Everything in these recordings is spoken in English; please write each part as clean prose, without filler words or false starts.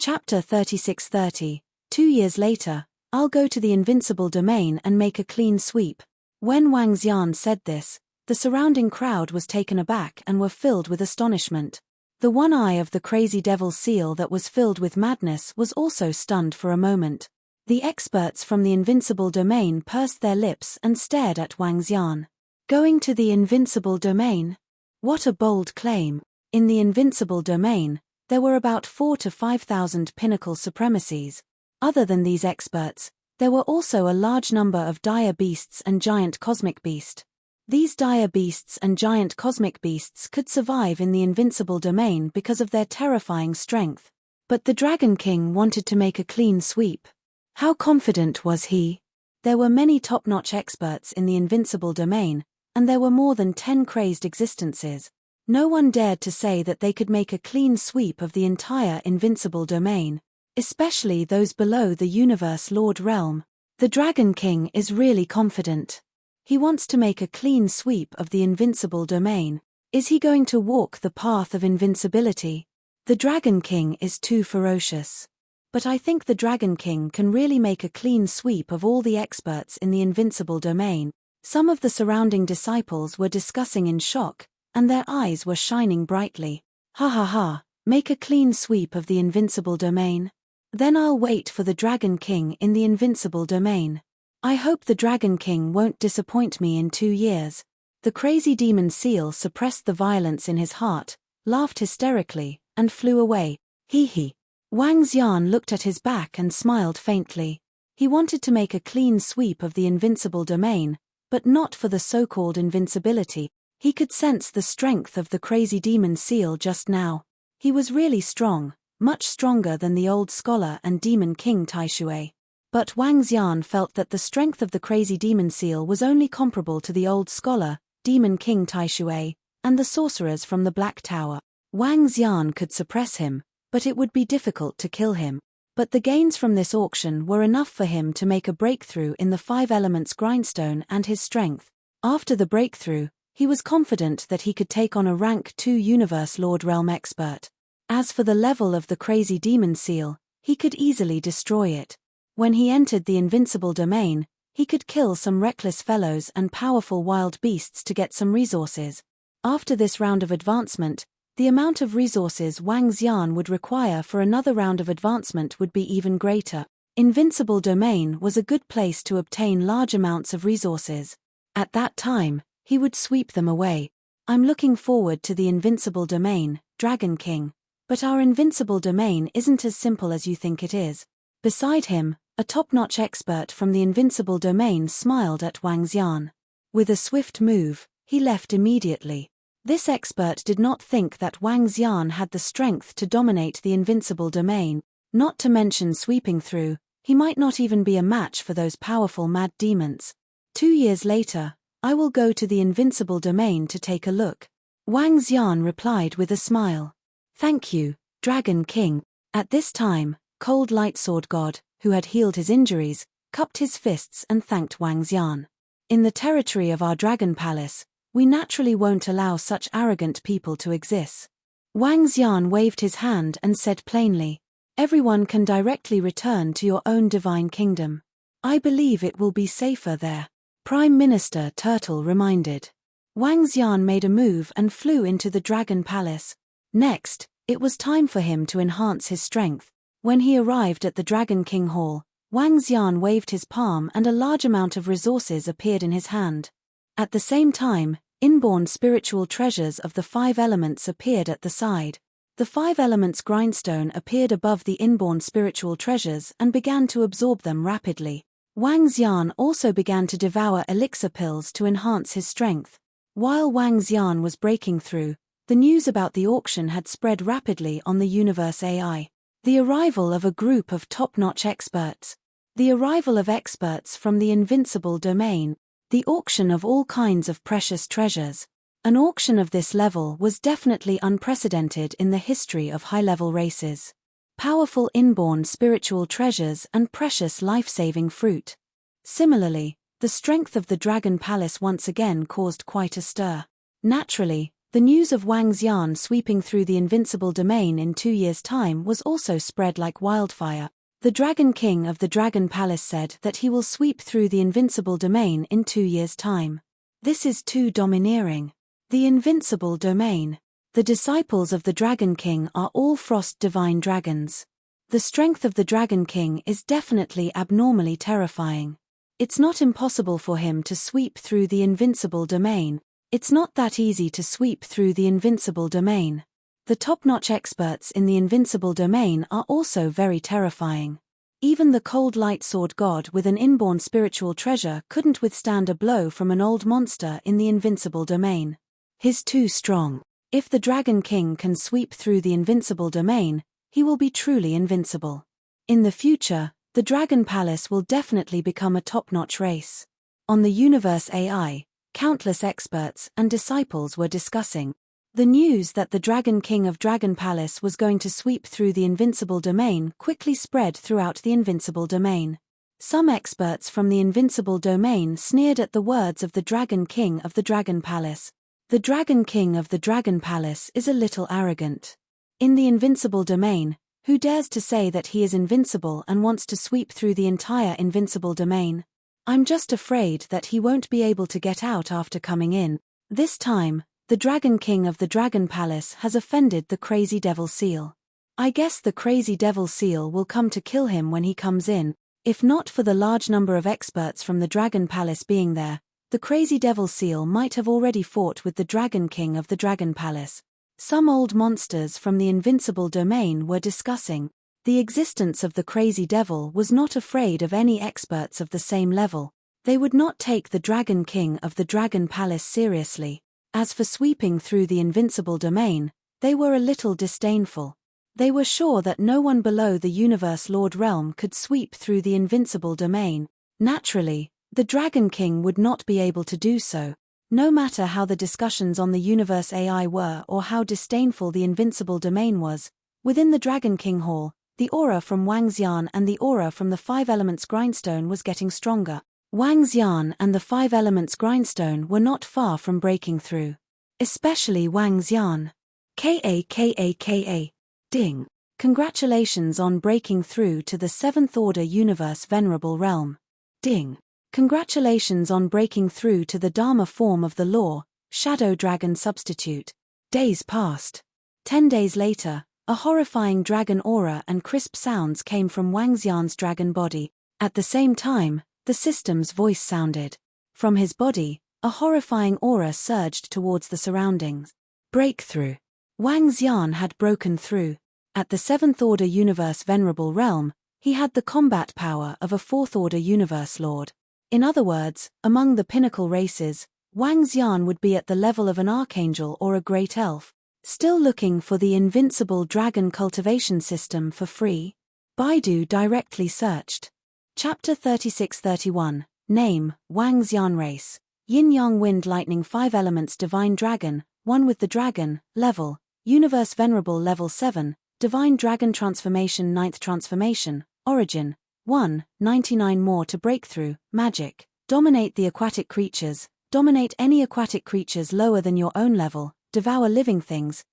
Chapter 36:30. 2 years later, I'll go to the Invincible domain and make a clean sweep. When Wang Xian said this, the surrounding crowd was taken aback and were filled with astonishment. The one eye of the crazy devil's seal that was filled with madness was also stunned for a moment. The experts from the Invincible domain pursed their lips and stared at Wang Xian. Going to the Invincible domain? What a bold claim. In the Invincible domain, there were about 4,000 to 5,000 pinnacle supremacies. Other than these experts, there were also a large number of dire beasts and giant cosmic beast. These dire beasts and giant cosmic beasts could survive in the Invincible domain because of their terrifying strength. But the Dragon King wanted to make a clean sweep. How confident was he? There were many top-notch experts in the Invincible domain, and there were more than 10 crazed existences. No one dared to say that they could make a clean sweep of the entire Invincible domain, especially those below the Universe Lord realm. The Dragon King is really confident. He wants to make a clean sweep of the Invincible domain. Is he going to walk the path of invincibility? The Dragon King is too ferocious. But I think the Dragon King can really make a clean sweep of all the experts in the Invincible domain. Some of the surrounding disciples were discussing in shock, and their eyes were shining brightly. Ha ha ha, make a clean sweep of the Invincible domain? Then I'll wait for the Dragon King in the Invincible domain. I hope the Dragon King won't disappoint me in 2 years. The crazy demon seal suppressed the violence in his heart, laughed hysterically, and flew away. Hee hee. Wang Xian looked at his back and smiled faintly. He wanted to make a clean sweep of the Invincible domain, but not for the so-called invincibility. He could sense the strength of the crazy demon seal just now. He was really strong, much stronger than the old scholar and demon king Taishui. But Wang Xian felt that the strength of the crazy demon seal was only comparable to the old scholar, demon king Taishui, and the sorcerers from the Black Tower. Wang Xian could suppress him, but it would be difficult to kill him. But the gains from this auction were enough for him to make a breakthrough in the 5 elements grindstone and his strength. After the breakthrough, he was confident that he could take on a rank 2 Universe Lord Realm expert. As for the level of the crazy demon seal, he could easily destroy it. When he entered the Invincible domain, he could kill some reckless fellows and powerful wild beasts to get some resources. After this round of advancement, the amount of resources Wang Xian would require for another round of advancement would be even greater. Invincible domain was a good place to obtain large amounts of resources. At that time, he would sweep them away. I'm looking forward to the Invincible domain, Dragon King. But our Invincible domain isn't as simple as you think it is. Beside him, a top-notch expert from the Invincible domain smiled at Wang Xian. With a swift move, he left immediately. This expert did not think that Wang Xian had the strength to dominate the Invincible domain, not to mention sweeping through. He might not even be a match for those powerful mad demons. 2 years later, I will go to the Invincible domain to take a look. Wang Xian replied with a smile. Thank you, Dragon King. At this time, Cold Lightsword God, who had healed his injuries, cupped his fists and thanked Wang Xian. In the territory of our Dragon Palace, we naturally won't allow such arrogant people to exist. Wang Xian waved his hand and said plainly, everyone can directly return to your own divine kingdom. I believe it will be safer there. Prime Minister Turtle reminded. Wang Xian made a move and flew into the Dragon Palace. Next, it was time for him to enhance his strength. When he arrived at the Dragon King Hall, Wang Xian waved his palm and a large amount of resources appeared in his hand. At the same time, inborn spiritual treasures of the 5 elements appeared at the side. The 5 elements grindstone appeared above the inborn spiritual treasures and began to absorb them rapidly. Wang Xian also began to devour elixir pills to enhance his strength. While Wang Xian was breaking through, the news about the auction had spread rapidly on the Universe AI. The arrival of a group of top-notch experts. The arrival of experts from the Invincible domain. The auction of all kinds of precious treasures. An auction of this level was definitely unprecedented in the history of high-level races. Powerful inborn spiritual treasures and precious life-saving fruit. Similarly, the strength of the Dragon Palace once again caused quite a stir. Naturally, The news of Wang Xian sweeping through the Invincible Domain in 2 years' time was also spread like wildfire. The Dragon King of the Dragon Palace said that he will sweep through the Invincible Domain in 2 years' time. This is too domineering. The Invincible Domain. The disciples of the Dragon King are all frost divine dragons. The strength of the Dragon King is definitely abnormally terrifying. It's not impossible for him to sweep through the Invincible Domain. It's not that easy to sweep through the Invincible Domain. The top-notch experts in the Invincible Domain are also very terrifying. Even the cold light sword god with an inborn spiritual treasure couldn't withstand a blow from an old monster in the Invincible Domain. He's too strong. If the Dragon King can sweep through the Invincible Domain, he will be truly invincible. In the future, the Dragon Palace will definitely become a top-notch race. On the Universe AI, countless experts and disciples were discussing the news that the Dragon King of Dragon Palace was going to sweep through the Invincible Domain quickly spread throughout the Invincible Domain. Some experts from the Invincible Domain sneered at the words of the Dragon King of the Dragon Palace. The Dragon King of the Dragon Palace is a little arrogant. In the Invincible Domain, who dares to say that he is invincible and wants to sweep through the entire Invincible Domain? I'm just afraid that he won't be able to get out after coming in. This time, the Dragon King of the Dragon Palace has offended the Crazy Devil Seal. I guess the Crazy Devil Seal will come to kill him when he comes in. If not for the large number of experts from the Dragon Palace being there, the Crazy Devil Seal might have already fought with the Dragon King of the Dragon Palace. Some old monsters from the Invincible Domain were discussing the existence of the Crazy Devil was not afraid of any experts of the same level. They would not take the Dragon King of the Dragon Palace seriously. As for sweeping through the Invincible Domain, they were a little disdainful. They were sure that no one below the Universe Lord Realm could sweep through the Invincible Domain. Naturally, the Dragon King would not be able to do so. No matter how the discussions on the Universe AI were or how disdainful the Invincible Domain was, within the Dragon King Hall, the aura from Wang Xian and the aura from the Five Elements Grindstone was getting stronger. Wang Xian and the Five Elements Grindstone were not far from breaking through. Especially Wang Xian. Ka. Ding. Congratulations on breaking through to the 7th Order Universe Venerable Realm. Ding. Congratulations on breaking through to the Dharma form of the law, Shadow Dragon Substitute. Days passed. 10 days later, a horrifying dragon aura and crisp sounds came from Wang Xian's dragon body. At the same time, the system's voice sounded. From his body, a horrifying aura surged towards the surroundings. Breakthrough. Wang Xian had broken through. At the 7th Order Universe Venerable Realm, he had the combat power of a 4th Order Universe Lord. In other words, among the pinnacle races, Wang Xian would be at the level of an archangel or a great elf. Still looking for the Invincible Dragon Cultivation System for free? Baidu directly searched. Chapter 36-31, Name, Wang Xian Race. Yin-Yang Wind Lightning 5 Elements Divine Dragon, 1 with the Dragon, Level, Universe Venerable Level 7, Divine Dragon Transformation 9th Transformation, Origin, 1, 99 more to breakthrough, Magic. Dominate the aquatic creatures, dominate any aquatic creatures lower than your own level, devour living things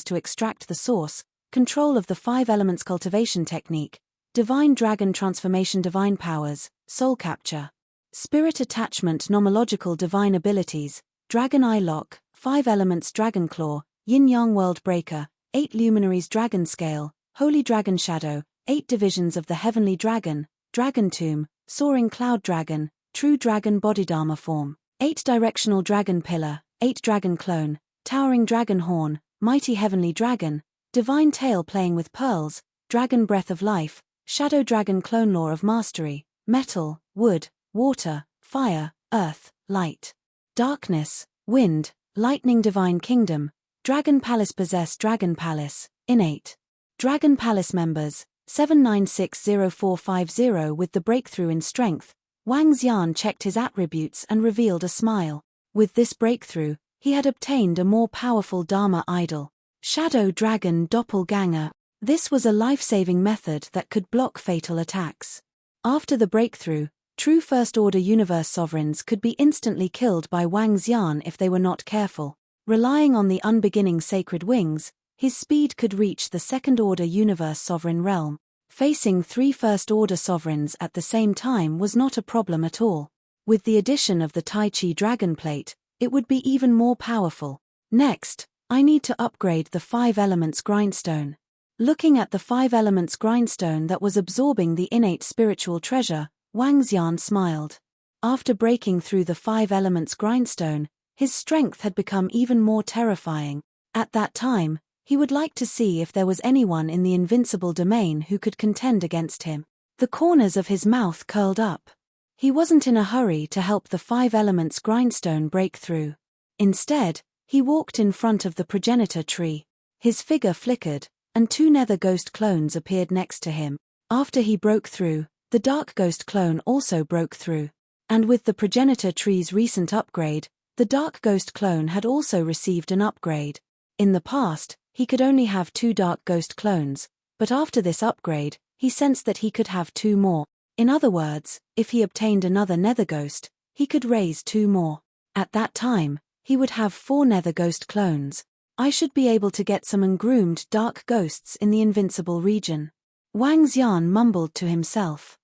to extract the source, control of the 5 elements cultivation technique, Divine Dragon Transformation Divine Powers, Soul Capture. Spirit Attachment Nomological Divine Abilities, Dragon Eye Lock, 5 Elements Dragon Claw, Yin-Yang World Breaker, 8 Luminaries Dragon Scale, Holy Dragon Shadow, 8 Divisions of the Heavenly Dragon, Dragon Tomb, Soaring Cloud Dragon, True Dragon Bodhidharma Form, 8 Directional Dragon Pillar, 8 Dragon Clone, Towering Dragon Horn, Mighty Heavenly Dragon, Divine Tail Playing with Pearls, Dragon Breath of Life, Shadow Dragon Clone Law of Mastery, Metal, Wood, Water, Fire, Earth, Light, Darkness, Wind, Lightning Divine Kingdom, Dragon Palace Possess Dragon Palace, Innate. Dragon Palace Members, 79600450. With the breakthrough in strength, Wang Xian checked his attributes and revealed a smile. With this breakthrough, he had obtained a more powerful Dharma idol, Shadow Dragon Doppelganger. This was a life-saving method that could block fatal attacks. After the breakthrough, true First Order Universe Sovereigns could be instantly killed by Wang Xian if they were not careful. Relying on the unbeginning sacred wings, his speed could reach the second-order universe sovereign realm. Facing 3 first-order sovereigns at the same time was not a problem at all. With the addition of the Tai Chi Dragon Plate, it would be even more powerful. Next, I need to upgrade the 5 elements grindstone. Looking at the 5 elements grindstone that was absorbing the innate spiritual treasure, Wang Xian smiled. After breaking through the 5 elements grindstone, his strength had become even more terrifying. At that time, he would like to see if there was anyone in the invincible domain who could contend against him. The corners of his mouth curled up. He wasn't in a hurry to help the 5 elements grindstone break through. Instead, he walked in front of the progenitor tree. His figure flickered, and 2 nether ghost clones appeared next to him. After he broke through, the dark ghost clone also broke through. And with the progenitor tree's recent upgrade, the dark ghost clone had also received an upgrade. In the past, he could only have 2 dark ghost clones, but after this upgrade, he sensed that he could have 2 more. In other words, if he obtained another nether ghost, he could raise 2 more. At that time, he would have 4 nether ghost clones. I should be able to get some ungroomed dark ghosts in the invincible region. Wang Xian mumbled to himself.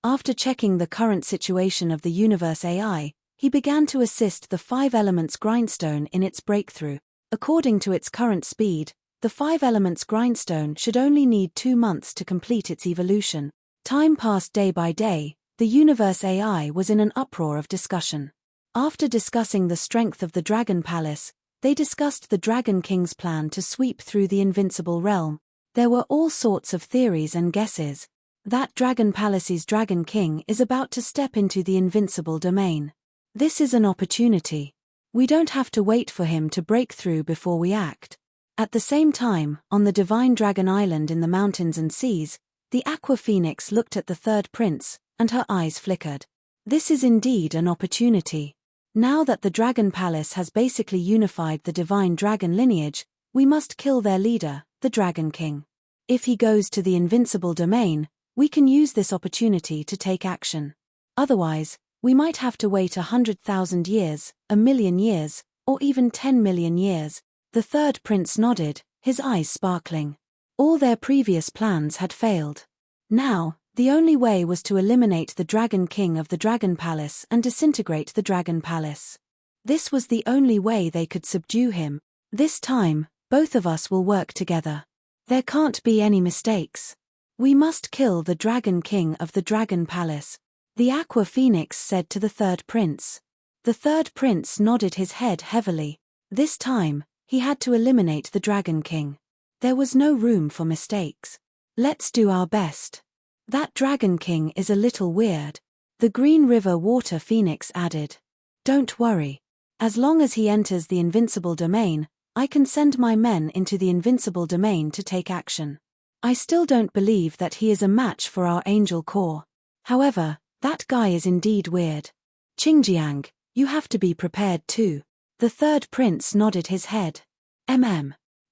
After checking the current situation of the universe AI, he began to assist the 5 elements grindstone in its breakthrough. According to its current speed, the 5 elements grindstone should only need 2 months to complete its evolution. Time passed day by day. The universe AI was in an uproar of discussion. After discussing the strength of the Dragon Palace, they discussed the Dragon King's plan to sweep through the invincible realm. There were all sorts of theories and guesses. That Dragon Palace's Dragon King is about to step into the invincible domain. This is an opportunity. We don't have to wait for him to break through before we act. At the same time, on the Divine Dragon Island in the mountains and seas, the Aqua Phoenix looked at the third prince, and her eyes flickered. This is indeed an opportunity. Now that the Dragon Palace has basically unified the Divine Dragon lineage, we must kill their leader, the Dragon King. If he goes to the invincible domain, we can use this opportunity to take action. Otherwise, we might have to wait 100,000 years, 1,000,000 years, or even 10 million years. The third prince nodded, his eyes sparkling. All their previous plans had failed. Now, the only way was to eliminate the Dragon King of the Dragon Palace and disintegrate the Dragon Palace. This was the only way they could subdue him. This time, both of us will work together. There can't be any mistakes. We must kill the Dragon King of the Dragon Palace, the Aqua Phoenix said to the third prince. The third prince nodded his head heavily. This time, he had to eliminate the Dragon King. There was no room for mistakes. Let's do our best. That Dragon King is a little weird, the Green River Water Phoenix added. Don't worry. As long as he enters the invincible domain, I can send my men into the invincible domain to take action. I still don't believe that he is a match for our Angel Corps. However, that guy is indeed weird. Qingjiang, you have to be prepared too. The third prince nodded his head.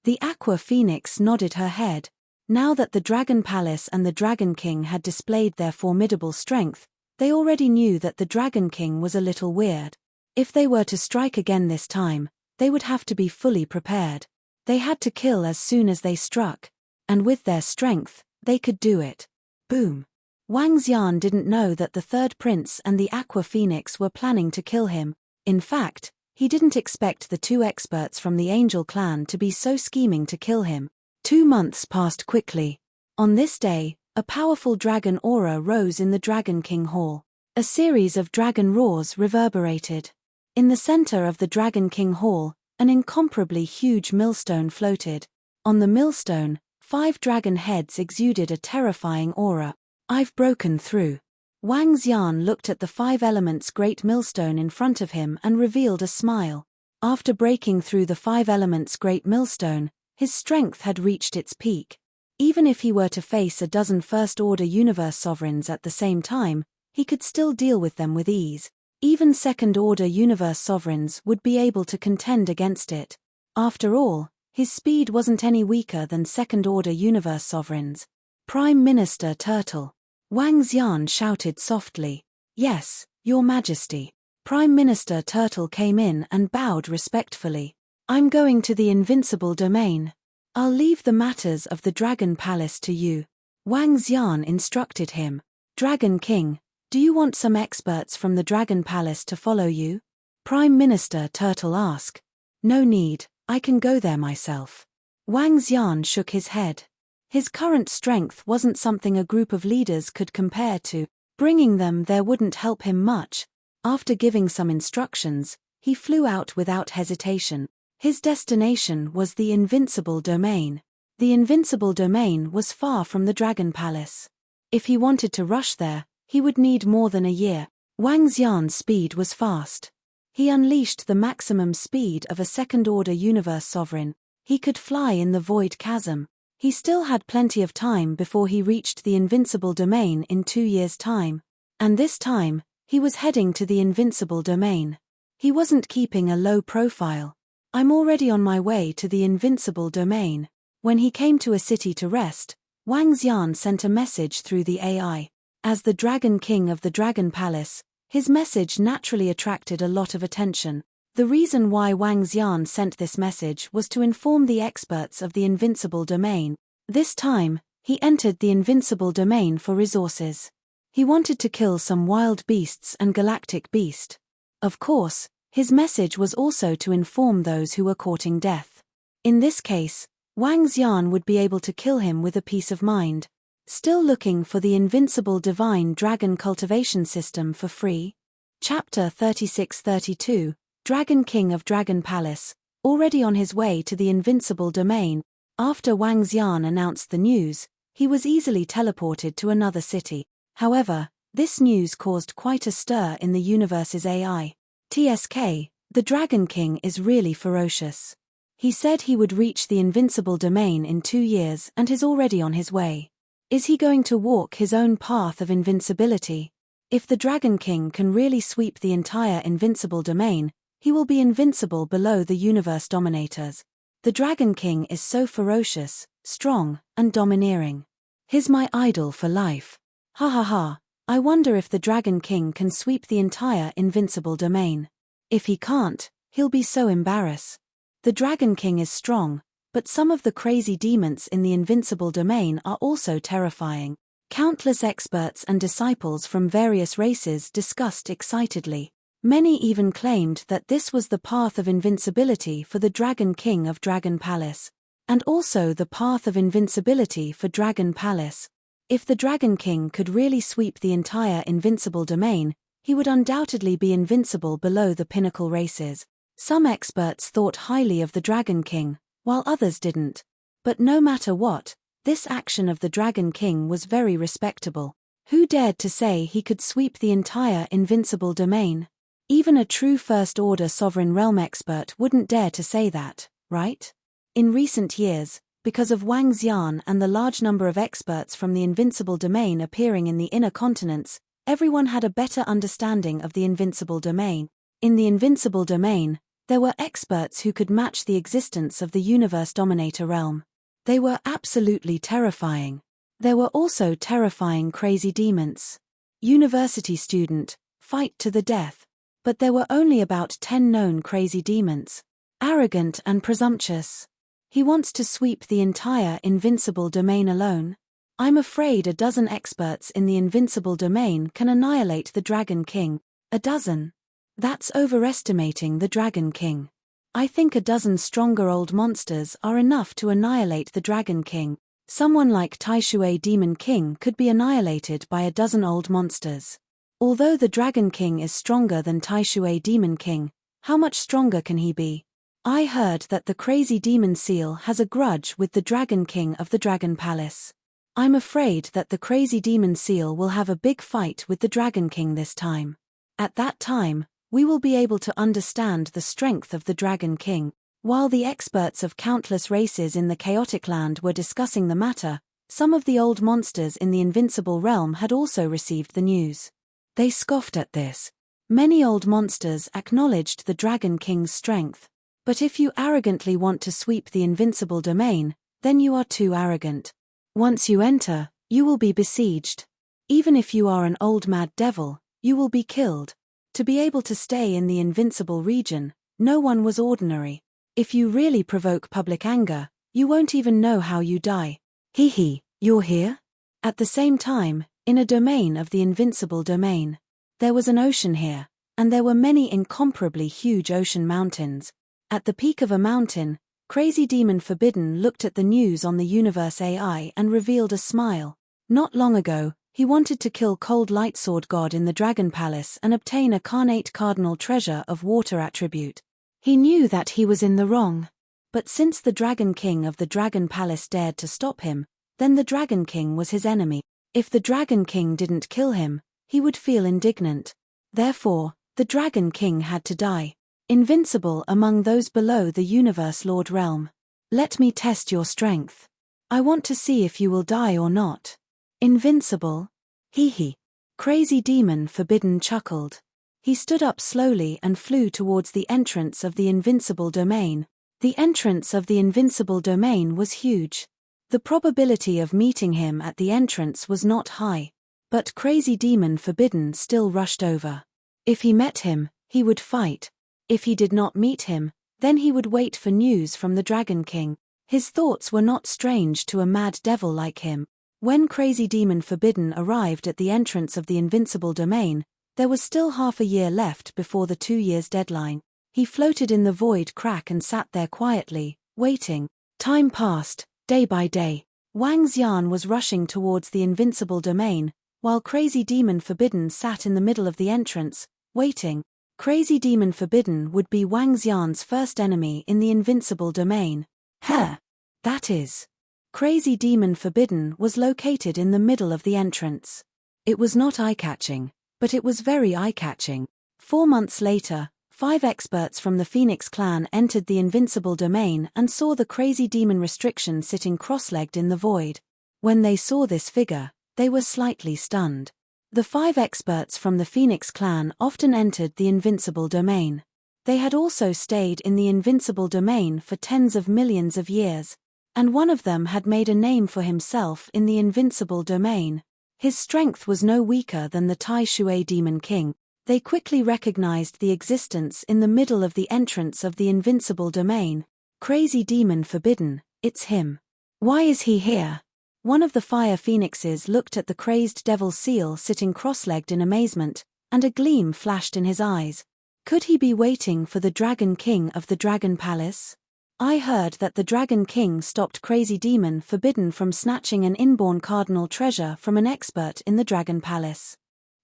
The Aqua Phoenix nodded her head. Now that the Dragon Palace and the Dragon King had displayed their formidable strength, they already knew that the Dragon King was a little weird. If they were to strike again this time, they would have to be fully prepared. They had to kill as soon as they struck. And with their strength, they could do it. Boom. Wang Xian didn't know that the third prince and the Aqua Phoenix were planning to kill him. In fact, he didn't expect the 2 experts from the Angel clan to be so scheming to kill him. 2 months passed quickly. On this day, a powerful dragon aura rose in the Dragon King Hall. A series of dragon roars reverberated. In the center of the Dragon King Hall, an incomparably huge millstone floated. On the millstone, 5 dragon heads exuded a terrifying aura. I've broken through. Wang Xian looked at the 5 elements great millstone in front of him and revealed a smile. After breaking through the 5 elements great millstone, his strength had reached its peak. Even if he were to face a dozen first-order universe sovereigns at the same time, he could still deal with them with ease. Even second-order universe sovereigns would be able to contend against it. After all, his speed wasn't any weaker than second-order universe sovereigns. Prime Minister Turtle. Wang Xian shouted softly. Yes, Your Majesty. Prime Minister Turtle came in and bowed respectfully. I'm going to the Invincible Domain. I'll leave the matters of the Dragon Palace to you. Wang Xian instructed him. Dragon King, do you want some experts from the Dragon Palace to follow you? Prime Minister Turtle asked. No need, I can go there myself. Wang Xian shook his head. His current strength wasn't something a group of leaders could compare to. Bringing them there wouldn't help him much. After giving some instructions, he flew out without hesitation. His destination was the Invincible Domain. The Invincible Domain was far from the Dragon Palace. If he wanted to rush there, he would need more than a year. Wang Xian's speed was fast. He unleashed the maximum speed of a second-order universe sovereign. He could fly in the void chasm. He still had plenty of time before he reached the Invincible Domain in 2 years' time. And this time, he was heading to the Invincible Domain. He wasn't keeping a low profile. I'm already on my way to the Invincible Domain. When he came to a city to rest, Wang Xian sent a message through the AI. As the Dragon King of the Dragon Palace, his message naturally attracted a lot of attention. The reason why Wang Xian sent this message was to inform the experts of the Invincible Domain. This time, he entered the Invincible Domain for resources. He wanted to kill some wild beasts and galactic beast. Of course, his message was also to inform those who were courting death. In this case, Wang Xian would be able to kill him with a peace of mind. Still looking for the Invincible Divine Dragon Cultivation System for free? Chapter 36-32, Dragon King of Dragon Palace, already on his way to the Invincible Domain. After Wang Xian announced the news, he was easily teleported to another city. However, this news caused quite a stir in the universe's AI. TSK, the Dragon King is really ferocious. He said he would reach the Invincible Domain in 2 years and is already on his way. Is he going to walk his own path of invincibility? If the Dragon King can really sweep the entire Invincible Domain, he will be invincible below the universe dominators. The Dragon King is so ferocious, strong, and domineering. He's my idol for life. Ha ha ha, I wonder if the Dragon King can sweep the entire Invincible Domain. If he can't, he'll be so embarrassed. The Dragon King is strong, but some of the crazy demons in the Invincible Domain are also terrifying. Countless experts and disciples from various races discussed excitedly. Many even claimed that this was the path of invincibility for the Dragon King of Dragon Palace, and also the path of invincibility for Dragon Palace. If the Dragon King could really sweep the entire Invincible Domain, he would undoubtedly be invincible below the pinnacle races. Some experts thought highly of the Dragon King, while others didn't. But no matter what, this action of the Dragon King was very respectable. Who dared to say he could sweep the entire Invincible Domain? Even a true First-Order Sovereign Realm expert wouldn't dare to say that, right? In recent years, because of Wang Xian and the large number of experts from the Invincible Domain appearing in the inner continents, everyone had a better understanding of the Invincible Domain. In the Invincible Domain, there were experts who could match the existence of the Universe Dominator realm. They were absolutely terrifying. There were also terrifying crazy demons. University student, fight to the death. But there were only about 10 known crazy demons. Arrogant and presumptuous. He wants to sweep the entire Invincible Domain alone. I'm afraid a dozen experts in the Invincible Domain can annihilate the Dragon King. A dozen? That's overestimating the Dragon King. I think a dozen stronger old monsters are enough to annihilate the Dragon King. Someone like Taishui Demon King could be annihilated by a dozen old monsters. Although the Dragon King is stronger than Taishui Demon King, how much stronger can he be? I heard that the crazy demon seal has a grudge with the Dragon King of the Dragon Palace. I'm afraid that the crazy demon seal will have a big fight with the Dragon King this time. At that time, we will be able to understand the strength of the Dragon King. While the experts of countless races in the Chaotic Land were discussing the matter, some of the old monsters in the Invincible Realm had also received the news. They scoffed at this. Many old monsters acknowledged the Dragon King's strength. But if you arrogantly want to sweep the Invincible Domain, then you are too arrogant. Once you enter, you will be besieged. Even if you are an old mad devil, you will be killed. To be able to stay in the Invincible region, no one was ordinary. If you really provoke public anger, you won't even know how you die. Hee hee, you're here? At the same time, in a domain of the Invincible domain, there was an ocean here, and there were many incomparably huge ocean mountains. At the peak of a mountain, Crazy Demon Forbidden looked at the news on the Universe AI and revealed a smile. Not long ago, he wanted to kill Cold Lightsword God in the Dragon Palace and obtain a carnate cardinal treasure of water attribute. He knew that he was in the wrong. But since the Dragon King of the Dragon Palace dared to stop him, then the Dragon King was his enemy. If the Dragon King didn't kill him, he would feel indignant. Therefore, the Dragon King had to die. Invincible among those below the Universe Lord realm. Let me test your strength. I want to see if you will die or not. Invincible? Hee hee. Crazy Demon Forbidden chuckled. He stood up slowly and flew towards the entrance of the Invincible domain. The entrance of the Invincible domain was huge. The probability of meeting him at the entrance was not high. But Crazy Demon Forbidden still rushed over. If he met him, he would fight. If he did not meet him, then he would wait for news from the Dragon King. His thoughts were not strange to a mad devil like him. When Crazy Demon Forbidden arrived at the entrance of the Invincible domain, there was still half a year left before the 2 years deadline. He floated in the void crack and sat there quietly, waiting. Time passed, day by day. Wang Xian was rushing towards the Invincible domain, while Crazy Demon Forbidden sat in the middle of the entrance, waiting. Crazy Demon Forbidden would be Wang Xian's first enemy in the Invincible domain. That is. Crazy Demon Forbidden was located in the middle of the entrance. It was not eye-catching, but it was very eye-catching. 4 months later, 5 experts from the Phoenix clan entered the Invincible domain and saw the Crazy Demon restriction sitting cross-legged in the void. When they saw this figure, they were slightly stunned. The 5 experts from the Phoenix clan often entered the Invincible domain. They had also stayed in the Invincible domain for tens of millions of years. And one of them had made a name for himself in the Invincible domain. His strength was no weaker than the Tai Shui Demon King. They quickly recognized the existence in the middle of the entrance of the Invincible domain. Crazy Demon Forbidden, it's him. Why is he here? One of the fire phoenixes looked at the crazed devil seal sitting cross-legged in amazement, and a gleam flashed in his eyes. Could he be waiting for the Dragon King of the Dragon Palace? I heard that the Dragon King stopped Crazy Demon Forbidden from snatching an inborn cardinal treasure from an expert in the Dragon Palace.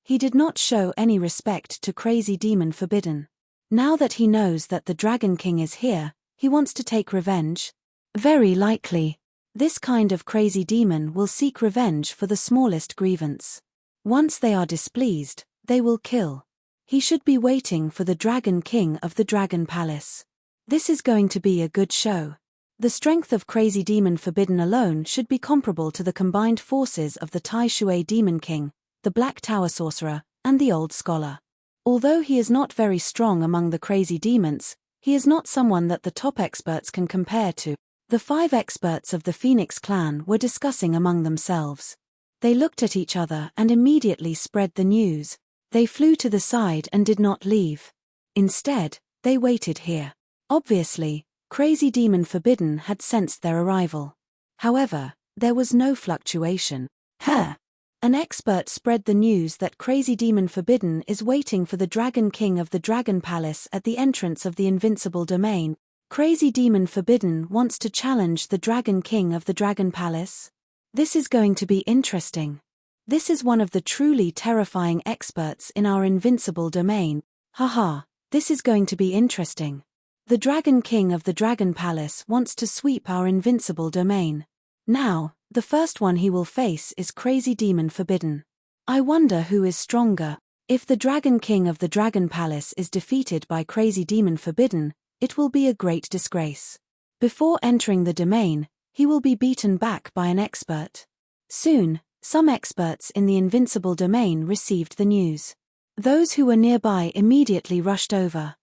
He did not show any respect to Crazy Demon Forbidden. Now that he knows that the Dragon King is here, he wants to take revenge? Very likely. This kind of crazy demon will seek revenge for the smallest grievance. Once they are displeased, they will kill. He should be waiting for the Dragon King of the Dragon Palace. This is going to be a good show. The strength of Crazy Demon Forbidden alone should be comparable to the combined forces of the Tai Shui Demon King, the Black Tower Sorcerer, and the Old Scholar. Although he is not very strong among the crazy demons, he is not someone that the top experts can compare to. The 5 experts of the Phoenix clan were discussing among themselves. They looked at each other and immediately spread the news. They flew to the side and did not leave. Instead, they waited here. Obviously, Crazy Demon Forbidden had sensed their arrival. However, there was no fluctuation. An expert spread the news that Crazy Demon Forbidden is waiting for the Dragon King of the Dragon Palace at the entrance of the Invincible domain. Crazy Demon Forbidden wants to challenge the Dragon King of the Dragon Palace. This is going to be interesting. This is one of the truly terrifying experts in our Invincible domain. Haha, this is going to be interesting. The Dragon King of the Dragon Palace wants to sweep our Invincible domain. Now, the first one he will face is Crazy Demon Forbidden. I wonder who is stronger. If the Dragon King of the Dragon Palace is defeated by Crazy Demon Forbidden, it will be a great disgrace. Before entering the domain, he will be beaten back by an expert. Soon, some experts in the Invincible domain received the news. Those who were nearby immediately rushed over.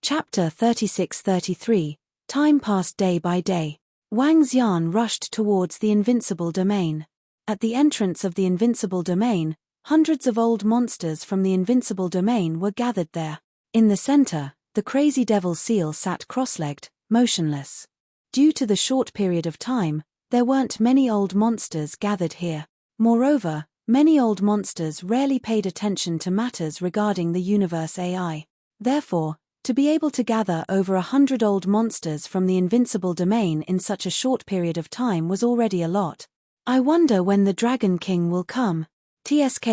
Chapter 36-33, Time passed day by day. Wang Xian rushed towards the Invincible domain. At the entrance of the Invincible domain, hundreds of old monsters from the Invincible domain were gathered there. In the center, the crazy devil seal sat cross-legged, motionless. Due to the short period of time, there weren't many old monsters gathered here. Moreover, many old monsters rarely paid attention to matters regarding the universe AI. Therefore, to be able to gather over 100 old monsters from the Invincible domain in such a short period of time was already a lot. I wonder when the Dragon King will come. TSK,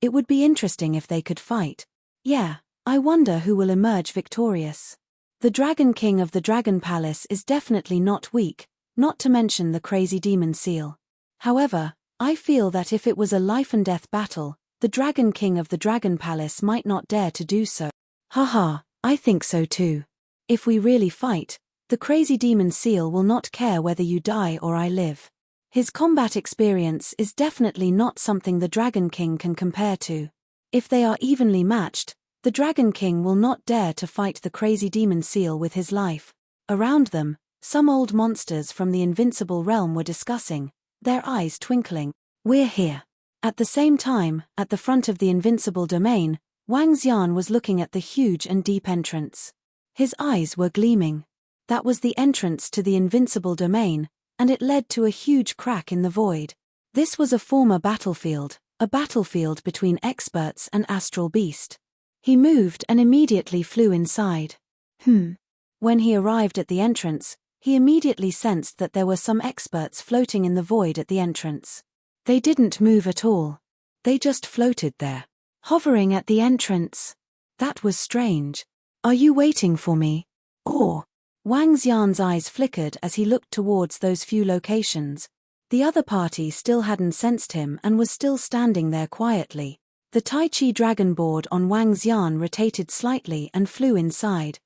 it would be interesting if they could fight. Yeah, I wonder who will emerge victorious. The Dragon King of the Dragon Palace is definitely not weak, not to mention the crazy demon seal. However, I feel that if it was a life-and-death battle, the Dragon King of the Dragon Palace might not dare to do so. Haha, I think so too. If we really fight, the crazy demon seal will not care whether you die or I live. His combat experience is definitely not something the Dragon King can compare to. If they are evenly matched, the Dragon King will not dare to fight the crazy demon seal with his life. Around them, some old monsters from the Invincible realm were discussing, their eyes twinkling. We're here. At the same time, at the front of the Invincible domain, Wang Xian was looking at the huge and deep entrance. His eyes were gleaming. That was the entrance to the Invincible domain, and it led to a huge crack in the void. This was a former battlefield, a battlefield between experts and astral beast. He moved and immediately flew inside. When he arrived at the entrance, he immediately sensed that there were some experts floating in the void at the entrance. They didn't move at all. They just floated there, hovering at the entrance. That was strange. Are you waiting for me? Or? Wang Xian's eyes flickered as he looked towards those few locations. The other party still hadn't sensed him and was still standing there quietly. The Tai Chi dragon board on Wang Xian rotated slightly and flew inside.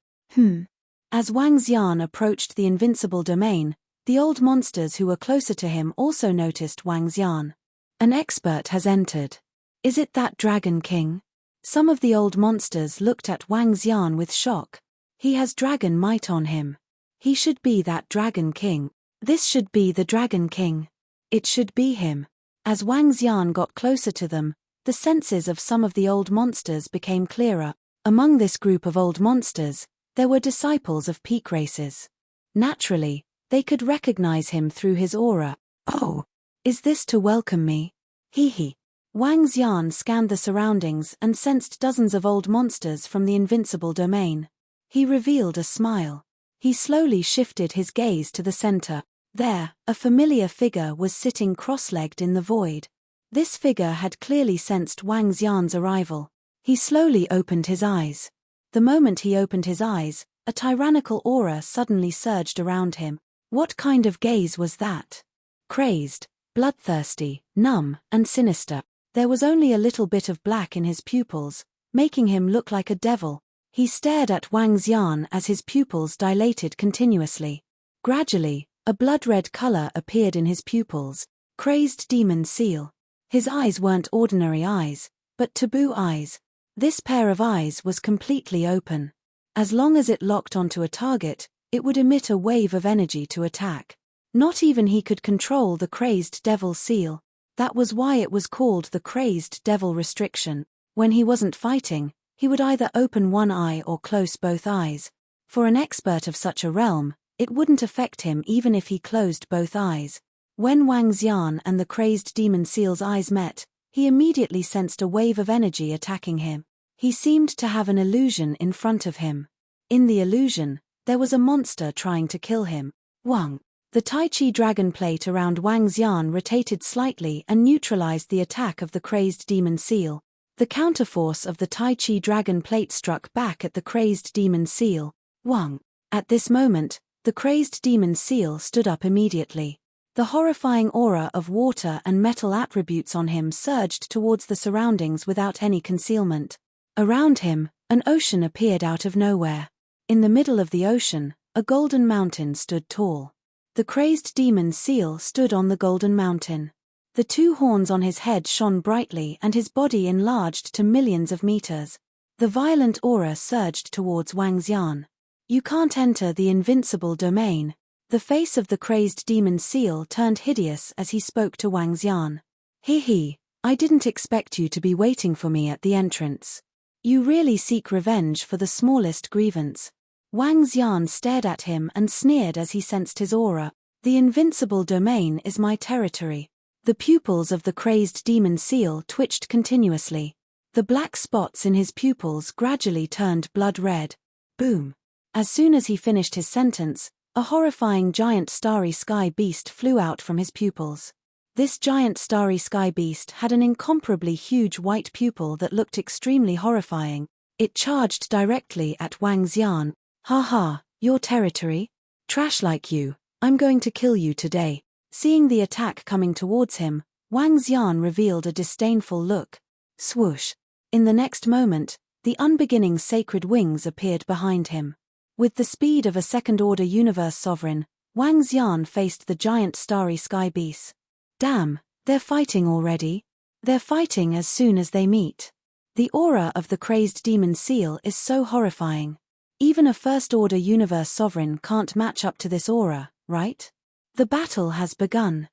As Wang Xian approached the Invincible domain, the old monsters who were closer to him also noticed Wang Xian. An expert has entered. Is it that Dragon King? Some of the old monsters looked at Wang Xian with shock. He has dragon might on him. He should be that Dragon King. This should be the Dragon King. It should be him. As Wang Xian got closer to them, the senses of some of the old monsters became clearer. Among this group of old monsters, there were disciples of peak races. Naturally, they could recognize him through his aura. Oh, is this to welcome me? Hee. Wang Xian scanned the surroundings and sensed dozens of old monsters from the Invincible domain. He revealed a smile. He slowly shifted his gaze to the center. There, a familiar figure was sitting cross-legged in the void. This figure had clearly sensed Wang Xian's arrival. He slowly opened his eyes. The moment he opened his eyes, a tyrannical aura suddenly surged around him. What kind of gaze was that? Crazed, bloodthirsty, numb, and sinister. There was only a little bit of black in his pupils, making him look like a devil. He stared at Wang Xian as his pupils dilated continuously. Gradually, a blood-red color appeared in his pupils. Crazed demon seal. His eyes weren't ordinary eyes, but taboo eyes. This pair of eyes was completely open. As long as it locked onto a target, it would emit a wave of energy to attack. Not even he could control the crazed devil seal. That was why it was called the crazed devil restriction. When he wasn't fighting, he would either open one eye or close both eyes. For an expert of such a realm, it wouldn't affect him even if he closed both eyes. When Wang Xian and the crazed demon seal's eyes met, he immediately sensed a wave of energy attacking him. He seemed to have an illusion in front of him. In the illusion, there was a monster trying to kill him. Wang. The Tai Chi dragon plate around Wang Xian rotated slightly and neutralized the attack of the crazed demon seal. The counterforce of the Tai Chi dragon plate struck back at the crazed demon seal. Wang. At this moment, the crazed demon seal stood up immediately. The horrifying aura of water and metal attributes on him surged towards the surroundings without any concealment. Around him, an ocean appeared out of nowhere. In the middle of the ocean, a golden mountain stood tall. The crazed demon seal stood on the golden mountain. The two horns on his head shone brightly and his body enlarged to millions of meters. The violent aura surged towards Wang Xian. You can't enter the Invincible domain. The face of the crazed demon seal turned hideous as he spoke to Wang Xian. Hee, I didn't expect you to be waiting for me at the entrance. You really seek revenge for the smallest grievance. Wang Xian stared at him and sneered as he sensed his aura. The invincible domain is my territory. The pupils of the crazed demon seal twitched continuously. The black spots in his pupils gradually turned blood red. Boom. As soon as he finished his sentence, a horrifying giant starry sky beast flew out from his pupils. This giant starry sky beast had an incomparably huge white pupil that looked extremely horrifying. It charged directly at Wang Xian. Ha ha, your territory? Trash like you, I'm going to kill you today. Seeing the attack coming towards him, Wang Xian revealed a disdainful look. Swoosh. In the next moment, the unbeginning sacred wings appeared behind him. With the speed of a second-order universe sovereign, Wang Xian faced the giant starry sky beast. Damn, they're fighting already? They're fighting as soon as they meet. The aura of the crazed demon seal is so horrifying. Even a first-order universe sovereign can't match up to this aura, right? The battle has begun.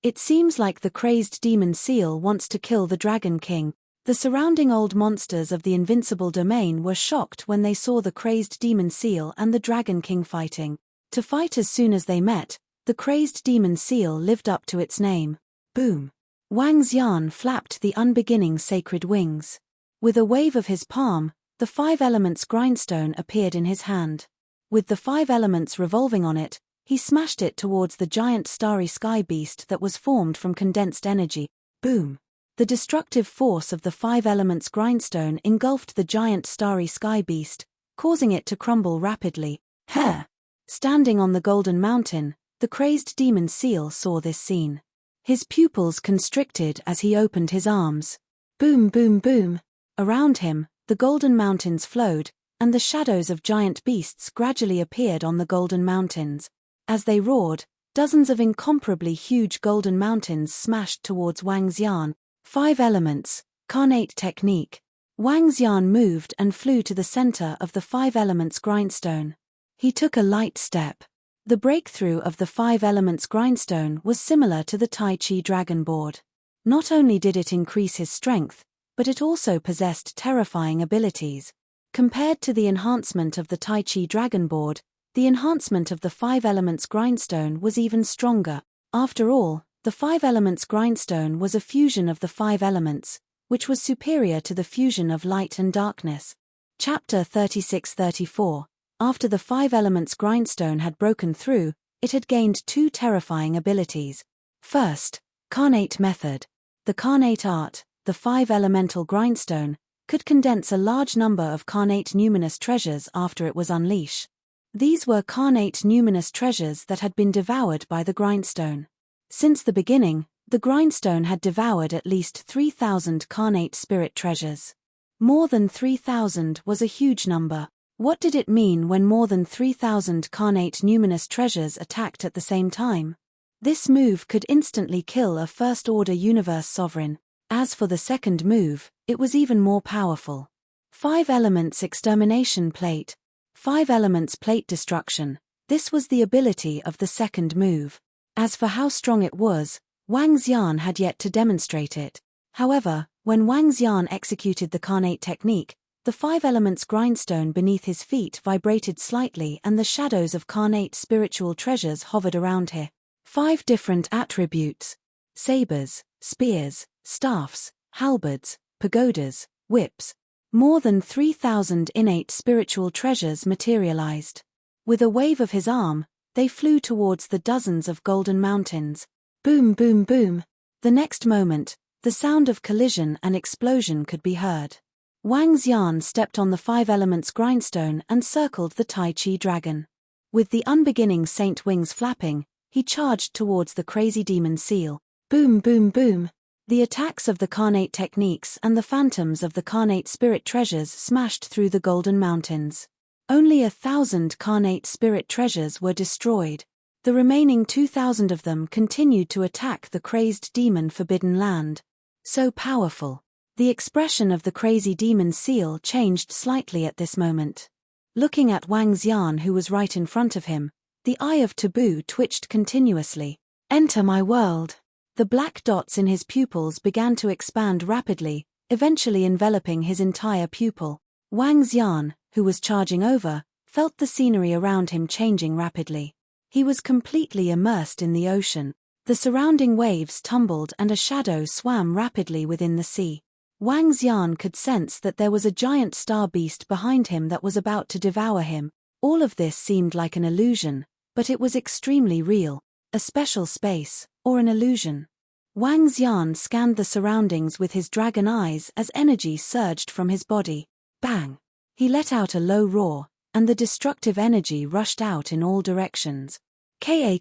It seems like the crazed demon seal wants to kill the Dragon King. The surrounding old monsters of the invincible domain were shocked when they saw the crazed demon seal and the Dragon King fighting. To fight as soon as they met, the crazed demon seal lived up to its name. Boom. Wang Xian flapped the unbeginning sacred wings. With a wave of his palm, the 5 elements grindstone appeared in his hand. With the 5 elements revolving on it, he smashed it towards the giant starry sky beast that was formed from condensed energy. Boom. The destructive force of the 5 elements grindstone engulfed the giant starry sky beast, causing it to crumble rapidly. Heh! Standing on the golden mountain, the crazed demon seal saw this scene. His pupils constricted as he opened his arms. Boom boom boom. Around him, the golden mountains flowed, and the shadows of giant beasts gradually appeared on the golden mountains. As they roared, dozens of incomparably huge golden mountains smashed towards Wang Xian. 5 elements, carnate technique. Wang Xian moved and flew to the center of the 5 elements grindstone. He took a light step. The breakthrough of the 5 elements grindstone was similar to the Tai Chi dragon board. Not only did it increase his strength, but it also possessed terrifying abilities. Compared to the enhancement of the Tai Chi dragon board, the enhancement of the 5 elements grindstone was even stronger. After all, the 5 elements grindstone was a fusion of the 5 elements, which was superior to the fusion of light and darkness. Chapter 36-34. After the 5 elements grindstone had broken through, it had gained 2 terrifying abilities. First, carnate method. The carnate art, the 5 elemental grindstone, could condense a large number of carnate numinous treasures after it was unleashed. These were carnate numinous treasures that had been devoured by the grindstone. Since the beginning, the grindstone had devoured at least 3,000 carnate spirit treasures. More than 3,000 was a huge number. What did it mean when more than 3,000 carnate numinous treasures attacked at the same time? This move could instantly kill a first-order universe sovereign. As for the second move, it was even more powerful. 5 elements extermination plate. 5 elements plate destruction. This was the ability of the second move. As for how strong it was, Wang Xian had yet to demonstrate it. However, when Wang Xian executed the carnate technique, the 5 elements grindstone beneath his feet vibrated slightly and the shadows of carnate spiritual treasures hovered around him. 5 different attributes: sabers, spears, staffs, halberds, pagodas, whips. More than 3,000 innate spiritual treasures materialized. With a wave of his arm, they flew towards the dozens of golden mountains. Boom boom boom. The next moment, the sound of collision and explosion could be heard. Wang Xian stepped on the 5 elements grindstone and circled the Tai Chi dragon. With the unbeginning saint wings flapping, he charged towards the crazy demon seal. Boom boom boom. The attacks of the carnate techniques and the phantoms of the carnate spirit treasures smashed through the golden mountains. Only 1,000 carnate spirit treasures were destroyed. The remaining 2,000 of them continued to attack the crazed demon forbidden land. So powerful. The expression of the crazy demon seal changed slightly at this moment. Looking at Wang Xian, who was right in front of him, the eye of taboo twitched continuously. Enter my world. The black dots in his pupils began to expand rapidly, eventually enveloping his entire pupil. Wang Xian, who was charging over, felt the scenery around him changing rapidly. He was completely immersed in the ocean. The surrounding waves tumbled and a shadow swam rapidly within the sea. Wang Xian could sense that there was a giant star beast behind him that was about to devour him. All of this seemed like an illusion, but it was extremely real. A special space, or an illusion. Wang Xian scanned the surroundings with his dragon eyes as energy surged from his body. Bang! He let out a low roar, and the destructive energy rushed out in all directions. Ka.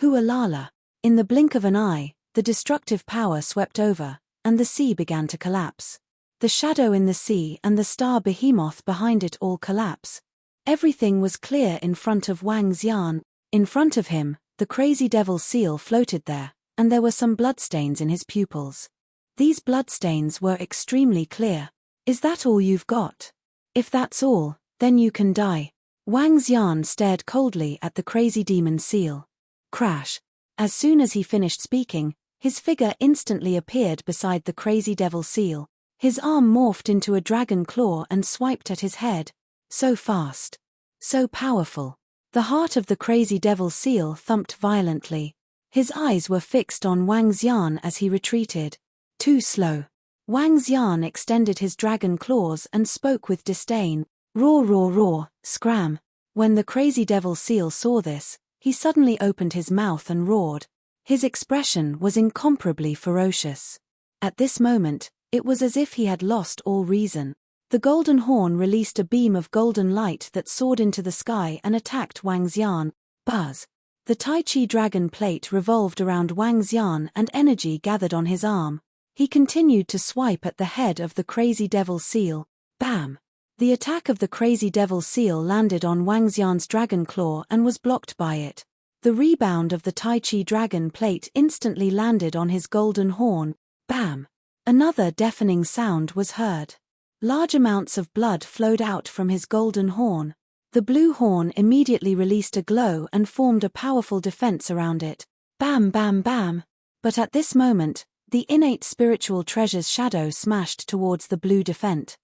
Hualala. In the blink of an eye, the destructive power swept over, and the sea began to collapse. The shadow in the sea and the star behemoth behind it all collapse. Everything was clear in front of Wang Xian. In front of him, the crazy devil seal floated there, and there were some bloodstains in his pupils. These bloodstains were extremely clear. Is that all you've got? If that's all, then you can die. Wang Xian stared coldly at the crazy demon seal. Crash. As soon as he finished speaking, his figure instantly appeared beside the crazy devil seal. His arm morphed into a dragon claw and swiped at his head. So fast. So powerful. The heart of the crazy devil seal thumped violently. His eyes were fixed on Wang Xian as he retreated. Too slow. Wang Xian extended his dragon claws and spoke with disdain. Roar, roar, roar, scram. When the crazy devil seal saw this, he suddenly opened his mouth and roared. His expression was incomparably ferocious. At this moment, it was as if he had lost all reason. The golden horn released a beam of golden light that soared into the sky and attacked Wang Xian. Buzz! The Tai Chi dragon plate revolved around Wang Xian and energy gathered on his arm. He continued to swipe at the head of the crazy devil seal. Bam! The attack of the crazy devil seal landed on Wang Xian's dragon claw and was blocked by it. The rebound of the Tai Chi dragon plate instantly landed on his golden horn. Bam! Another deafening sound was heard. Large amounts of blood flowed out from his golden horn. The blue horn immediately released a glow and formed a powerful defense around it. Bam, bam, bam. But at this moment, the innate spiritual treasure's shadow smashed towards the blue defense.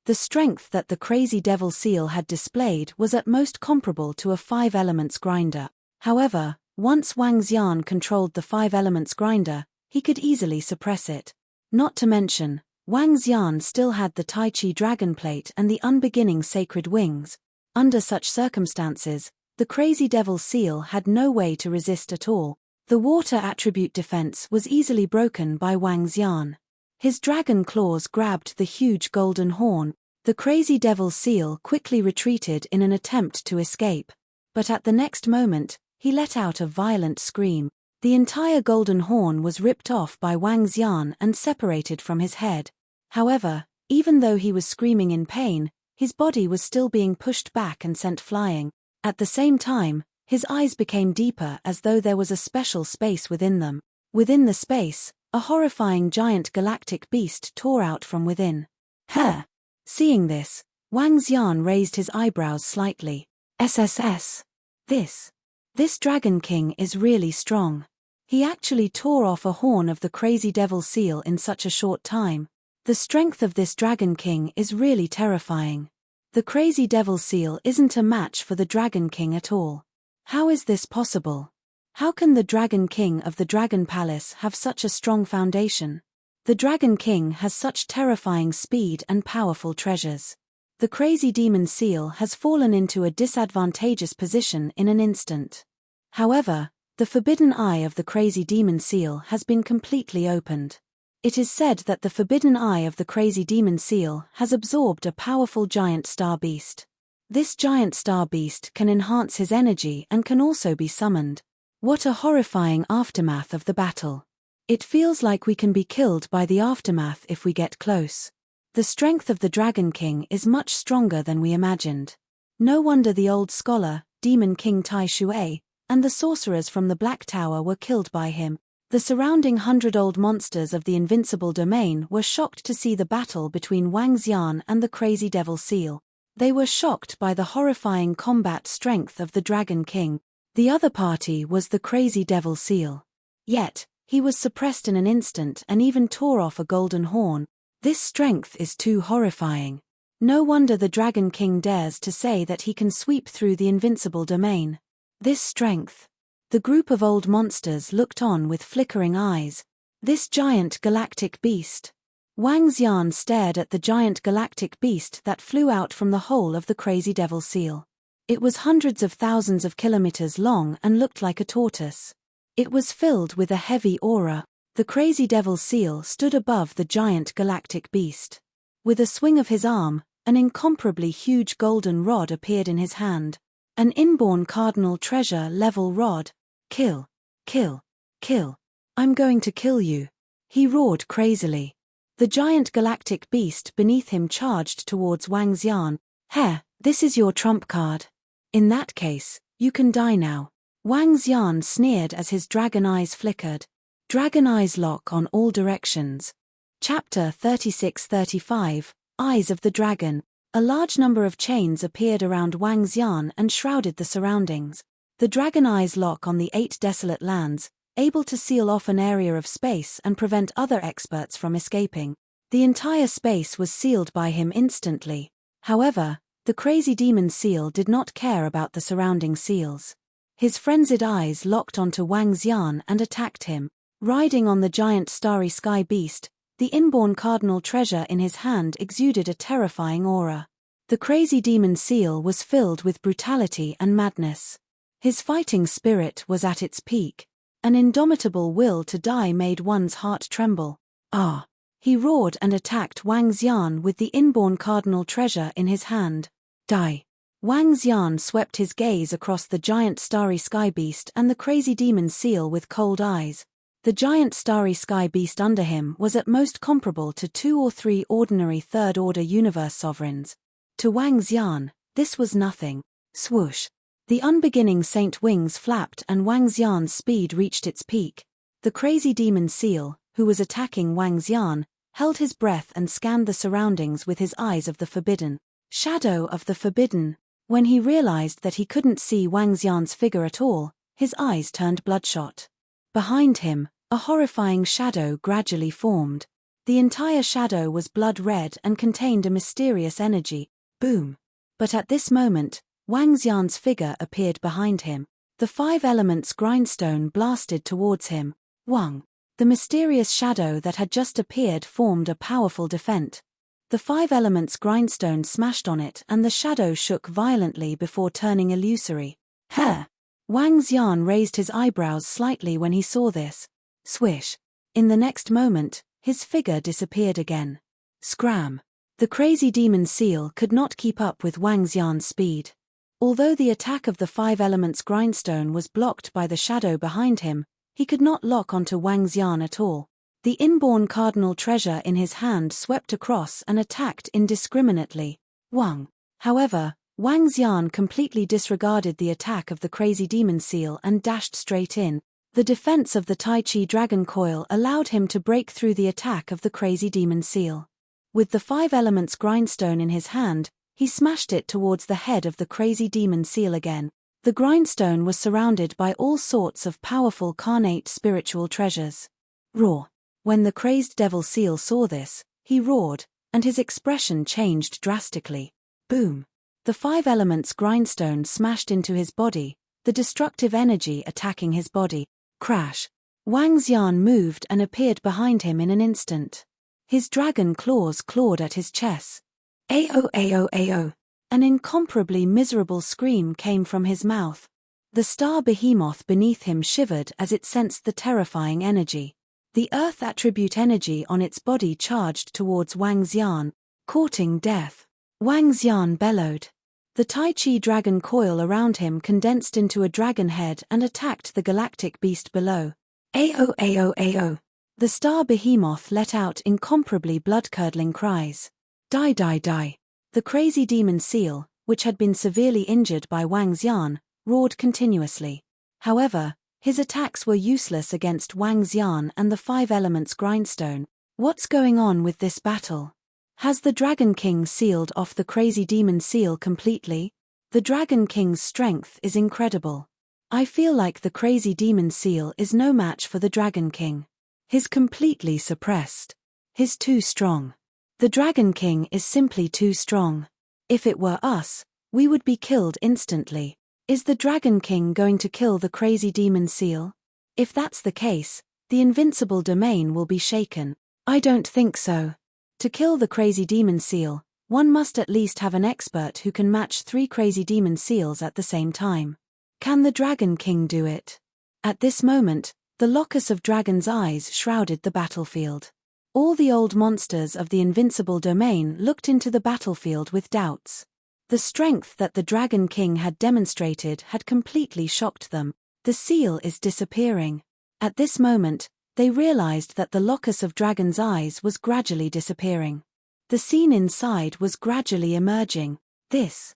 The strength that the crazy devil seal had displayed was at most comparable to a 5 elements grinder. However, once Wang Xian controlled the 5 elements grinder, he could easily suppress it. Not to mention, Wang Xian still had the Tai Chi dragon plate and the unbeginning sacred wings. Under such circumstances, the crazy devil seal had no way to resist at all. The water attribute defense was easily broken by Wang Xian. His dragon claws grabbed the huge golden horn. The crazy devil seal quickly retreated in an attempt to escape. But at the next moment, he let out a violent scream. The entire golden horn was ripped off by Wang Xian and separated from his head. However, even though he was screaming in pain, his body was still being pushed back and sent flying. At the same time, his eyes became deeper as though there was a special space within them. Within the space, a horrifying giant galactic beast tore out from within. Huh! Seeing this, Wang Xian raised his eyebrows slightly. SSS. This Dragon King is really strong. He actually tore off a horn of the crazy devil seal in such a short time. The strength of this Dragon King is really terrifying. The crazy devil seal isn't a match for the Dragon King at all. How is this possible? How can the Dragon King of the Dragon Palace have such a strong foundation? The Dragon King has such terrifying speed and powerful treasures. The crazy demon seal has fallen into a disadvantageous position in an instant. However, the forbidden eye of the crazy demon seal has been completely opened. It is said that the forbidden eye of the crazy demon seal has absorbed a powerful giant star beast. This giant star beast can enhance his energy and can also be summoned. What a horrifying aftermath of the battle. It feels like we can be killed by the aftermath if we get close. The strength of the Dragon King is much stronger than we imagined. No wonder the old scholar, Demon King Tai Shui, and the sorcerers from the Black Tower were killed by him. The surrounding 100-old monsters of the Invincible domain were shocked to see the battle between Wang Xian and the crazy devil seal. They were shocked by the horrifying combat strength of the Dragon King. The other party was the crazy devil seal. Yet, he was suppressed in an instant and even tore off a golden horn. This strength is too horrifying. No wonder the Dragon King dares to say that he can sweep through the invincible domain. This strength. The group of old monsters looked on with flickering eyes. This giant galactic beast. Wang Xian stared at the giant galactic beast that flew out from the hole of the crazy devil seal. It was hundreds of thousands of kilometers long and looked like a tortoise. It was filled with a heavy aura. The crazy devil seal stood above the giant galactic beast. With a swing of his arm, an incomparably huge golden rod appeared in his hand. An inborn cardinal treasure level rod. Kill. Kill. Kill. I'm going to kill you. He roared crazily. The giant galactic beast beneath him charged towards Wang Xian. Heh, this is your trump card. In that case, you can die now. Wang Xian sneered as his dragon eyes flickered. Dragon eyes lock on all directions. Chapter 36-35, Eyes of the Dragon. A large number of chains appeared around Wang Xian and shrouded the surroundings. The dragon eyes lock on the 8 desolate lands, able to seal off an area of space and prevent other experts from escaping. The entire space was sealed by him instantly. However, the crazy demon seal did not care about the surrounding seals. His frenzied eyes locked onto Wang Xian and attacked him. Riding on the giant starry sky beast, the inborn cardinal treasure in his hand exuded a terrifying aura. The crazy demon seal was filled with brutality and madness. His fighting spirit was at its peak. An indomitable will to die made one's heart tremble. Ah! He roared and attacked Wang Xian with the inborn cardinal treasure in his hand. Die! Wang Xian swept his gaze across the giant starry sky beast and the crazy demon seal with cold eyes. The giant starry sky beast under him was at most comparable to 2 or 3 ordinary third-order universe sovereigns. To Wang Xian, this was nothing. Swoosh! The unbeginning saint wings flapped and Wang Xian's speed reached its peak. The crazy demon seal, who was attacking Wang Xian, held his breath and scanned the surroundings with his eyes of the forbidden. Shadow of the forbidden. When he realized that he couldn't see Wang Xian's figure at all, his eyes turned bloodshot. Behind him, a horrifying shadow gradually formed. The entire shadow was blood red and contained a mysterious energy. Boom! But at this moment, Wang Xian's figure appeared behind him. The 5 elements grindstone blasted towards him. Wang! The mysterious shadow that had just appeared formed a powerful defense. The 5 elements grindstone smashed on it and the shadow shook violently before turning illusory. Huh! Wang Xian raised his eyebrows slightly when he saw this. Swish! In the next moment, his figure disappeared again. Scram! The crazy demon seal could not keep up with Wang Xian's speed. Although the attack of the 5 elements grindstone was blocked by the shadow behind him, he could not lock onto Wang Xian at all. The inborn cardinal treasure in his hand swept across and attacked indiscriminately. Wang! However, Wang Xian completely disregarded the attack of the crazy demon seal and dashed straight in. The defense of the Tai Chi dragon coil allowed him to break through the attack of the crazy demon seal. With the 5 elements grindstone in his hand, he smashed it towards the head of the crazy demon seal again. The grindstone was surrounded by all sorts of powerful carnate spiritual treasures. Roar! When the crazed devil seal saw this, he roared, and his expression changed drastically. Boom! The 5 elements grindstone smashed into his body, the destructive energy attacking his body. Crash! Wang Xian moved and appeared behind him in an instant. His dragon claws clawed at his chest. Ao ao ao. An incomparably miserable scream came from his mouth. The star behemoth beneath him shivered as it sensed the terrifying energy. The earth attribute energy on its body charged towards Wang Xian, courting death. Wang Xian bellowed. The Tai Chi dragon coil around him condensed into a dragon head and attacked the galactic beast below. Ao ao ao. The star behemoth let out incomparably blood-curdling cries. Die die die. The crazy demon seal, which had been severely injured by Wang Xian, roared continuously. However, his attacks were useless against Wang Xian and the 5 elements grindstone. What's going on with this battle? Has the Dragon King sealed off the crazy demon seal completely? The Dragon King's strength is incredible. I feel like the crazy demon seal is no match for the Dragon King. He's completely suppressed. He's too strong. The Dragon King is simply too strong. If it were us, we would be killed instantly. Is the Dragon King going to kill the crazy demon seal? If that's the case, the invincible domain will be shaken. I don't think so. To kill the crazy demon seal, one must at least have an expert who can match 3 crazy demon seals at the same time. Can the Dragon King do it? At this moment, the locus of dragon's eyes shrouded the battlefield. All the old monsters of the invincible domain looked into the battlefield with doubts. The strength that the Dragon King had demonstrated had completely shocked them. The seal is disappearing. At this moment, they realized that the locus of dragon's eyes was gradually disappearing. The scene inside was gradually emerging. This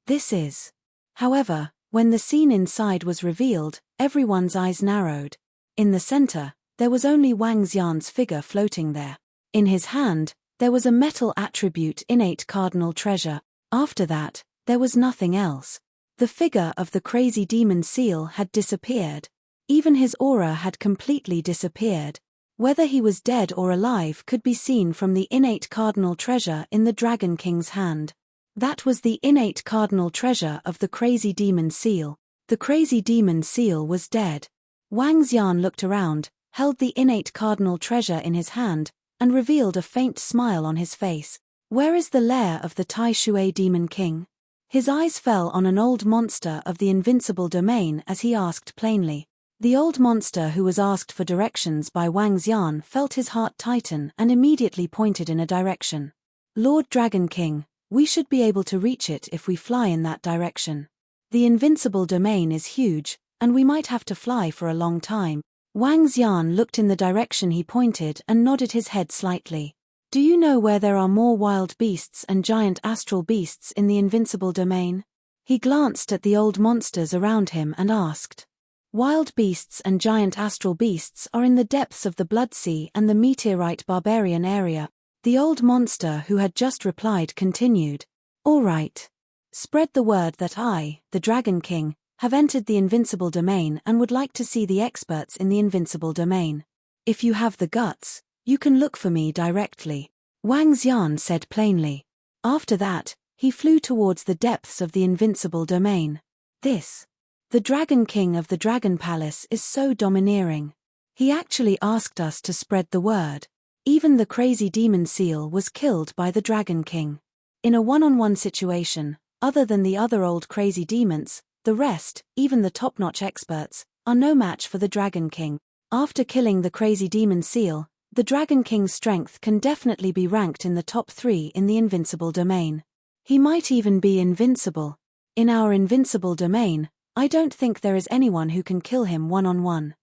is. However, when the scene inside was revealed, everyone's eyes narrowed. In the center, there was only Wang Xian's figure floating there. In his hand, there was a metal attribute innate cardinal treasure. After that, there was nothing else. The figure of the crazy demon seal had disappeared. Even his aura had completely disappeared. Whether he was dead or alive could be seen from the innate cardinal treasure in the Dragon King's hand. That was the innate cardinal treasure of the crazy demon seal. The crazy demon seal was dead. Wang Xian looked around, held the innate cardinal treasure in his hand, and revealed a faint smile on his face. Where is the lair of the Tai Shui Demon King? His eyes fell on an old monster of the invincible domain as he asked plainly. The old monster who was asked for directions by Wang Xian felt his heart tighten and immediately pointed in a direction. Lord Dragon King, we should be able to reach it if we fly in that direction. The invincible domain is huge, and we might have to fly for a long time. Wang Xian looked in the direction he pointed and nodded his head slightly. Do you know where there are more wild beasts and giant astral beasts in the invincible domain? He glanced at the old monsters around him and asked. Wild beasts and giant astral beasts are in the depths of the Blood Sea and the meteorite barbarian area. The old monster who had just replied continued. All right. Spread the word that I, the Dragon King, have entered the invincible domain and would like to see the experts in the invincible domain. If you have the guts, you can look for me directly. Wang Xian said plainly. After that, he flew towards the depths of the invincible domain. The Dragon King of the Dragon Palace is so domineering. He actually asked us to spread the word. Even the crazy demon seal was killed by the Dragon King. In a one-on-one situation, other than the other old crazy demons, the rest, even the top-notch experts, are no match for the Dragon King. After killing the crazy demon seal, the Dragon King's strength can definitely be ranked in the top 3 in the invincible domain. He might even be invincible. In our invincible domain, I don't think there is anyone who can kill him one-on-one.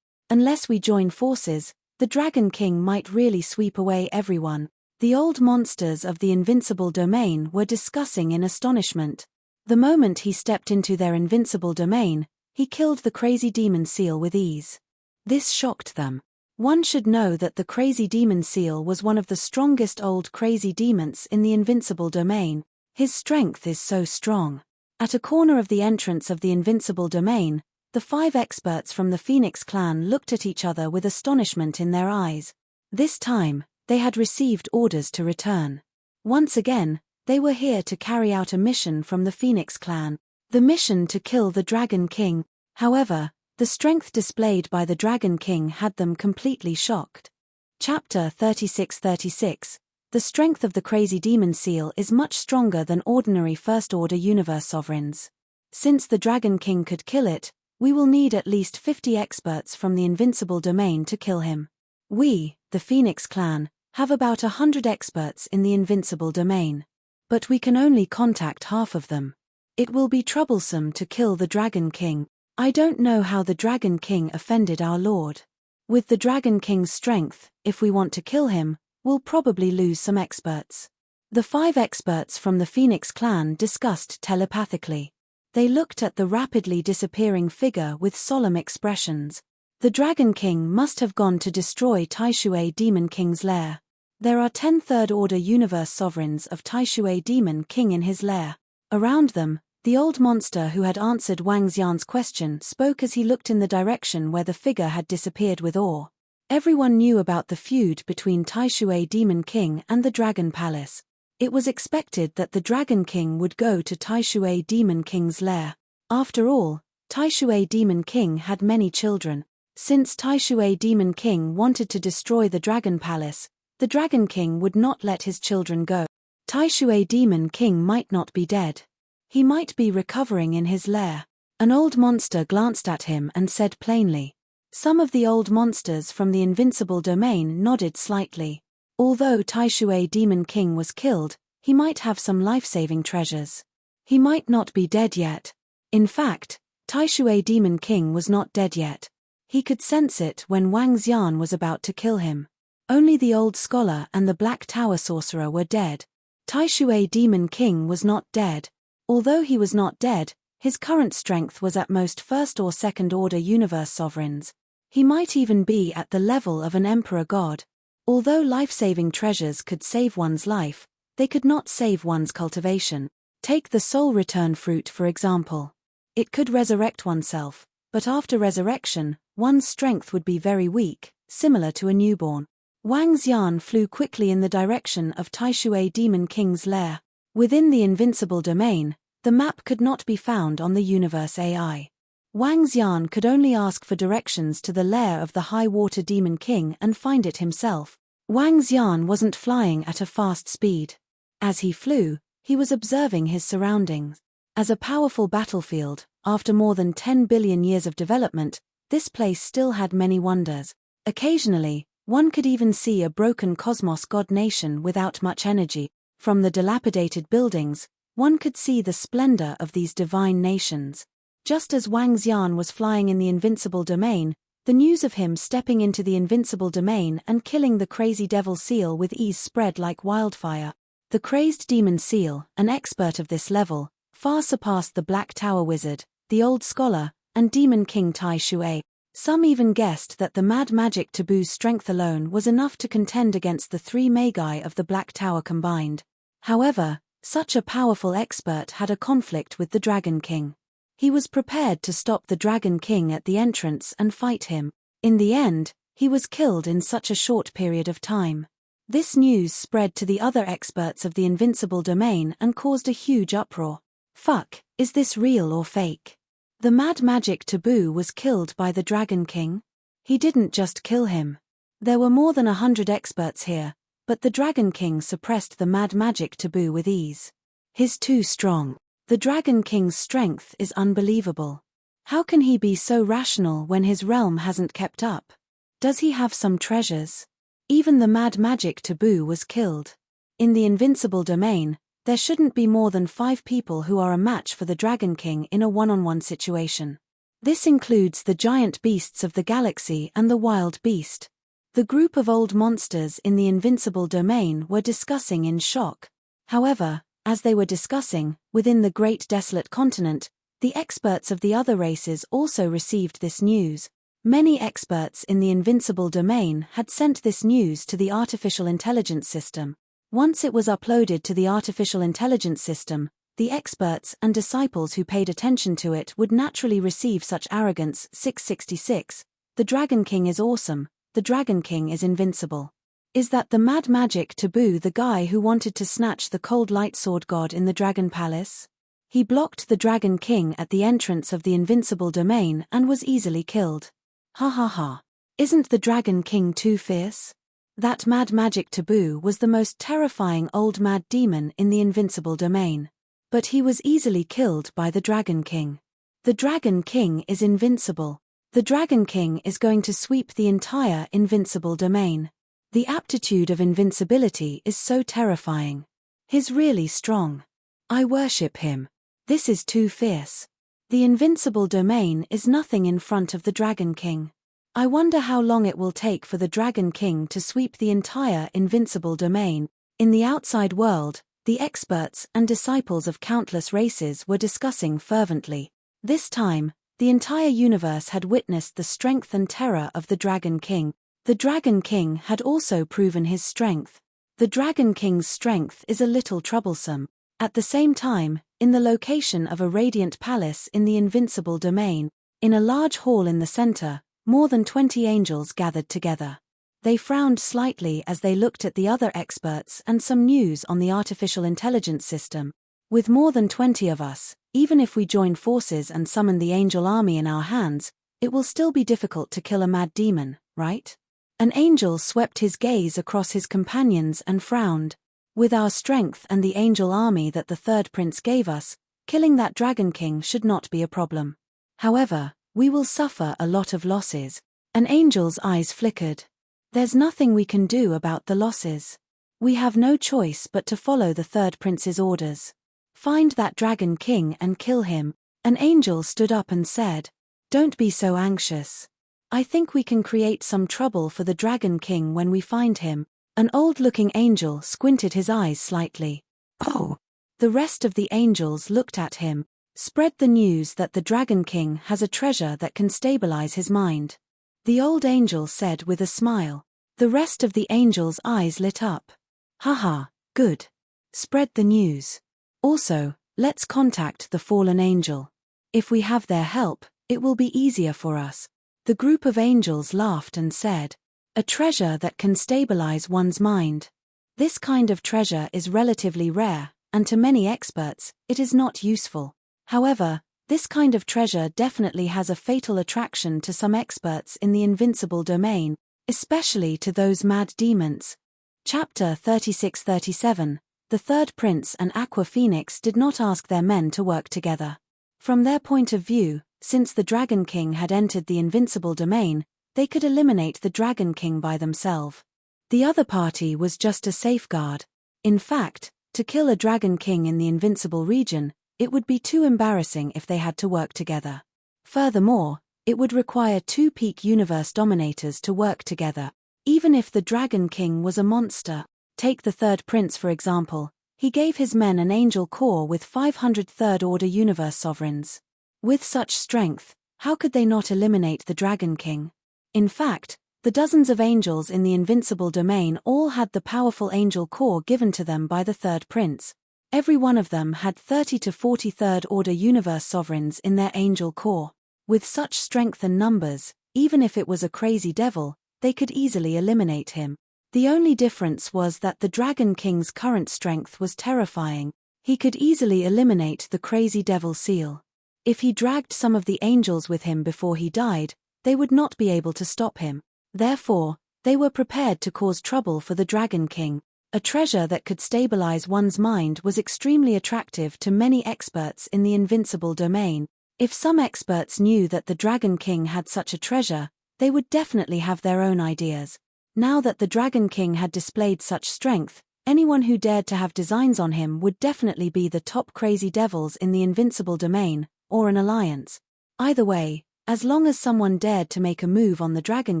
Unless we join forces, the Dragon King might really sweep away everyone. The old monsters of the invincible domain were discussing in astonishment. The moment he stepped into their invincible domain, he killed the crazy demon seal with ease. This shocked them. One should know that the crazy demon seal was one of the strongest old crazy demons in the invincible domain. His strength is so strong. At a corner of the entrance of the invincible domain, the 5 experts from the Phoenix clan looked at each other with astonishment in their eyes. This time, they had received orders to return. Once again, they were here to carry out a mission from the Phoenix clan. The mission to kill the Dragon King. However, the strength displayed by the Dragon King had them completely shocked. Chapter 36:36. The strength of the crazy demon seal is much stronger than ordinary First-Order Universe sovereigns. Since the Dragon King could kill it, we will need at least 50 experts from the invincible domain to kill him. We, the Phoenix clan, have about 100 experts in the invincible domain. But we can only contact half of them. It will be troublesome to kill the Dragon King. I don't know how the Dragon King offended our Lord. With the Dragon King's strength, if we want to kill him, we'll probably lose some experts. The 5 experts from the Phoenix clan discussed telepathically. They looked at the rapidly disappearing figure with solemn expressions. The Dragon King must have gone to destroy Tai Shui Demon King's lair. There are 10 Third-Order Universe sovereigns of Tai Shui Demon King in his lair. Around them, the old monster who had answered Wang Xian's question spoke as he looked in the direction where the figure had disappeared with awe. Everyone knew about the feud between Taishui Demon King and the Dragon Palace. It was expected that the Dragon King would go to Taishui Demon King's lair. After all, Taishui Demon King had many children. Since Taishui Demon King wanted to destroy the Dragon Palace, the Dragon King would not let his children go. Taishui Demon King might not be dead. He might be recovering in his lair. An old monster glanced at him and said plainly. Some of the old monsters from the Invincible Domain nodded slightly. Although Taishui Demon King was killed, he might have some life-saving treasures. He might not be dead yet. In fact, Taishui Demon King was not dead yet. He could sense it when Wang Xian was about to kill him. Only the old scholar and the Black Tower sorcerer were dead. Taishui Demon King was not dead. Although he was not dead, his current strength was at most first or second order universe sovereigns. He might even be at the level of an emperor god. Although life-saving treasures could save one's life, they could not save one's cultivation. Take the soul return fruit for example. It could resurrect oneself, but after resurrection, one's strength would be very weak, similar to a newborn. Wang Xian flew quickly in the direction of Taishui Demon King's lair. Within the Invincible Domain, the map could not be found on the Universe AI. Wang Xian could only ask for directions to the lair of the High Water Demon King and find it himself. Wang Xian wasn't flying at a fast speed. As he flew, he was observing his surroundings. As a powerful battlefield, after more than 10 billion years of development, this place still had many wonders. Occasionally, one could even see a broken cosmos god nation without much energy. From the dilapidated buildings, one could see the splendor of these divine nations. Just as Wang Xian was flying in the Invincible Domain, the news of him stepping into the Invincible Domain and killing the crazy devil seal with ease spread like wildfire. The crazed demon seal, an expert of this level, far surpassed the Black Tower wizard, the old scholar, and Demon King Taishui. Some even guessed that the mad magic taboo's strength alone was enough to contend against the 3 magi of the Black Tower combined. However, such a powerful expert had a conflict with the Dragon King. He was prepared to stop the Dragon King at the entrance and fight him. In the end, he was killed in such a short period of time. This news spread to the other experts of the Invincible Domain and caused a huge uproar. Fuck, is this real or fake? The mad magic taboo was killed by the Dragon King? He didn't just kill him. There were more than 100 experts here, but the Dragon King suppressed the mad magic taboo with ease. He's too strong. The Dragon King's strength is unbelievable. How can he be so rational when his realm hasn't kept up? Does he have some treasures? Even the mad magic taboo was killed. In the Invincible Domain, there shouldn't be more than 5 people who are a match for the Dragon King in a one-on-one situation. This includes the giant beasts of the galaxy and the wild beast. The group of old monsters in the Invincible Domain were discussing in shock. However, as they were discussing, within the Great Desolate Continent, the experts of the other races also received this news. Many experts in the Invincible Domain had sent this news to the artificial intelligence system. Once it was uploaded to the artificial intelligence system, the experts and disciples who paid attention to it would naturally receive such arrogance. 666. The Dragon King is awesome. The Dragon King is invincible. Is that the mad magic taboo the guy who wanted to snatch the cold light sword god in the Dragon Palace? He blocked the Dragon King at the entrance of the Invincible Domain and was easily killed. Ha ha ha. Isn't the Dragon King too fierce? That mad magic taboo was the most terrifying old mad demon in the Invincible Domain. But he was easily killed by the Dragon King. The Dragon King is invincible. The Dragon King is going to sweep the entire Invincible Domain. The aptitude of invincibility is so terrifying. He's really strong. I worship him. This is too fierce. The Invincible Domain is nothing in front of the Dragon King. I wonder how long it will take for the Dragon King to sweep the entire Invincible Domain. In the outside world, the experts and disciples of countless races were discussing fervently. This time, the entire universe had witnessed the strength and terror of the Dragon King. The Dragon King had also proven his strength. The Dragon King's strength is a little troublesome. At the same time, in the location of a radiant palace in the Invincible Domain, in a large hall in the center, more than 20 angels gathered together. They frowned slightly as they looked at the other experts and some news on the artificial intelligence system. With more than 20 of us, even if we join forces and summon the angel army in our hands, it will still be difficult to kill a mad demon, right? An angel swept his gaze across his companions and frowned. With our strength and the angel army that the third prince gave us, killing that dragon king should not be a problem. However, we will suffer a lot of losses. An angel's eyes flickered. There's nothing we can do about the losses. We have no choice but to follow the third prince's orders. Find that dragon king and kill him. An angel stood up and said, "Don't be so anxious. I think we can create some trouble for the dragon king when we find him." An old-looking angel squinted his eyes slightly. "Oh." The rest of the angels looked at him. "Spread the news that the dragon king has a treasure that can stabilize his mind," the old angel said with a smile. The rest of the angels' eyes lit up. "Haha, good. Spread the news. Also, let's contact the fallen angel. If we have their help, it will be easier for us." The group of angels laughed and said, "A treasure that can stabilize one's mind. This kind of treasure is relatively rare, and to many experts, it is not useful. However, this kind of treasure definitely has a fatal attraction to some experts in the invincible domain, especially to those mad demons." Chapter 36-37. The third prince and Aqua Phoenix did not ask their men to work together. From their point of view, since the Dragon King had entered the invincible domain, they could eliminate the Dragon King by themselves. The other party was just a safeguard. In fact, to kill a Dragon King in the invincible region, it would be too embarrassing if they had to work together. Furthermore, it would require two peak universe dominators to work together. Even if the Dragon King was a monster, take the third prince for example, he gave his men an angel core with 500 third-order universe sovereigns. With such strength, how could they not eliminate the Dragon King? In fact, the dozens of angels in the invincible domain all had the powerful angel core given to them by the third prince. Every one of them had 30 to 40 third-order universe sovereigns in their angel core. With such strength and numbers, even if it was a crazy devil, they could easily eliminate him. The only difference was that the Dragon King's current strength was terrifying. He could easily eliminate the crazy devil seal. If he dragged some of the angels with him before he died, they would not be able to stop him. Therefore, they were prepared to cause trouble for the Dragon King. A treasure that could stabilize one's mind was extremely attractive to many experts in the invincible domain. If some experts knew that the Dragon King had such a treasure, they would definitely have their own ideas. Now that the Dragon King had displayed such strength, anyone who dared to have designs on him would definitely be the top crazy devils in the invincible domain, or an alliance. Either way, as long as someone dared to make a move on the Dragon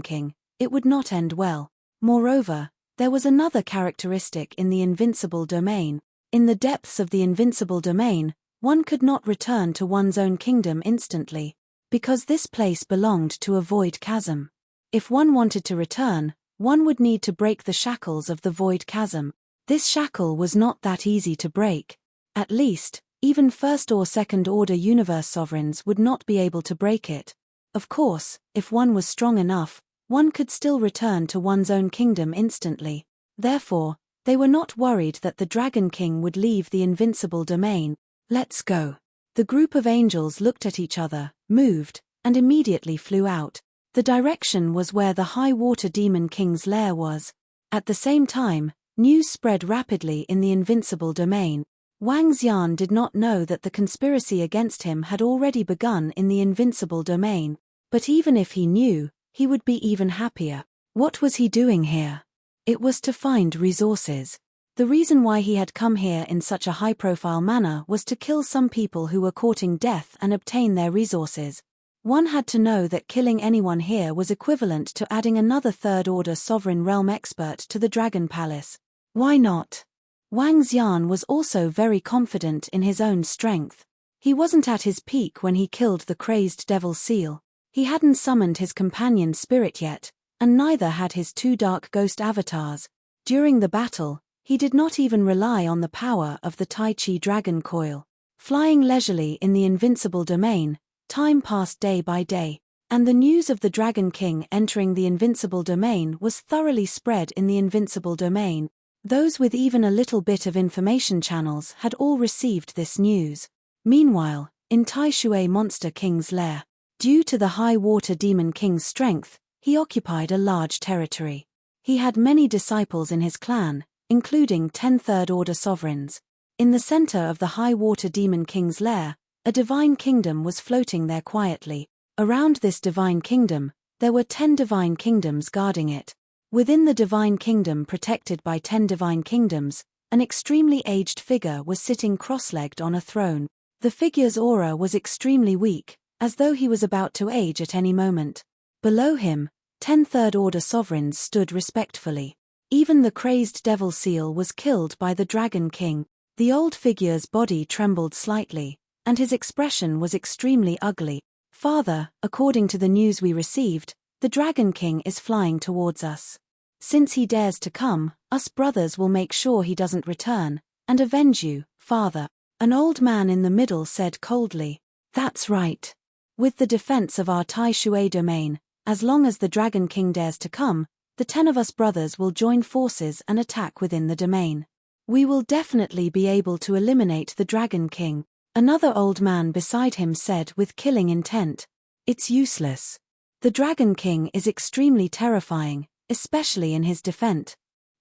King, it would not end well. Moreover, there was another characteristic in the invincible domain. In the depths of the invincible domain, one could not return to one's own kingdom instantly, because this place belonged to a void chasm. If one wanted to return, one would need to break the shackles of the void chasm. This shackle was not that easy to break. At least, even first or second order universe sovereigns would not be able to break it. Of course, if one was strong enough, one could still return to one's own kingdom instantly. Therefore, they were not worried that the Dragon King would leave the invincible domain. "Let's go." The group of angels looked at each other, moved, and immediately flew out. The direction was where the high water demon king's lair was. At the same time, news spread rapidly in the invincible domain. Wang Xian did not know that the conspiracy against him had already begun in the invincible domain, but even if he knew, he would be even happier. What was he doing here? It was to find resources. The reason why he had come here in such a high-profile manner was to kill some people who were courting death and obtain their resources. One had to know that killing anyone here was equivalent to adding another third-order sovereign realm expert to the Dragon Palace. Why not? Wang Xian was also very confident in his own strength. He wasn't at his peak when he killed the crazed devil seal. He hadn't summoned his companion spirit yet, and neither had his two dark ghost avatars. During the battle, he did not even rely on the power of the Tai Chi dragon coil. Flying leisurely in the invincible domain, time passed day by day. And the news of the Dragon King entering the Invincible Domain was thoroughly spread in the Invincible Domain. Those with even a little bit of information channels had all received this news. Meanwhile, in Tai Shui Monster King's lair, due to the high water demon king's strength, he occupied a large territory. He had many disciples in his clan, including 10 third-order sovereigns. In the center of the high water demon king's lair, a divine kingdom was floating there quietly. Around this divine kingdom, there were 10 divine kingdoms guarding it. Within the divine kingdom protected by 10 divine kingdoms, an extremely aged figure was sitting cross-legged on a throne. The figure's aura was extremely weak, as though he was about to age at any moment. Below him, 10 third-order sovereigns stood respectfully. Even the crazed devil seal was killed by the Dragon King. The old figure's body trembled slightly, and his expression was extremely ugly. Father, according to the news we received, the Dragon King is flying towards us. Since he dares to come, us brothers will make sure he doesn't return, and avenge you, Father. An old man in the middle said coldly. That's right. With the defense of our Tai Shui domain, as long as the Dragon King dares to come, the 10 of us brothers will join forces and attack within the domain. We will definitely be able to eliminate the Dragon King. Another old man beside him said with killing intent. It's useless. The Dragon King is extremely terrifying, especially in his defense.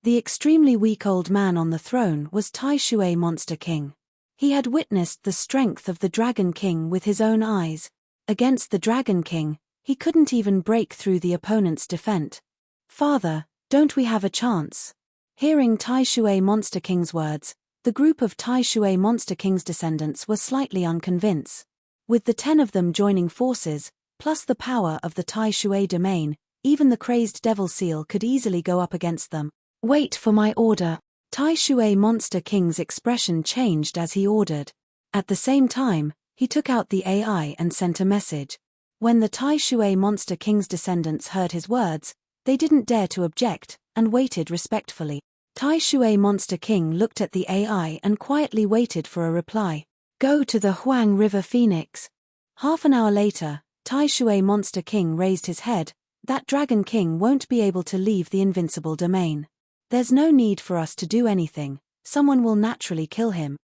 The extremely weak old man on the throne was Tai Shui Monster King. He had witnessed the strength of the Dragon King with his own eyes. Against the Dragon King, he couldn't even break through the opponent's defense. Father, don't we have a chance? Hearing Tai Shui Monster King's words, the group of Tai Shui Monster King's descendants were slightly unconvinced. With the 10 of them joining forces, plus the power of the Tai Shui domain, even the crazed devil seal could easily go up against them. Wait for my order. Tai Shui Monster King's expression changed as he ordered. At the same time, he took out the AI and sent a message. When the Tai Shui Monster King's descendants heard his words, they didn't dare to object, and waited respectfully. Tai Shui Monster King looked at the AI and quietly waited for a reply. Go to the Huang River Phoenix. Half an hour later, Tai Shui Monster King raised his head. That Dragon King won't be able to leave the Invincible Domain. There's no need for us to do anything, someone will naturally kill him.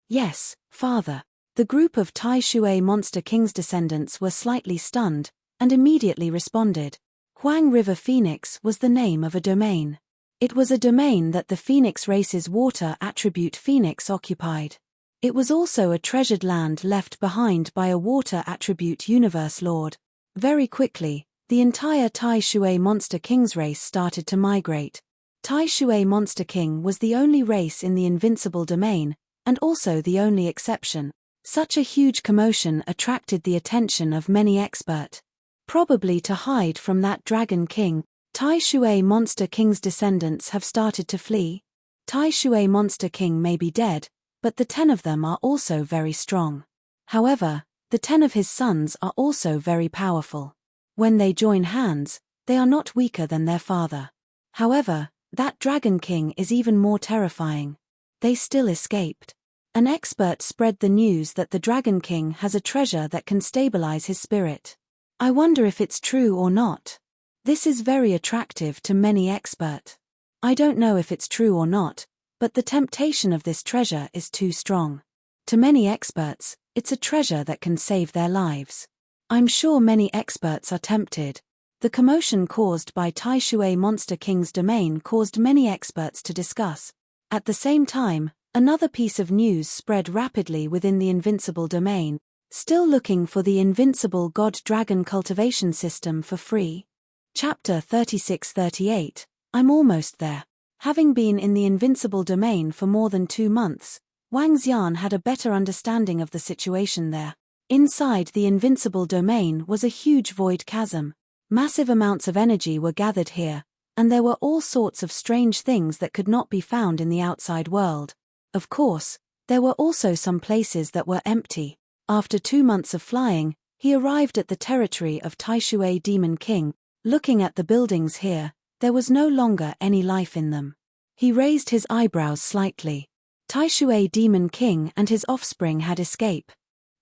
Yes, Father. The group of Tai Shui Monster King's descendants were slightly stunned, and immediately responded. Huang River Phoenix was the name of a domain. It was a domain that the Phoenix race's water attribute Phoenix occupied. It was also a treasured land left behind by a water attribute universe lord. Very quickly, the entire Tai Shui Monster King's race started to migrate. Tai Shui Monster King was the only race in the Invincible Domain, and also the only exception. Such a huge commotion attracted the attention of many experts. Probably to hide from that Dragon King, Tai Shui Monster King's descendants have started to flee. Tai Shui Monster King may be dead, but the 10 of them are also very strong. However, the 10 of his sons are also very powerful. When they join hands, they are not weaker than their father. However, that Dragon King is even more terrifying. They still escaped. An expert spread the news that the Dragon King has a treasure that can stabilize his spirit. I wonder if it's true or not. This is very attractive to many experts. I don't know if it's true or not, but the temptation of this treasure is too strong. To many experts, it's a treasure that can save their lives. I'm sure many experts are tempted. The commotion caused by Tai Shui Monster King's domain caused many experts to discuss. At the same time, another piece of news spread rapidly within the Invincible Domain. Still looking for the Invincible God Dragon Cultivation System for free? Chapter 36-38, I'm almost there. Having been in the Invincible Domain for more than 2 months, Wang Xian had a better understanding of the situation there. Inside the Invincible Domain was a huge void chasm. Massive amounts of energy were gathered here, and there were all sorts of strange things that could not be found in the outside world. Of course, there were also some places that were empty. After 2 months of flying, he arrived at the territory of Tai Shui Demon King. Looking at the buildings here, there was no longer any life in them. He raised his eyebrows slightly. Tai Shui Demon King and his offspring had escaped.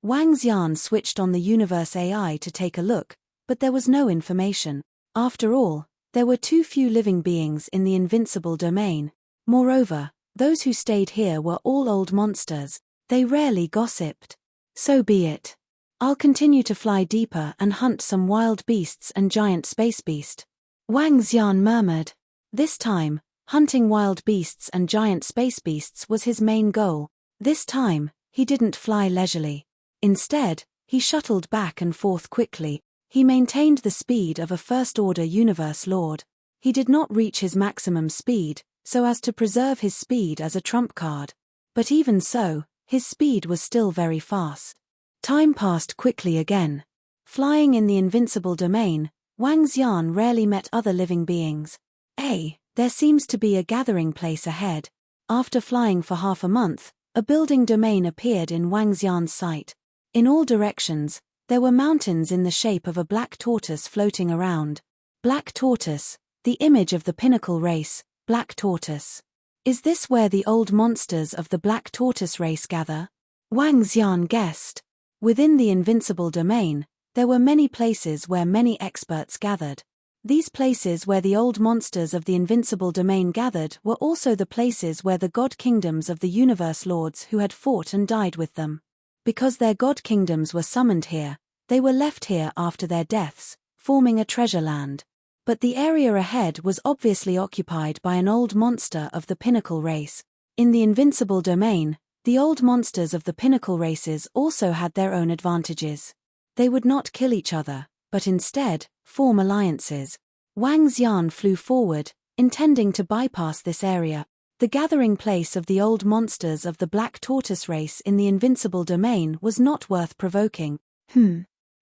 Wang Xian switched on the universe AI to take a look, but there was no information. After all, there were too few living beings in the invincible domain. Moreover, those who stayed here were all old monsters. They rarely gossiped. So be it. I'll continue to fly deeper and hunt some wild beasts and giant space beast. Wang Xian murmured. This time, hunting wild beasts and giant space beasts was his main goal. This time, he didn't fly leisurely. Instead, he shuttled back and forth quickly. He maintained the speed of a first-order universe lord. He did not reach his maximum speed, so as to preserve his speed as a trump card. But even so, his speed was still very fast. Time passed quickly again. Flying in the invincible domain, Wang Xian rarely met other living beings. There seems to be a gathering place ahead. After flying for half a month, a building domain appeared in Wang Xian's sight. In all directions, there were mountains in the shape of a black tortoise floating around. Black tortoise, the image of the pinnacle race, black tortoise. Is this where the old monsters of the black tortoise race gather? Wang Xian guessed. Within the invincible domain, there were many places where many experts gathered. These places where the old monsters of the invincible domain gathered were also the places where the god kingdoms of the universe lords who had fought and died with them. Because their god kingdoms were summoned here, they were left here after their deaths, forming a treasure land. But the area ahead was obviously occupied by an old monster of the pinnacle race. In the invincible domain, the old monsters of the pinnacle races also had their own advantages. They would not kill each other, but instead, form alliances. Wang Xian flew forward, intending to bypass this area. The gathering place of the old monsters of the black tortoise race in the invincible domain was not worth provoking.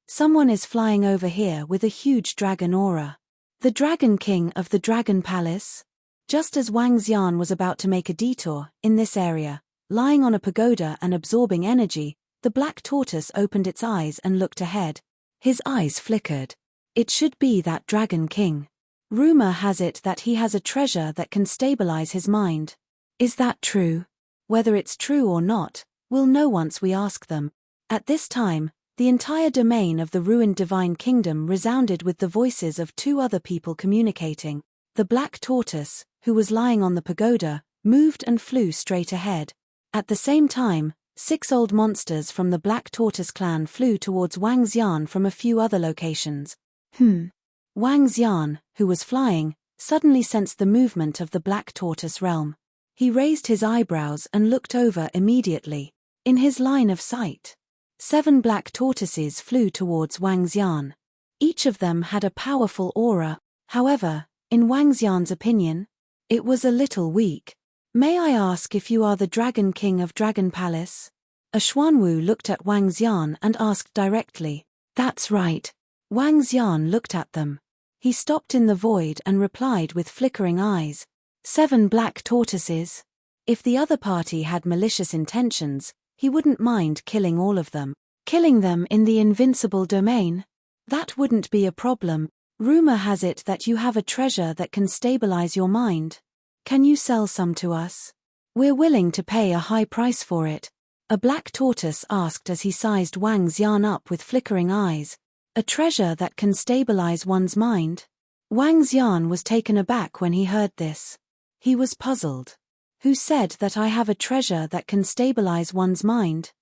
Someone is flying over here with a huge dragon aura. The Dragon King of the Dragon Palace? Just as Wang Xian was about to make a detour, in this area, lying on a pagoda and absorbing energy, the black tortoise opened its eyes and looked ahead. His eyes flickered. It should be that Dragon King. Rumor has it that he has a treasure that can stabilize his mind. Is that true? Whether it's true or not, we'll know once we ask them. At this time, the entire domain of the ruined divine kingdom resounded with the voices of two other people communicating. The black tortoise, who was lying on the pagoda, moved and flew straight ahead. At the same time, 6 old monsters from the black tortoise clan flew towards Wang Xian from a few other locations. Wang Xian, who was flying, suddenly sensed the movement of the black tortoise realm. He raised his eyebrows and looked over immediately. In his line of sight, 7 black tortoises flew towards Wang Xian. Each of them had a powerful aura. However, in Wang Xian's opinion, it was a little weak. May I ask if you are the Dragon King of Dragon Palace? A Xuanwu looked at Wang Xian and asked directly. That's right. Wang Xian looked at them. He stopped in the void and replied with flickering eyes. 7 black tortoises. If the other party had malicious intentions, he wouldn't mind killing all of them. Killing them in the invincible domain? That wouldn't be a problem. Rumor has it that you have a treasure that can stabilize your mind. Can you sell some to us? We're willing to pay a high price for it. A black tortoise asked as he sized Wang Xian up with flickering eyes. A treasure that can stabilize one's mind? Wang Xian was taken aback when he heard this. He was puzzled. Who said that I have a treasure that can stabilize one's mind?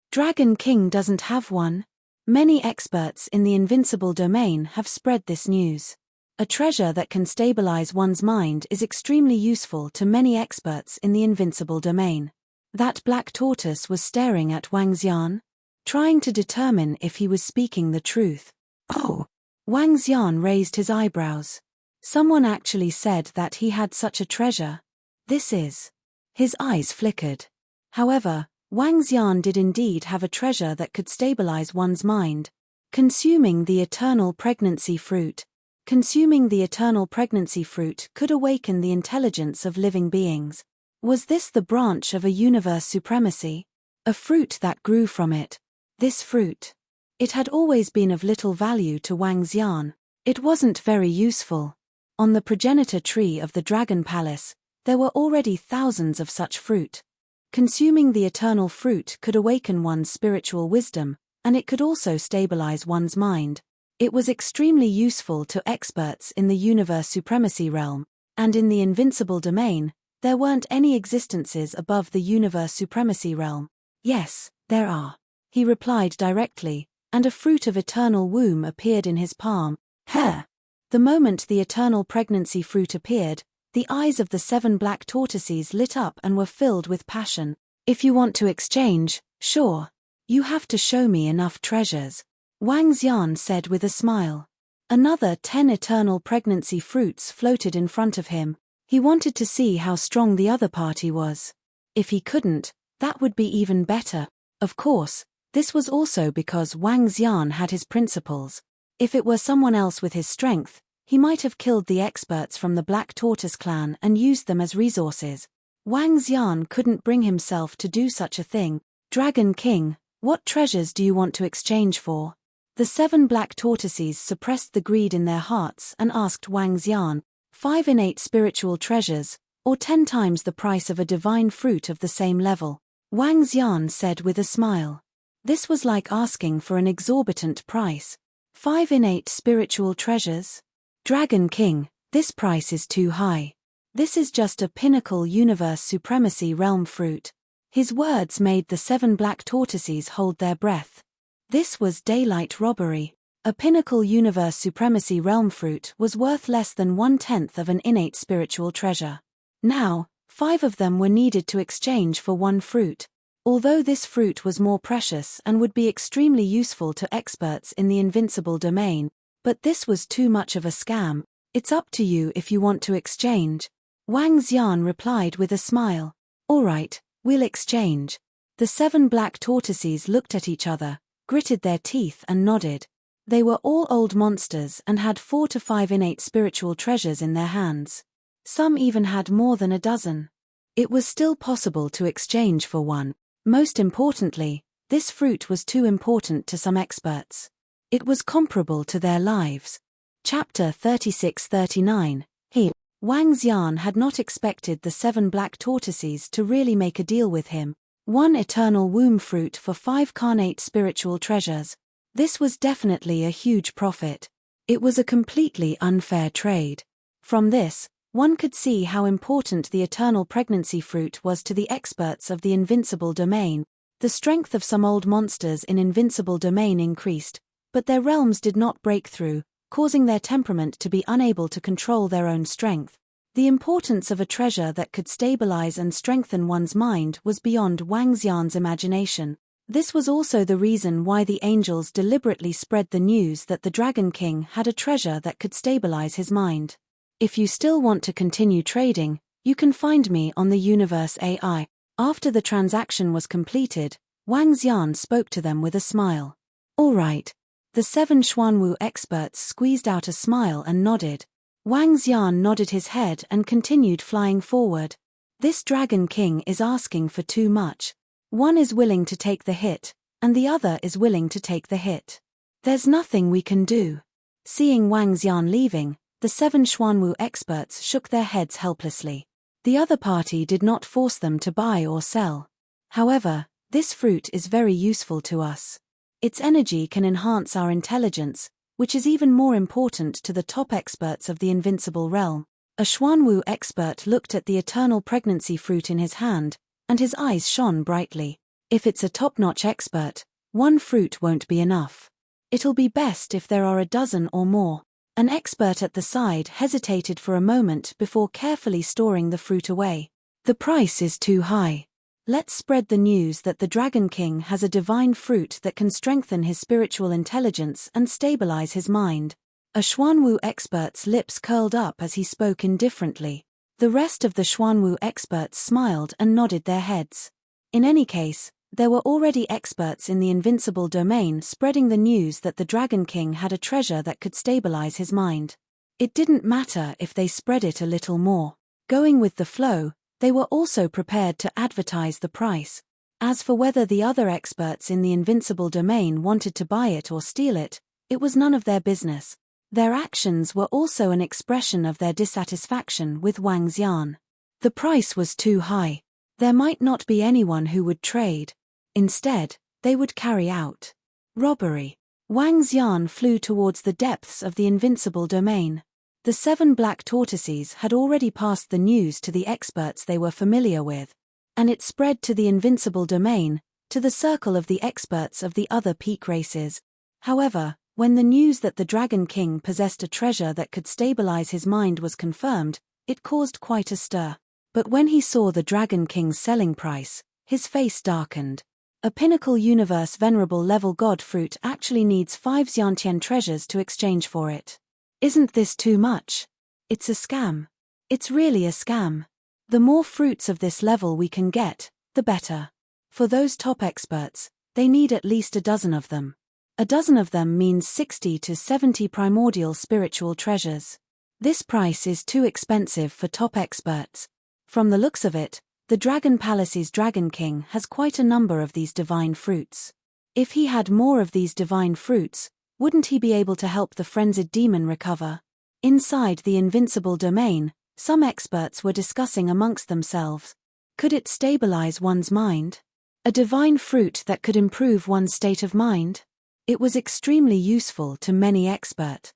Dragon King doesn't have one. Many experts in the invincible domain have spread this news. A treasure that can stabilize one's mind is extremely useful to many experts in the invincible domain. That black tortoise was staring at Wang Xian, trying to determine if he was speaking the truth. Oh! Wang Xian raised his eyebrows. Someone actually said that he had such a treasure. This is. His eyes flickered. However, Wang Xian did indeed have a treasure that could stabilize one's mind. Consuming the eternal pregnancy fruit. Consuming the eternal pregnancy fruit could awaken the intelligence of living beings. Was this the branch of a universe supremacy? A fruit that grew from it. This fruit. It had always been of little value to Wang Xian. It wasn't very useful. On the progenitor tree of the Dragon Palace, there were already thousands of such fruit. Consuming the eternal fruit could awaken one's spiritual wisdom, and it could also stabilize one's mind. It was extremely useful to experts in the universe supremacy realm, and in the invincible domain, there weren't any existences above the universe supremacy realm. Yes, there are. He replied directly, and a fruit of eternal womb appeared in his palm. Her. The moment the eternal pregnancy fruit appeared, the eyes of the 7 black tortoises lit up and were filled with passion. If you want to exchange, sure. You have to show me enough treasures, Wang Xian said with a smile. Another 10 eternal pregnancy fruits floated in front of him. He wanted to see how strong the other party was. If he couldn't, that would be even better. Of course, this was also because Wang Xian had his principles. If it were someone else with his strength, he might have killed the experts from the Black Tortoise clan and used them as resources. Wang Xian couldn't bring himself to do such a thing. Dragon King, what treasures do you want to exchange for? The 7 black tortoises suppressed the greed in their hearts and asked Wang Xian, 5 innate spiritual treasures, or 10 times the price of a divine fruit of the same level. Wang Xian said with a smile. This was like asking for an exorbitant price. 5 innate spiritual treasures? Dragon King, this price is too high. This is just a pinnacle universe supremacy realm fruit. His words made the 7 black tortoises hold their breath. This was daylight robbery. A pinnacle universe supremacy realm fruit was worth less than 1/10 of an innate spiritual treasure. Now, 5 of them were needed to exchange for 1 fruit. Although this fruit was more precious and would be extremely useful to experts in the invincible domain, but this was too much of a scam. It's up to you if you want to exchange. Wang Xian replied with a smile. All right, we'll exchange. The 7 black tortoises looked at each other, gritted their teeth and nodded. They were all old monsters and had 4 to 5 innate spiritual treasures in their hands. Some even had more than a dozen. It was still possible to exchange for 1. Most importantly, this fruit was too important to some experts. It was comparable to their lives. Chapter 36-39. Wang Xian had not expected the 7 black tortoises to really make a deal with him. 1 eternal womb fruit for 5 carnate spiritual treasures. This was definitely a huge profit. It was a completely unfair trade. From this, one could see how important the eternal pregnancy fruit was to the experts of the invincible domain. The strength of some old monsters in invincible domain increased, but their realms did not break through, causing their temperament to be unable to control their own strength. The importance of a treasure that could stabilize and strengthen one's mind was beyond Wang Xian's imagination. This was also the reason why the angels deliberately spread the news that the Dragon King had a treasure that could stabilize his mind. If you still want to continue trading, you can find me on the Universe AI. After the transaction was completed, Wang Xian spoke to them with a smile. All right. The 7 Xuanwu experts squeezed out a smile and nodded. Wang Xian nodded his head and continued flying forward. This Dragon King is asking for too much. One is willing to take the hit, and the other is willing to take the hit. There's nothing we can do. Seeing Wang Xian leaving, the 7 Xuanwu experts shook their heads helplessly. The other party did not force them to buy or sell. However, this fruit is very useful to us. Its energy can enhance our intelligence, which is even more important to the top experts of the invincible realm. A Xuanwu expert looked at the eternal pregnancy fruit in his hand, and his eyes shone brightly. If it's a top-notch expert, 1 fruit won't be enough. It'll be best if there are a dozen or more. An expert at the side hesitated for a moment before carefully storing the fruit away. The price is too high. Let's spread the news that the Dragon King has a divine fruit that can strengthen his spiritual intelligence and stabilize his mind. A Xuanwu expert's lips curled up as he spoke indifferently. The rest of the Xuanwu experts smiled and nodded their heads. In any case, there were already experts in the invincible domain spreading the news that the Dragon King had a treasure that could stabilize his mind. It didn't matter if they spread it a little more. Going with the flow, they were also prepared to advertise the price. As for whether the other experts in the invincible domain wanted to buy it or steal it, it was none of their business. Their actions were also an expression of their dissatisfaction with Wang Xian. The price was too high. There might not be anyone who would trade. Instead, they would carry out robbery. Wang Xian flew towards the depths of the invincible domain. The 7 black tortoises had already passed the news to the experts they were familiar with, and it spread to the invincible domain, to the circle of the experts of the other peak races. However, when the news that the Dragon King possessed a treasure that could stabilize his mind was confirmed, it caused quite a stir. But when he saw the Dragon King's selling price, his face darkened. A pinnacle universe venerable level god fruit actually needs 5 Xiantian treasures to exchange for it. Isn't this too much? It's a scam. It's really a scam. The more fruits of this level we can get, the better. For those top experts, they need at least a dozen of them. A dozen of them means 60 to 70 primordial spiritual treasures. This price is too expensive for top experts. From the looks of it, the Dragon Palace's Dragon King has quite a number of these divine fruits. If he had more of these divine fruits, wouldn't he be able to help the frenzied demon recover? Inside the invincible domain, some experts were discussing amongst themselves. Could it stabilize one's mind? A divine fruit that could improve one's state of mind? It was extremely useful to many experts.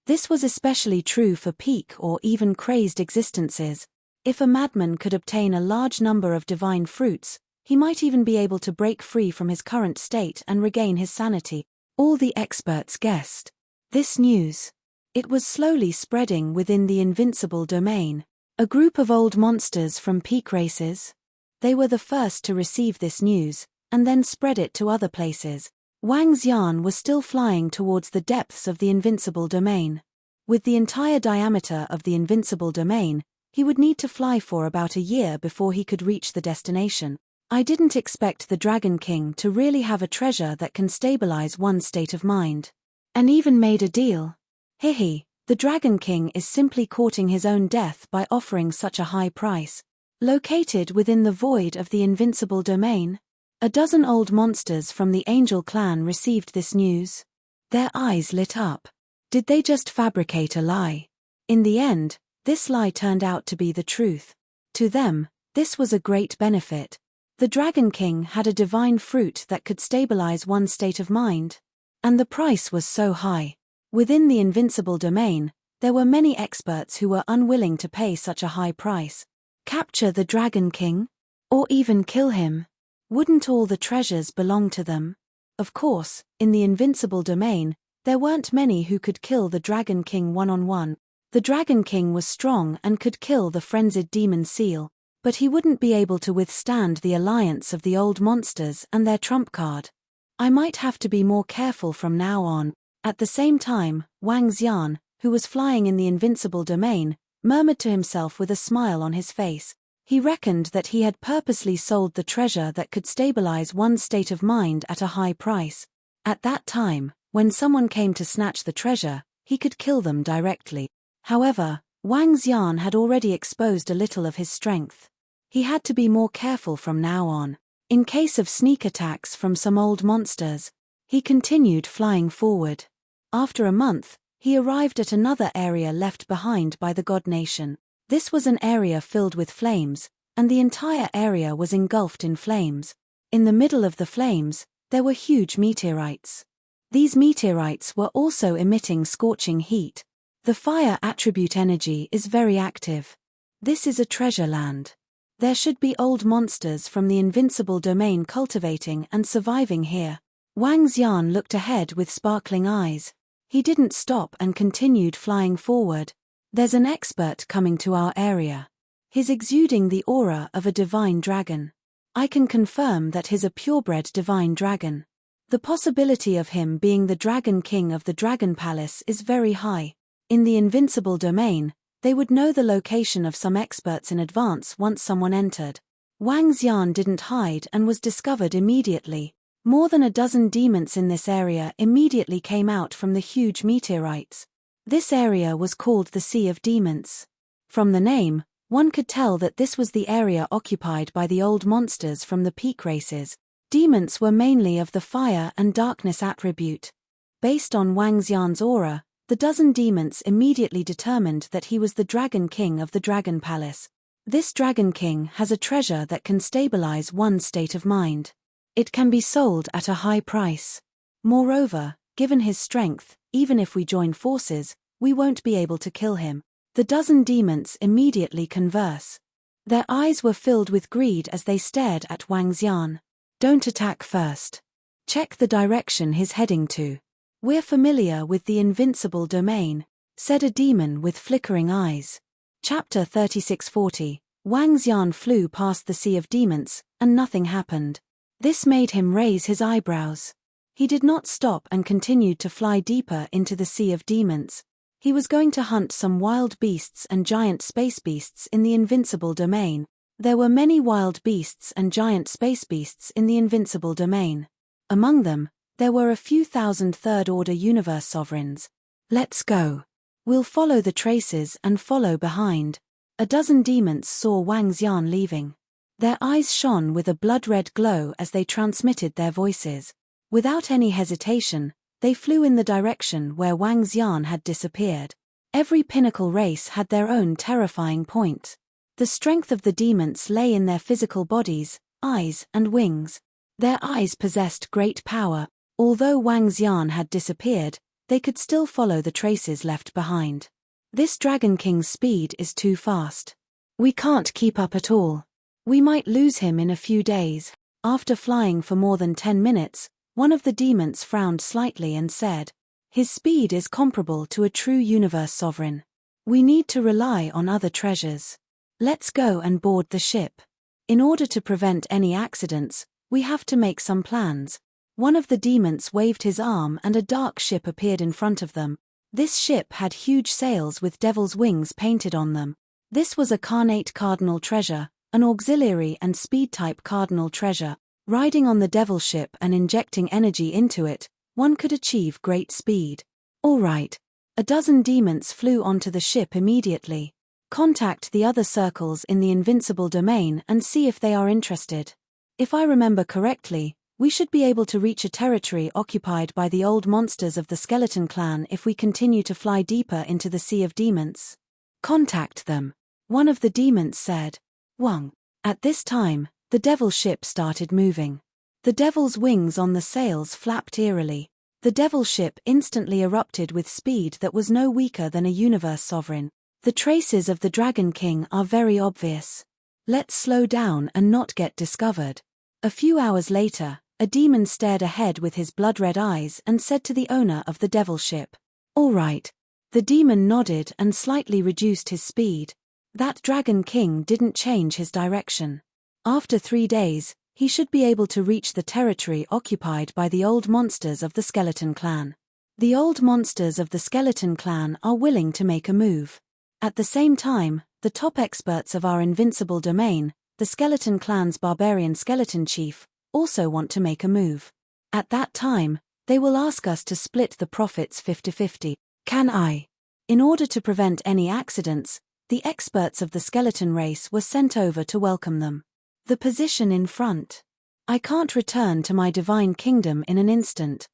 This was especially true for peak or even crazed existences. If a madman could obtain a large number of divine fruits, he might even be able to break free from his current state and regain his sanity. All the experts guessed. This news. It was slowly spreading within the invincible domain. A group of old monsters from peak races. They were the first to receive this news, and then spread it to other places. Wang Xian was still flying towards the depths of the invincible domain. With the entire diameter of the invincible domain, he would need to fly for about a year before he could reach the destination. I didn't expect the Dragon King to really have a treasure that can stabilize one's state of mind. And even made a deal. Hihi, the Dragon King is simply courting his own death by offering such a high price. Located within the void of the invincible domain, a dozen old monsters from the Angel clan received this news. Their eyes lit up. Did they just fabricate a lie? In the end, this lie turned out to be the truth. To them, this was a great benefit. The Dragon King had a divine fruit that could stabilize one's state of mind. And the price was so high. Within the invincible domain, there were many experts who were unwilling to pay such a high price. Capture the Dragon King? Or even kill him? Wouldn't all the treasures belong to them? Of course, in the invincible domain, there weren't many who could kill the Dragon King one-on-one. The Dragon King was strong and could kill the frenzied demon seal, but he wouldn't be able to withstand the alliance of the old monsters and their trump card. I might have to be more careful from now on. At the same time, Wang Xian, who was flying in the invincible domain, murmured to himself with a smile on his face. He reckoned that he had purposely sold the treasure that could stabilize one's state of mind at a high price. At that time, when someone came to snatch the treasure, he could kill them directly. However, Wang Xian had already exposed a little of his strength. He had to be more careful from now on. In case of sneak attacks from some old monsters, he continued flying forward. After a month, he arrived at another area left behind by the God Nation. This was an area filled with flames, and the entire area was engulfed in flames. In the middle of the flames, there were huge meteorites. These meteorites were also emitting scorching heat. The fire attribute energy is very active. This is a treasure land. There should be old monsters from the invincible domain cultivating and surviving here. Wang Xian looked ahead with sparkling eyes. He didn't stop and continued flying forward. There's an expert coming to our area. He's exuding the aura of a divine dragon. I can confirm that he's a purebred divine dragon. The possibility of him being the Dragon King of the Dragon Palace is very high. In the invincible domain, they would know the location of some experts in advance once someone entered. Wang Xian didn't hide and was discovered immediately. More than a dozen demons in this area immediately came out from the huge meteorites. This area was called the Sea of Demons. From the name, one could tell that this was the area occupied by the old monsters from the peak races. Demons were mainly of the fire and darkness attribute. Based on Wang Xian's aura, the dozen demons immediately determined that he was the Dragon King of the Dragon Palace. This Dragon King has a treasure that can stabilize one's state of mind. It can be sold at a high price. Moreover, given his strength, even if we join forces, we won't be able to kill him. The dozen demons immediately converse. Their eyes were filled with greed as they stared at Wang Xian. Don't attack first. Check the direction he's heading to. We're familiar with the Invincible domain, said a demon with flickering eyes. Chapter 3640. Wang Xian flew past the sea of demons, and nothing happened. This made him raise his eyebrows. He did not stop and continued to fly deeper into the sea of demons. He was going to hunt some wild beasts and giant space beasts in the Invincible domain. There were many wild beasts and giant space beasts in the Invincible domain. Among them, there were a few thousand third-order universe sovereigns. Let's go. We'll follow the traces and follow behind. A dozen demons saw Wang Xian leaving. Their eyes shone with a blood-red glow as they transmitted their voices. Without any hesitation, they flew in the direction where Wang Xian had disappeared. Every pinnacle race had their own terrifying point. The strength of the demons lay in their physical bodies, eyes, and wings. Their eyes possessed great power. Although Wang Xian had disappeared, they could still follow the traces left behind. This Dragon King's speed is too fast. We can't keep up at all. We might lose him in a few days. After flying for more than 10 minutes, one of the demons frowned slightly and said, "His speed is comparable to a true universe sovereign. We need to rely on other treasures. Let's go and board the ship. In order to prevent any accidents, we have to make some plans." One of the demons waved his arm and a dark ship appeared in front of them. This ship had huge sails with devil's wings painted on them. This was a carnate cardinal treasure, an auxiliary and speed-type cardinal treasure. Riding on the devil ship and injecting energy into it, one could achieve great speed. All right. A dozen demons flew onto the ship immediately. Contact the other circles in the Invincible domain and see if they are interested. If I remember correctly, we should be able to reach a territory occupied by the old monsters of the Skeleton Clan if we continue to fly deeper into the Sea of Demons. Contact them. One of the demons said. Wang. At this time, the devil ship started moving. The devil's wings on the sails flapped eerily. The devil ship instantly erupted with speed that was no weaker than a universe sovereign. The traces of the Dragon King are very obvious. Let's slow down and not get discovered. A few hours later, a demon stared ahead with his blood-red eyes and said to the owner of the devil ship, "All right." The demon nodded and slightly reduced his speed. That Dragon King didn't change his direction. After 3 days, he should be able to reach the territory occupied by the old monsters of the Skeleton Clan. The old monsters of the Skeleton Clan are willing to make a move. At the same time, the top experts of our Invincible domain, the Skeleton Clan's barbarian skeleton chief, also want to make a move. At that time, they will ask us to split the profits 50-50. Can I? In order to prevent any accidents, the experts of the skeleton race were sent over to welcome them. The position in front. I can't return to my divine kingdom in an instant.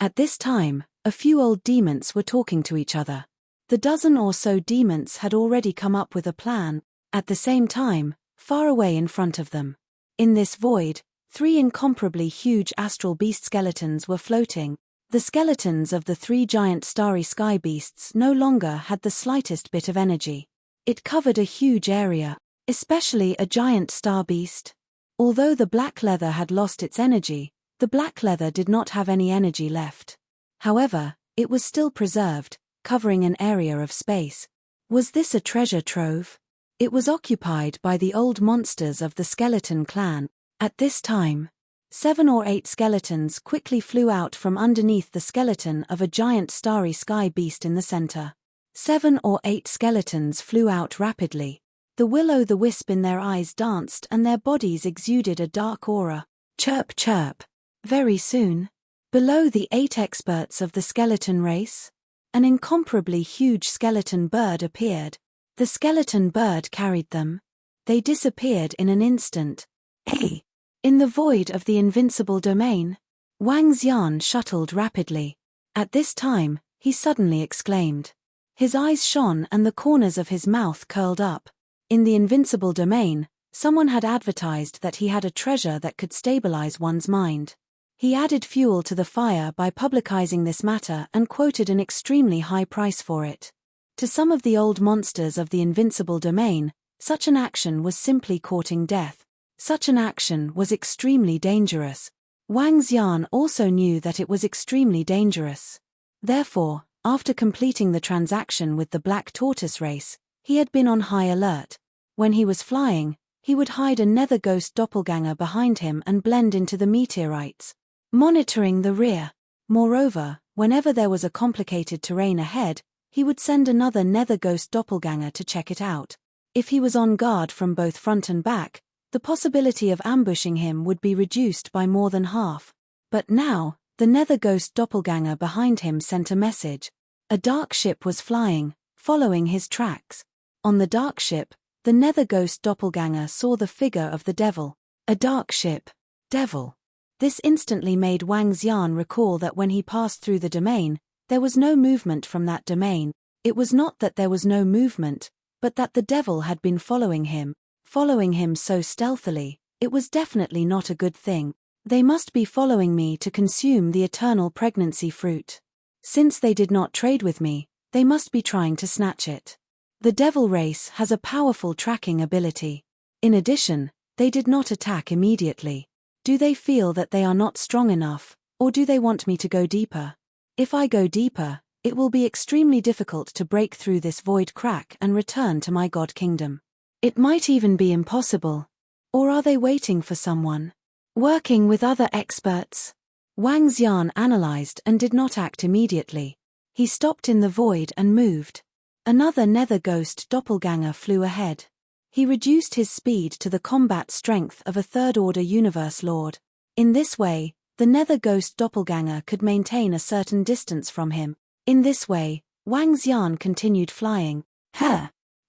At this time, a few old demons were talking to each other. The dozen or so demons had already come up with a plan. At the same time, far away in front of them, in this void, 3 incomparably huge astral beast skeletons were floating. The skeletons of the 3 giant starry sky beasts no longer had the slightest bit of energy. It covered a huge area, especially a giant star beast. Although the black leather had lost its energy, the black leather did not have any energy left. However, it was still preserved, covering an area of space. Was this a treasure trove? It was occupied by the old monsters of the Skeleton Clan. At this time, 7 or 8 skeletons quickly flew out from underneath the skeleton of a giant starry sky beast in the center. 7 or 8 skeletons flew out rapidly. The will-o'-the-wisp in their eyes danced and their bodies exuded a dark aura. Chirp chirp. Very soon, below the 8 experts of the skeleton race, an incomparably huge skeleton bird appeared. The skeleton bird carried them. They disappeared in an instant. Hey! In the void of the Invincible domain, Wang Xian shuttled rapidly. At this time, he suddenly exclaimed. His eyes shone and the corners of his mouth curled up. In the Invincible domain, someone had advertised that he had a treasure that could stabilize one's mind. He added fuel to the fire by publicizing this matter and quoted an extremely high price for it. To some of the old monsters of the Invincible domain, such an action was simply courting death. Such an action was extremely dangerous. Wang Xian also knew that it was extremely dangerous. Therefore, after completing the transaction with the Black Tortoise race, he had been on high alert. When he was flying, he would hide a nether ghost doppelganger behind him and blend into the meteorites, monitoring the rear. Moreover, whenever there was a complicated terrain ahead, he would send another nether ghost doppelganger to check it out. If he was on guard from both front and back, the possibility of ambushing him would be reduced by more than half. But now, the nether ghost doppelganger behind him sent a message. A dark ship was flying, following his tracks. On the dark ship, the nether ghost doppelganger saw the figure of the devil. A dark ship. Devil. This instantly made Wang Xian recall that when he passed through the domain, there was no movement from that domain. It was not that there was no movement, but that the devil had been following him so stealthily. It was definitely not a good thing. They must be following me to consume the eternal pregnancy fruit. Since they did not trade with me, they must be trying to snatch it. The devil race has a powerful tracking ability. In addition, they did not attack immediately. Do they feel that they are not strong enough, or do they want me to go deeper? If I go deeper, it will be extremely difficult to break through this void crack and return to my God kingdom. It might even be impossible. Or are they waiting for someone? Working with other experts? Wang Xian analyzed and did not act immediately. He stopped in the void and moved. Another nether ghost doppelganger flew ahead. He reduced his speed to the combat strength of a third-order universe lord. In this way, the nether ghost doppelganger could maintain a certain distance from him. In this way, Wang Xian continued flying.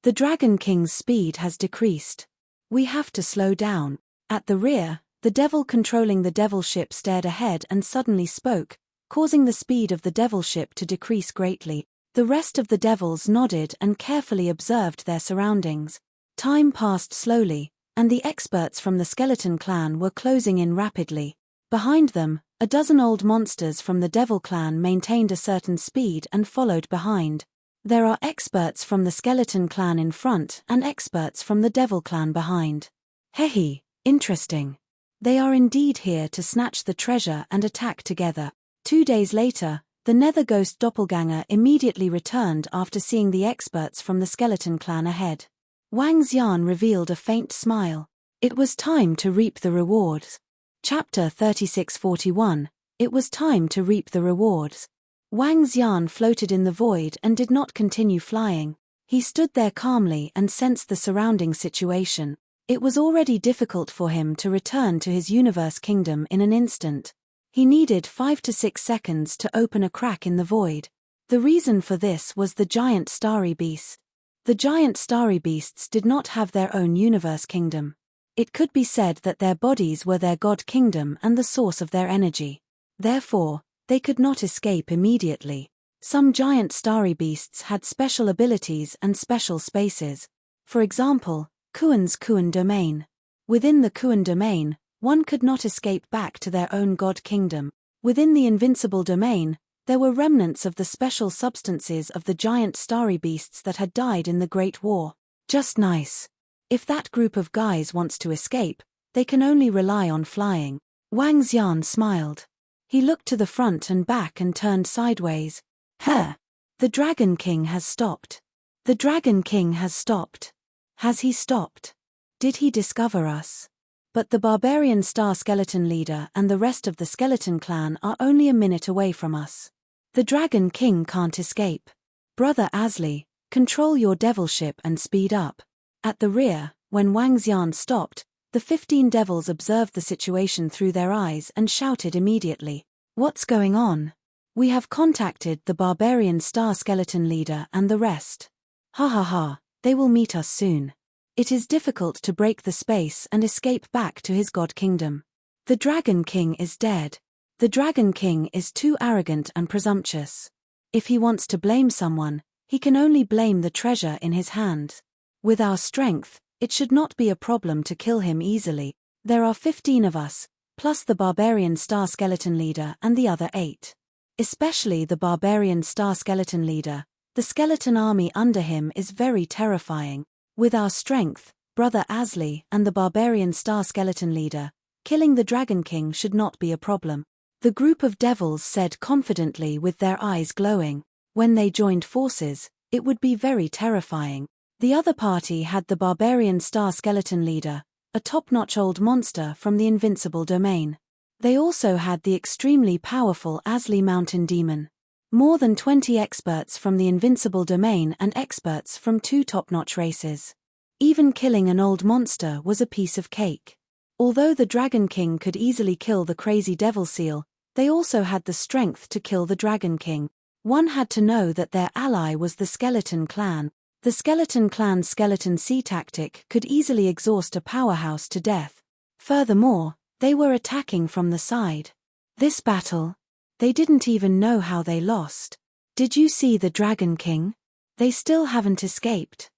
The Dragon King's speed has decreased. We have to slow down. At the rear, the devil controlling the devil ship stared ahead and suddenly spoke, causing the speed of the devil ship to decrease greatly. The rest of the devils nodded and carefully observed their surroundings. Time passed slowly, and the experts from the skeleton clan were closing in rapidly. Behind them, a dozen old monsters from the devil clan maintained a certain speed and followed behind. There are experts from the skeleton clan in front and experts from the devil clan behind. Hehe, interesting. They are indeed here to snatch the treasure and attack together. 2 days later, the nether ghost doppelganger immediately returned after seeing the experts from the skeleton clan ahead. Wang Xian revealed a faint smile. It was time to reap the rewards. Chapter 3641. It was time to reap the rewards. Wang Xian floated in the void and did not continue flying. He stood there calmly and sensed the surrounding situation. It was already difficult for him to return to his universe kingdom in an instant. He needed 5 to 6 seconds to open a crack in the void. The reason for this was the giant starry beast. The giant starry beasts did not have their own universe kingdom. It could be said that their bodies were their god kingdom and the source of their energy. Therefore, they could not escape immediately. Some giant starry beasts had special abilities and special spaces. For example, Kuan's Kuan domain. Within the Kuan domain, one could not escape back to their own god kingdom. Within the Invincible domain, there were remnants of the special substances of the giant starry beasts that had died in the Great War. Just nice. If that group of guys wants to escape, they can only rely on flying. Wang Xian smiled. He looked to the front and back and turned sideways. The Dragon King has stopped. The Dragon King has stopped. Has he stopped? Did he discover us? But the barbarian star skeleton leader and the rest of the skeleton clan are only a minute away from us. The Dragon King can't escape. Brother Asli, control your devil ship and speed up. At the rear, when Wang Xian stopped, the 15 devils observed the situation through their eyes and shouted immediately. What's going on? We have contacted the barbarian star skeleton leader and the rest. Ha, they will meet us soon. It is difficult to break the space and escape back to his god kingdom. The Dragon King is dead. The Dragon King is too arrogant and presumptuous. If he wants to blame someone, he can only blame the treasure in his hands. With our strength, it should not be a problem to kill him easily. There are 15 of us, plus the barbarian star skeleton leader and the other 8. Especially the barbarian star skeleton leader. The skeleton army under him is very terrifying. With our strength, Brother Asli and the barbarian star skeleton leader, killing the Dragon King should not be a problem. The group of devils said confidently with their eyes glowing. When they joined forces, it would be very terrifying. The other party had the barbarian star skeleton leader, a top-notch old monster from the Invincible domain. They also had the extremely powerful Asli mountain demon. More than 20 experts from the Invincible domain and experts from 2 top-notch races. Even killing an old monster was a piece of cake. Although the Dragon King could easily kill the crazy devil seal, they also had the strength to kill the Dragon King. One had to know that their ally was the Skeleton Clan. The Skeleton Clan's Skeleton Sea tactic could easily exhaust a powerhouse to death. Furthermore, they were attacking from the side. This battle, they didn't even know how they lost. Did you see the Dragon King? They still haven't escaped.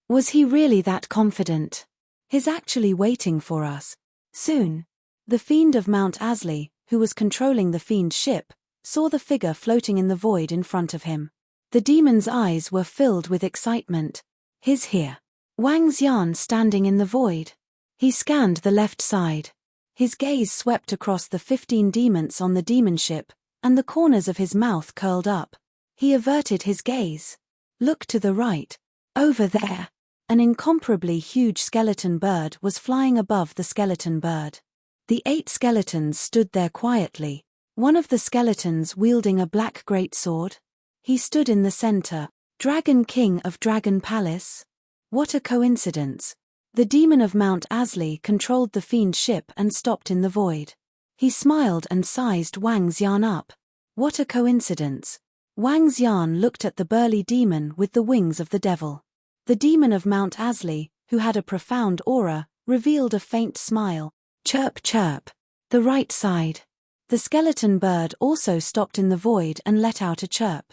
Was he really that confident? He's actually waiting for us. Soon. The Fiend of Mount Asli, who was controlling the Fiend's ship, saw the figure floating in the void in front of him. The demon's eyes were filled with excitement. He's here. Wang Xian standing in the void. He scanned the left side. His gaze swept across the 15 demons on the demon ship, and the corners of his mouth curled up. He averted his gaze. Look to the right. Over there. An incomparably huge skeleton bird was flying above the skeleton bird. The 8 skeletons stood there quietly, one of the skeletons wielding a black greatsword. He stood in the center. Dragon King of Dragon Palace? What a coincidence. The demon of Mount Asli controlled the fiend's ship and stopped in the void. He smiled and sized Wang Xian up. What a coincidence. Wang Xian looked at the burly demon with the wings of the devil. The demon of Mount Asli, who had a profound aura, revealed a faint smile. Chirp chirp. The right side. The skeleton bird also stopped in the void and let out a chirp.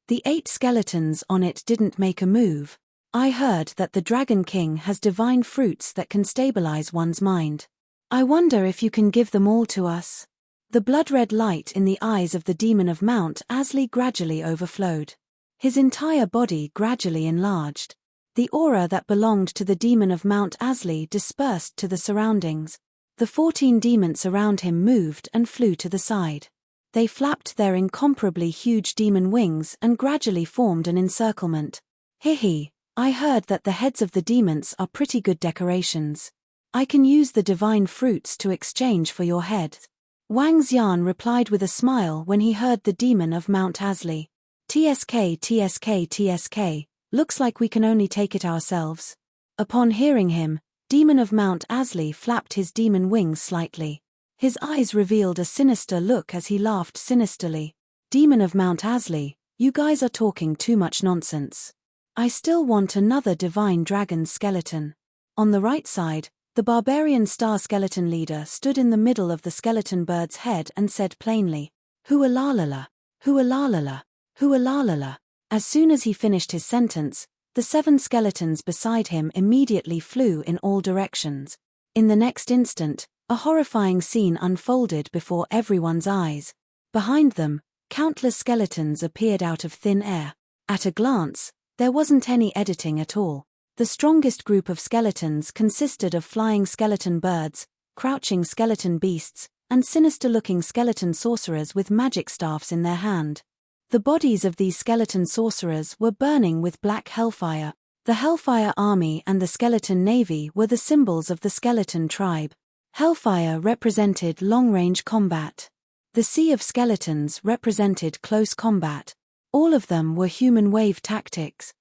The 8 skeletons on it didn't make a move. I heard that the Dragon King has divine fruits that can stabilize one's mind. I wonder if you can give them all to us. The blood-red light in the eyes of the demon of Mount Asli gradually overflowed. His entire body gradually enlarged. The aura that belonged to the demon of Mount Asli dispersed to the surroundings. The 14 demons around him moved and flew to the side. They flapped their incomparably huge demon wings and gradually formed an encirclement. Hee. I heard that the heads of the demons are pretty good decorations. I can use the divine fruits to exchange for your head. Wang Xian replied with a smile when he heard the demon of Mount Asli. TSK, looks like we can only take it ourselves. Upon hearing him, demon of Mount Asli flapped his demon wings slightly. His eyes revealed a sinister look as he laughed sinisterly. Demon of Mount Asli, you guys are talking too much nonsense. I still want another divine dragon skeleton. On the right side, the barbarian star skeleton leader stood in the middle of the skeleton bird's head and said plainly, Hualalala, hualalala, hualalala. As soon as he finished his sentence, the 7 skeletons beside him immediately flew in all directions. In the next instant, a horrifying scene unfolded before everyone's eyes. Behind them, countless skeletons appeared out of thin air. At a glance, there wasn't any editing at all. The strongest group of skeletons consisted of flying skeleton birds, crouching skeleton beasts, and sinister-looking skeleton sorcerers with magic staffs in their hand. The bodies of these skeleton sorcerers were burning with black hellfire. The Hellfire Army and the Skeleton Navy were the symbols of the skeleton tribe. Hellfire represented long-range combat. The Sea of Skeletons represented close combat. All of them were human wave tactics.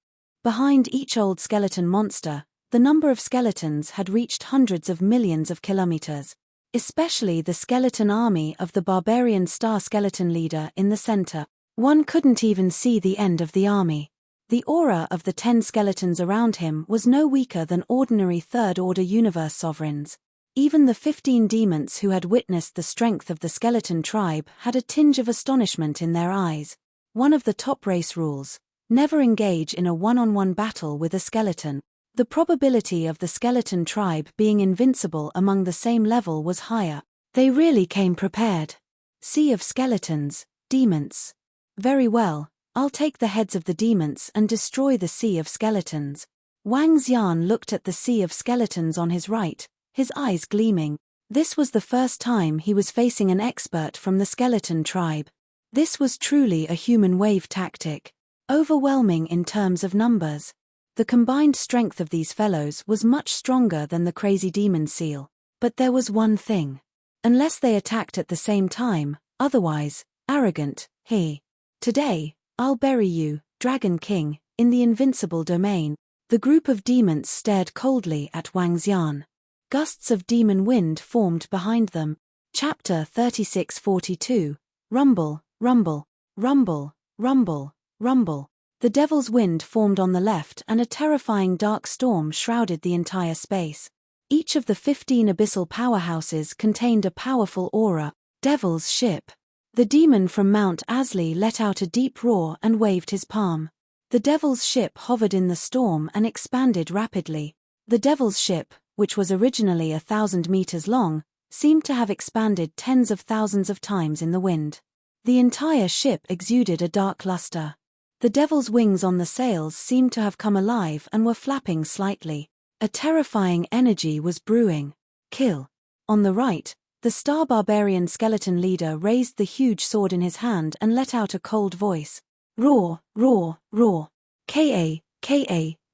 Behind each old skeleton monster, the number of skeletons had reached hundreds of millions of kilometers. Especially the skeleton army of the barbarian star skeleton leader in the center. One couldn't even see the end of the army. The aura of the 10 skeletons around him was no weaker than ordinary third-order universe sovereigns. Even the 15 demons who had witnessed the strength of the skeleton tribe had a tinge of astonishment in their eyes. One of the top race rules: never engage in a one-on-one battle with a skeleton. The probability of the skeleton tribe being invincible among the same level was higher. They really came prepared. Sea of skeletons, demons. Very well, I'll take the heads of the demons and destroy the sea of skeletons. Wang Xian looked at the sea of skeletons on his right, his eyes gleaming. This was the first time he was facing an expert from the skeleton tribe. This was truly a human wave tactic. Overwhelming in terms of numbers. The combined strength of these fellows was much stronger than the crazy demon seal. But there was one thing. Unless they attacked at the same time, otherwise, arrogant, Today, I'll bury you, Dragon King, in the invincible domain. The group of demons stared coldly at Wang Xian. Gusts of demon wind formed behind them. Chapter 36-42. Rumble, rumble, rumble, rumble, rumble. The devil's wind formed on the left and a terrifying dark storm shrouded the entire space. Each of the 15 abyssal powerhouses contained a powerful aura. Devil's ship. The demon from Mount Asli let out a deep roar and waved his palm. The devil's ship hovered in the storm and expanded rapidly. The devil's ship, which was originally 1,000 meters long, seemed to have expanded tens of thousands of times in the wind. The entire ship exuded a dark luster. The devil's wings on the sails seemed to have come alive and were flapping slightly. A terrifying energy was brewing. Kill. On the right, the star barbarian skeleton leader raised the huge sword in his hand and let out a cold voice. Roar, roar, roar. Ka, ka,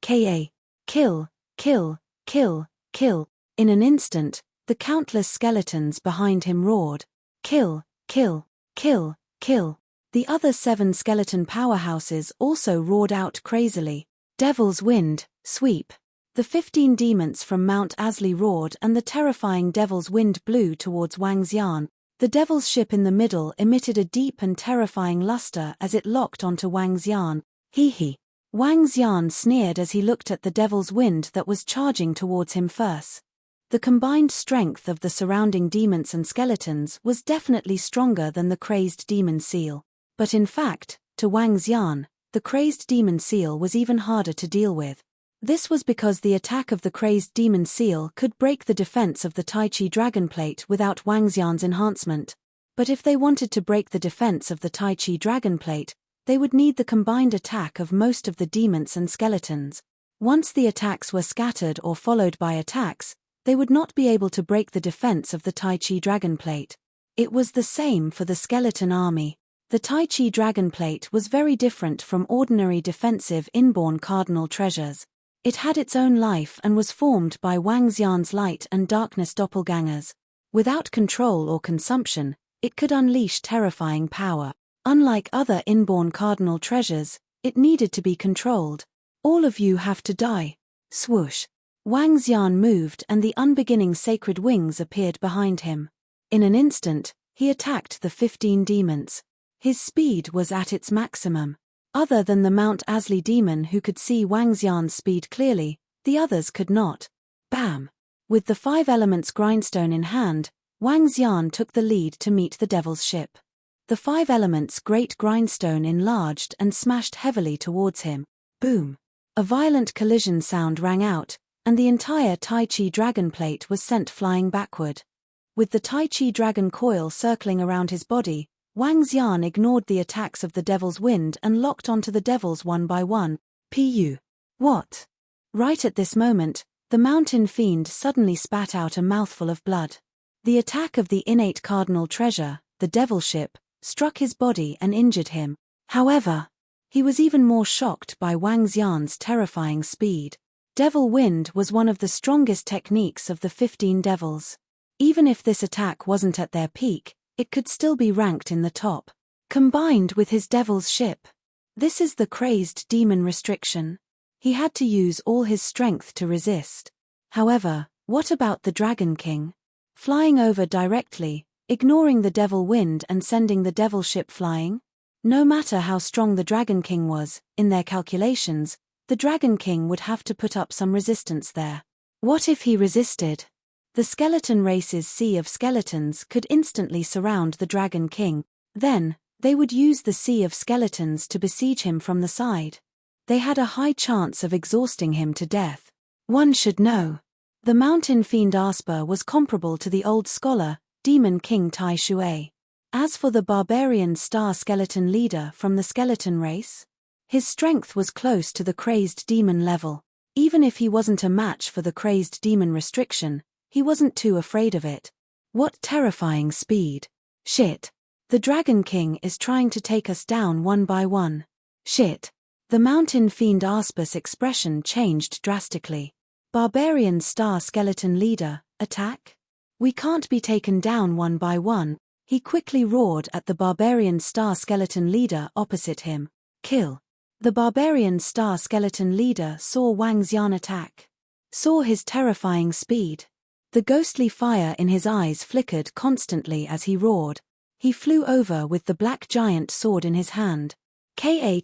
ka. Kill, kill, kill, kill. In an instant, the countless skeletons behind him roared. Kill, kill, kill, kill. The other 7 skeleton powerhouses also roared out crazily. Devil's wind, sweep. The 15 demons from Mount Asli roared and the terrifying devil's wind blew towards Wang Xian. The devil's ship in the middle emitted a deep and terrifying luster as it locked onto Wang Xian. Hee. Wang Xian sneered as he looked at the devil's wind that was charging towards him first. The combined strength of the surrounding demons and skeletons was definitely stronger than the crazed demon seal. But in fact, to Wang Xian, the crazed demon seal was even harder to deal with. This was because the attack of the crazed demon seal could break the defense of the Tai Chi dragon plate without Wang Xian's enhancement. But if they wanted to break the defense of the Tai Chi dragon plate, they would need the combined attack of most of the demons and skeletons. Once the attacks were scattered or followed by attacks, they would not be able to break the defense of the Tai Chi dragon plate. It was the same for the skeleton army. The Tai Chi dragon plate was very different from ordinary defensive inborn cardinal treasures. It had its own life and was formed by Wang Xian's light and darkness doppelgangers. Without control or consumption, it could unleash terrifying power. Unlike other inborn cardinal treasures, it needed to be controlled. All of you have to die. Swoosh. Wang Xian moved and the unbeginning sacred wings appeared behind him. In an instant, he attacked the 15 demons. His speed was at its maximum. Other than the Mount Asli demon who could see Wang Xian's speed clearly, the others could not. Bam! With the 5 elements grindstone in hand, Wang Xian took the lead to meet the devil's ship. The 5 elements great grindstone enlarged and smashed heavily towards him. Boom! A violent collision sound rang out, and the entire Tai Chi dragon plate was sent flying backward. With the Tai Chi dragon coil circling around his body, Wang Xian ignored the attacks of the devil's wind and locked onto the devils one by one. Pu. What? Right at this moment, the mountain fiend suddenly spat out a mouthful of blood. The attack of the innate cardinal treasure, the devil ship, struck his body and injured him. However, he was even more shocked by Wang Xian's terrifying speed. Devil wind was one of the strongest techniques of the 15 devils. Even if this attack wasn't at their peak, it could still be ranked in the top. Combined with his devil's ship. This is the crazed demon restriction. He had to use all his strength to resist. However, what about the Dragon King? Flying over directly, ignoring the devil wind and sending the devil ship flying? No matter how strong the Dragon King was, in their calculations, the Dragon King would have to put up some resistance there. What if he resisted? The skeleton race's sea of skeletons could instantly surround the Dragon King. Then, they would use the sea of skeletons to besiege him from the side. They had a high chance of exhausting him to death. One should know. The mountain fiend Asper was comparable to the old scholar, demon king Tai Shui. As for the barbarian star skeleton leader from the skeleton race, his strength was close to the crazed demon level. Even if he wasn't a match for the crazed demon restriction, he wasn't too afraid of it. What terrifying speed. Shit. The Dragon King is trying to take us down one by one. Shit. The mountain fiend Asper's expression changed drastically. Barbarian star skeleton leader, attack? We can't be taken down one by one, he quickly roared at the barbarian star skeleton leader opposite him. Kill. The barbarian star skeleton leader saw Wang Xian attack. Saw his terrifying speed. The ghostly fire in his eyes flickered constantly as he roared. He flew over with the black giant sword in his hand. Ka,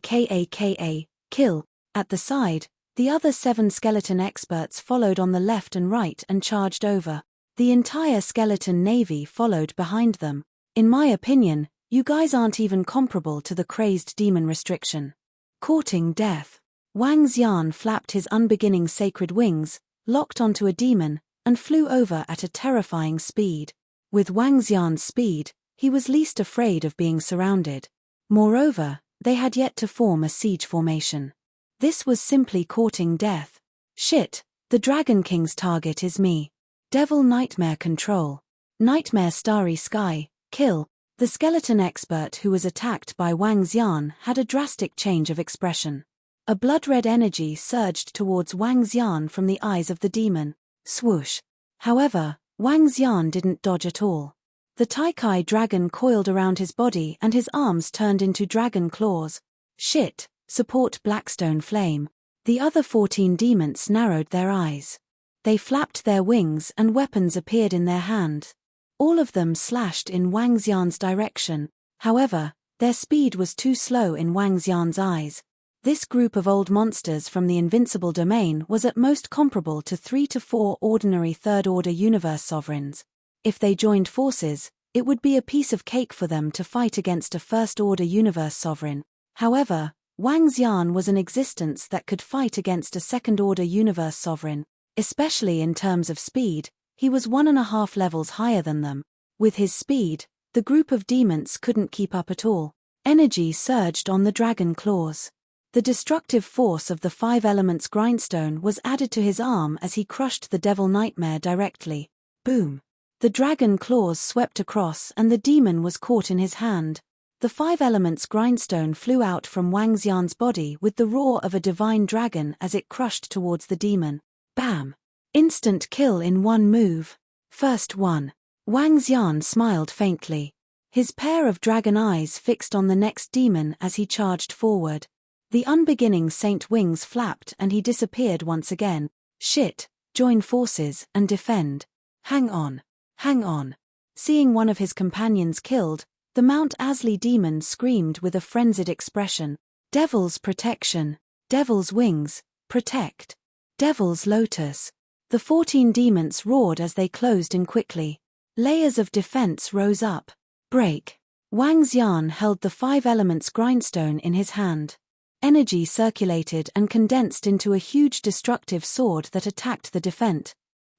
kill. At the side, the other 7 skeleton experts followed on the left and right and charged over. The entire skeleton navy followed behind them. In my opinion, you guys aren't even comparable to the crazed demon restriction. Courting death. Wang Xian flapped his unbeginning sacred wings, locked onto a demon, and flew over at a terrifying speed. With Wang Xian's speed, he was least afraid of being surrounded. Moreover, they had yet to form a siege formation. This was simply courting death. Shit, the Dragon King's target is me. Devil Nightmare Control. Nightmare Starry Sky, kill. The skeleton expert who was attacked by Wang Xian had a drastic change of expression. A blood-red energy surged towards Wang Xian from the eyes of the demon. Swoosh. However, Wang Xian didn't dodge at all. The Taikai dragon coiled around his body and his arms turned into dragon claws. Shit, support Blackstone Flame. The other 14 demons narrowed their eyes. They flapped their wings and weapons appeared in their hand. All of them slashed in Wang Xian's direction. However, their speed was too slow in Wang Xian's eyes. This group of old monsters from the Invincible domain was at most comparable to 3 to 4 ordinary third-order universe sovereigns. If they joined forces, it would be a piece of cake for them to fight against a first-order universe sovereign. However, Wang Xian was an existence that could fight against a second-order universe sovereign, especially in terms of speed. He was 1.5 levels higher than them. With his speed, the group of demons couldn't keep up at all. Energy surged on the dragon claws. The destructive force of the 5 elements grindstone was added to his arm as he crushed the devil nightmare directly. Boom. The dragon claws swept across and the demon was caught in his hand. The 5 elements grindstone flew out from Wang Xian's body with the roar of a divine dragon as it crushed towards the demon. Bam! Instant kill in one move. First one. Wang Xian smiled faintly. His pair of dragon eyes fixed on the next demon as he charged forward. The unbeginning saint wings flapped and he disappeared once again. Shit, join forces and defend. Hang on. Hang on. Seeing one of his companions killed, the Mount Asley demon screamed with a frenzied expression. Devil's protection. Devil's wings. Protect. Devil's lotus. The 14 demons roared as they closed in quickly. Layers of defense rose up. Break. Wang Xian held the 5 elements grindstone in his hand. Energy circulated and condensed into a huge destructive sword that attacked the defense.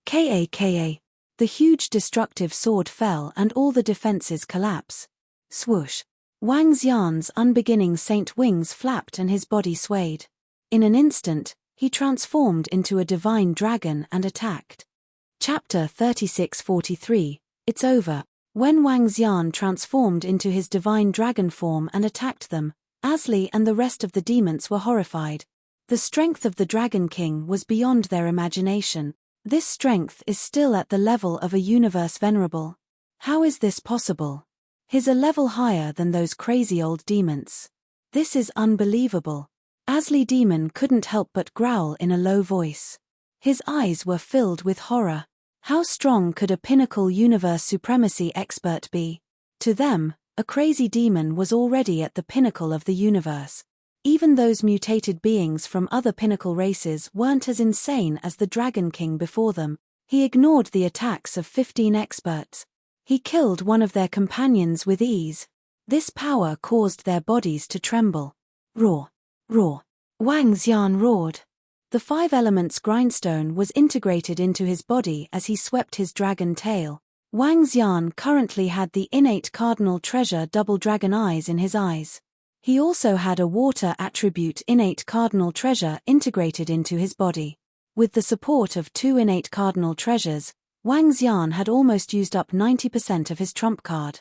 Ka. The huge destructive sword fell and all the defenses collapse. Swoosh. Wang Xian's unbeginning saint wings flapped and his body swayed. In an instant, he transformed into a divine dragon and attacked. Chapter 3643, It's over. When Wang Xian transformed into his divine dragon form and attacked them, Asley and the rest of the demons were horrified. The strength of the Dragon King was beyond their imagination. This strength is still at the level of a universe venerable. How is this possible? He's a level higher than those crazy old demons. This is unbelievable. Asley Demon couldn't help but growl in a low voice. His eyes were filled with horror. How strong could a pinnacle universe supremacy expert be? To them, a crazy demon was already at the pinnacle of the universe. Even those mutated beings from other pinnacle races weren't as insane as the Dragon King before them. He ignored the attacks of 15 experts. He killed one of their companions with ease. This power caused their bodies to tremble. Roar. Roar. Wang Xian roared. The 5 elements grindstone was integrated into his body as he swept his dragon tail. Wang Xian currently had the innate cardinal treasure double dragon eyes in his eyes. He also had a water attribute innate cardinal treasure integrated into his body. With the support of 2 innate cardinal treasures, Wang Xian had almost used up 90% of his trump card.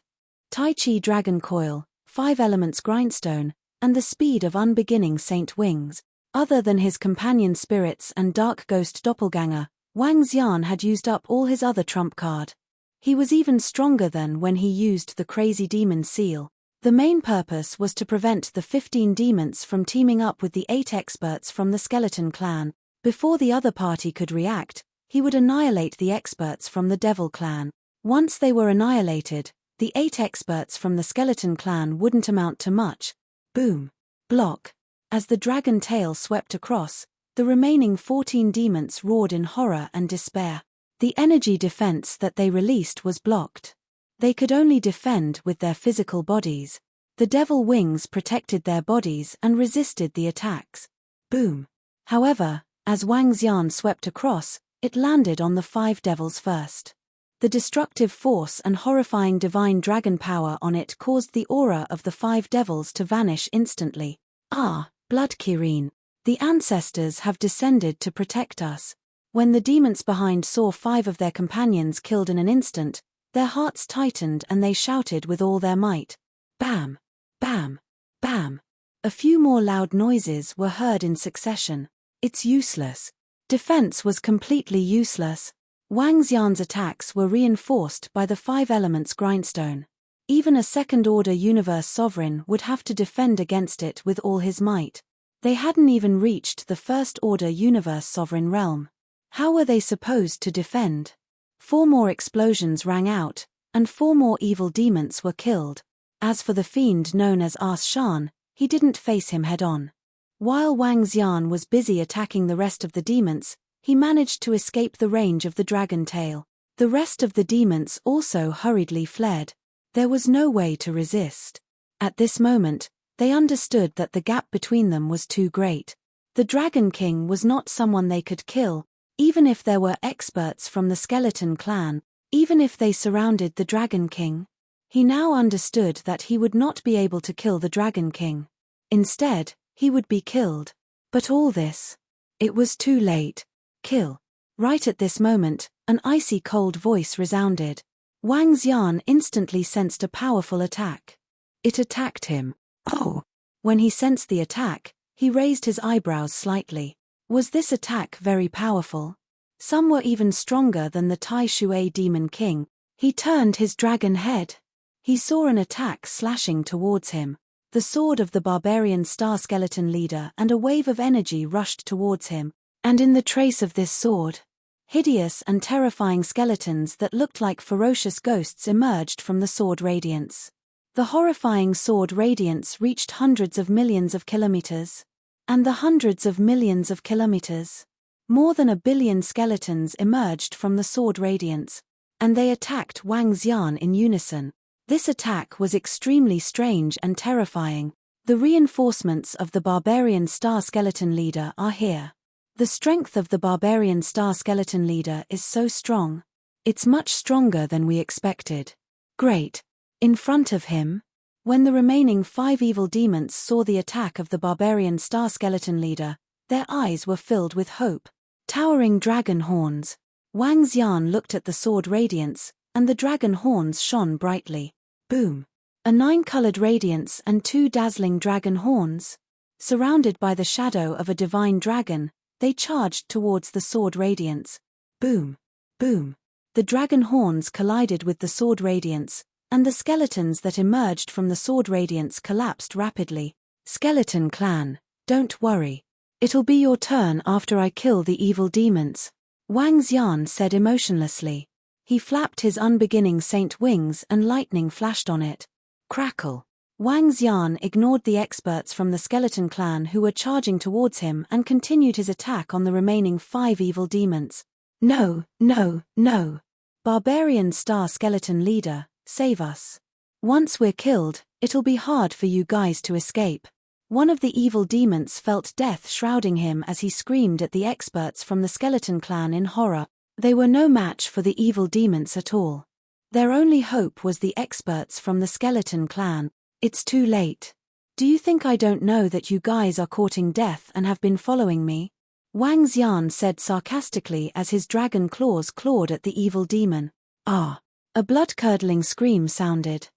Tai Chi Dragon Coil, 5 elements grindstone, and the speed of unbeginning Saint Wings. Other than his companion spirits and dark ghost doppelganger, Wang Xian had used up all his other trump card. He was even stronger than when he used the crazy demon seal. The main purpose was to prevent the 15 demons from teaming up with the 8 experts from the skeleton clan. Before the other party could react, he would annihilate the experts from the devil clan. Once they were annihilated, the 8 experts from the skeleton clan wouldn't amount to much. Boom. Block. As the dragon tail swept across, the remaining 14 demons roared in horror and despair. The energy defense that they released was blocked. They could only defend with their physical bodies. The devil wings protected their bodies and resisted the attacks. Boom. However, as Wang Xian swept across, it landed on the 5 devils first. The destructive force and horrifying divine dragon power on it caused the aura of the 5 devils to vanish instantly. Ah, Blood Kirin. The ancestors have descended to protect us. When the demons behind saw 5 of their companions killed in an instant, their hearts tightened and they shouted with all their might. Bam! Bam! Bam! A few more loud noises were heard in succession. It's useless. Defense was completely useless. Wang Xian's attacks were reinforced by the 5 elements grindstone. Even a second-order universe sovereign would have to defend against it with all his might. They hadn't even reached the first-order universe sovereign realm. How were they supposed to defend? 4 more explosions rang out, and 4 more evil demons were killed. As for the fiend known as Ars Shan, he didn't face him head-on. While Wang Xian was busy attacking the rest of the demons, he managed to escape the range of the dragon tail. The rest of the demons also hurriedly fled. There was no way to resist. At this moment, they understood that the gap between them was too great. The Dragon King was not someone they could kill, even if there were experts from the skeleton clan, even if they surrounded the Dragon King. He now understood that he would not be able to kill the Dragon King. Instead, he would be killed. But all this, it was too late. Kill. Right at this moment, an icy cold voice resounded. Wang Xian instantly sensed a powerful attack. It attacked him. Oh! When he sensed the attack, he raised his eyebrows slightly. Was this attack very powerful? Some were even stronger than the Tai Shui Demon King. He turned his dragon head. He saw an attack slashing towards him. The sword of the barbarian star skeleton leader and a wave of energy rushed towards him. And in the trace of this sword, hideous and terrifying skeletons that looked like ferocious ghosts emerged from the sword radiance. The horrifying sword radiance reached hundreds of millions of kilometers. And the hundreds of millions of kilometers. More than 1 billion skeletons emerged from the sword radiance. And they attacked Wang Xian in unison. This attack was extremely strange and terrifying. The reinforcements of the barbarian star skeleton leader are here. The strength of the barbarian star skeleton leader is so strong. It's much stronger than we expected. Great. In front of him, when the remaining 5 evil demons saw the attack of the barbarian star skeleton leader, their eyes were filled with hope. Towering dragon horns. Wang Xian looked at the sword radiance, and the dragon horns shone brightly. Boom. A 9-colored radiance and 2 dazzling dragon horns. Surrounded by the shadow of a divine dragon, they charged towards the sword radiance. Boom. Boom. The dragon horns collided with the sword radiance, and the skeletons that emerged from the sword radiance collapsed rapidly. Skeleton clan, don't worry. It'll be your turn after I kill the evil demons. Wang Xian said emotionlessly. He flapped his unbeginning saint wings and lightning flashed on it. Crackle. Wang Xian ignored the experts from the skeleton clan who were charging towards him and continued his attack on the remaining 5 evil demons. No, no, no. Barbarian star skeleton leader, save us. Once we're killed, it'll be hard for you guys to escape. One of the evil demons felt death shrouding him as he screamed at the experts from the skeleton clan in horror. They were no match for the evil demons at all. Their only hope was the experts from the skeleton clan. It's too late. Do you think I don't know that you guys are courting death and have been following me? Wang Xian said sarcastically as his dragon claws clawed at the evil demon. Ah! A blood-curdling scream sounded.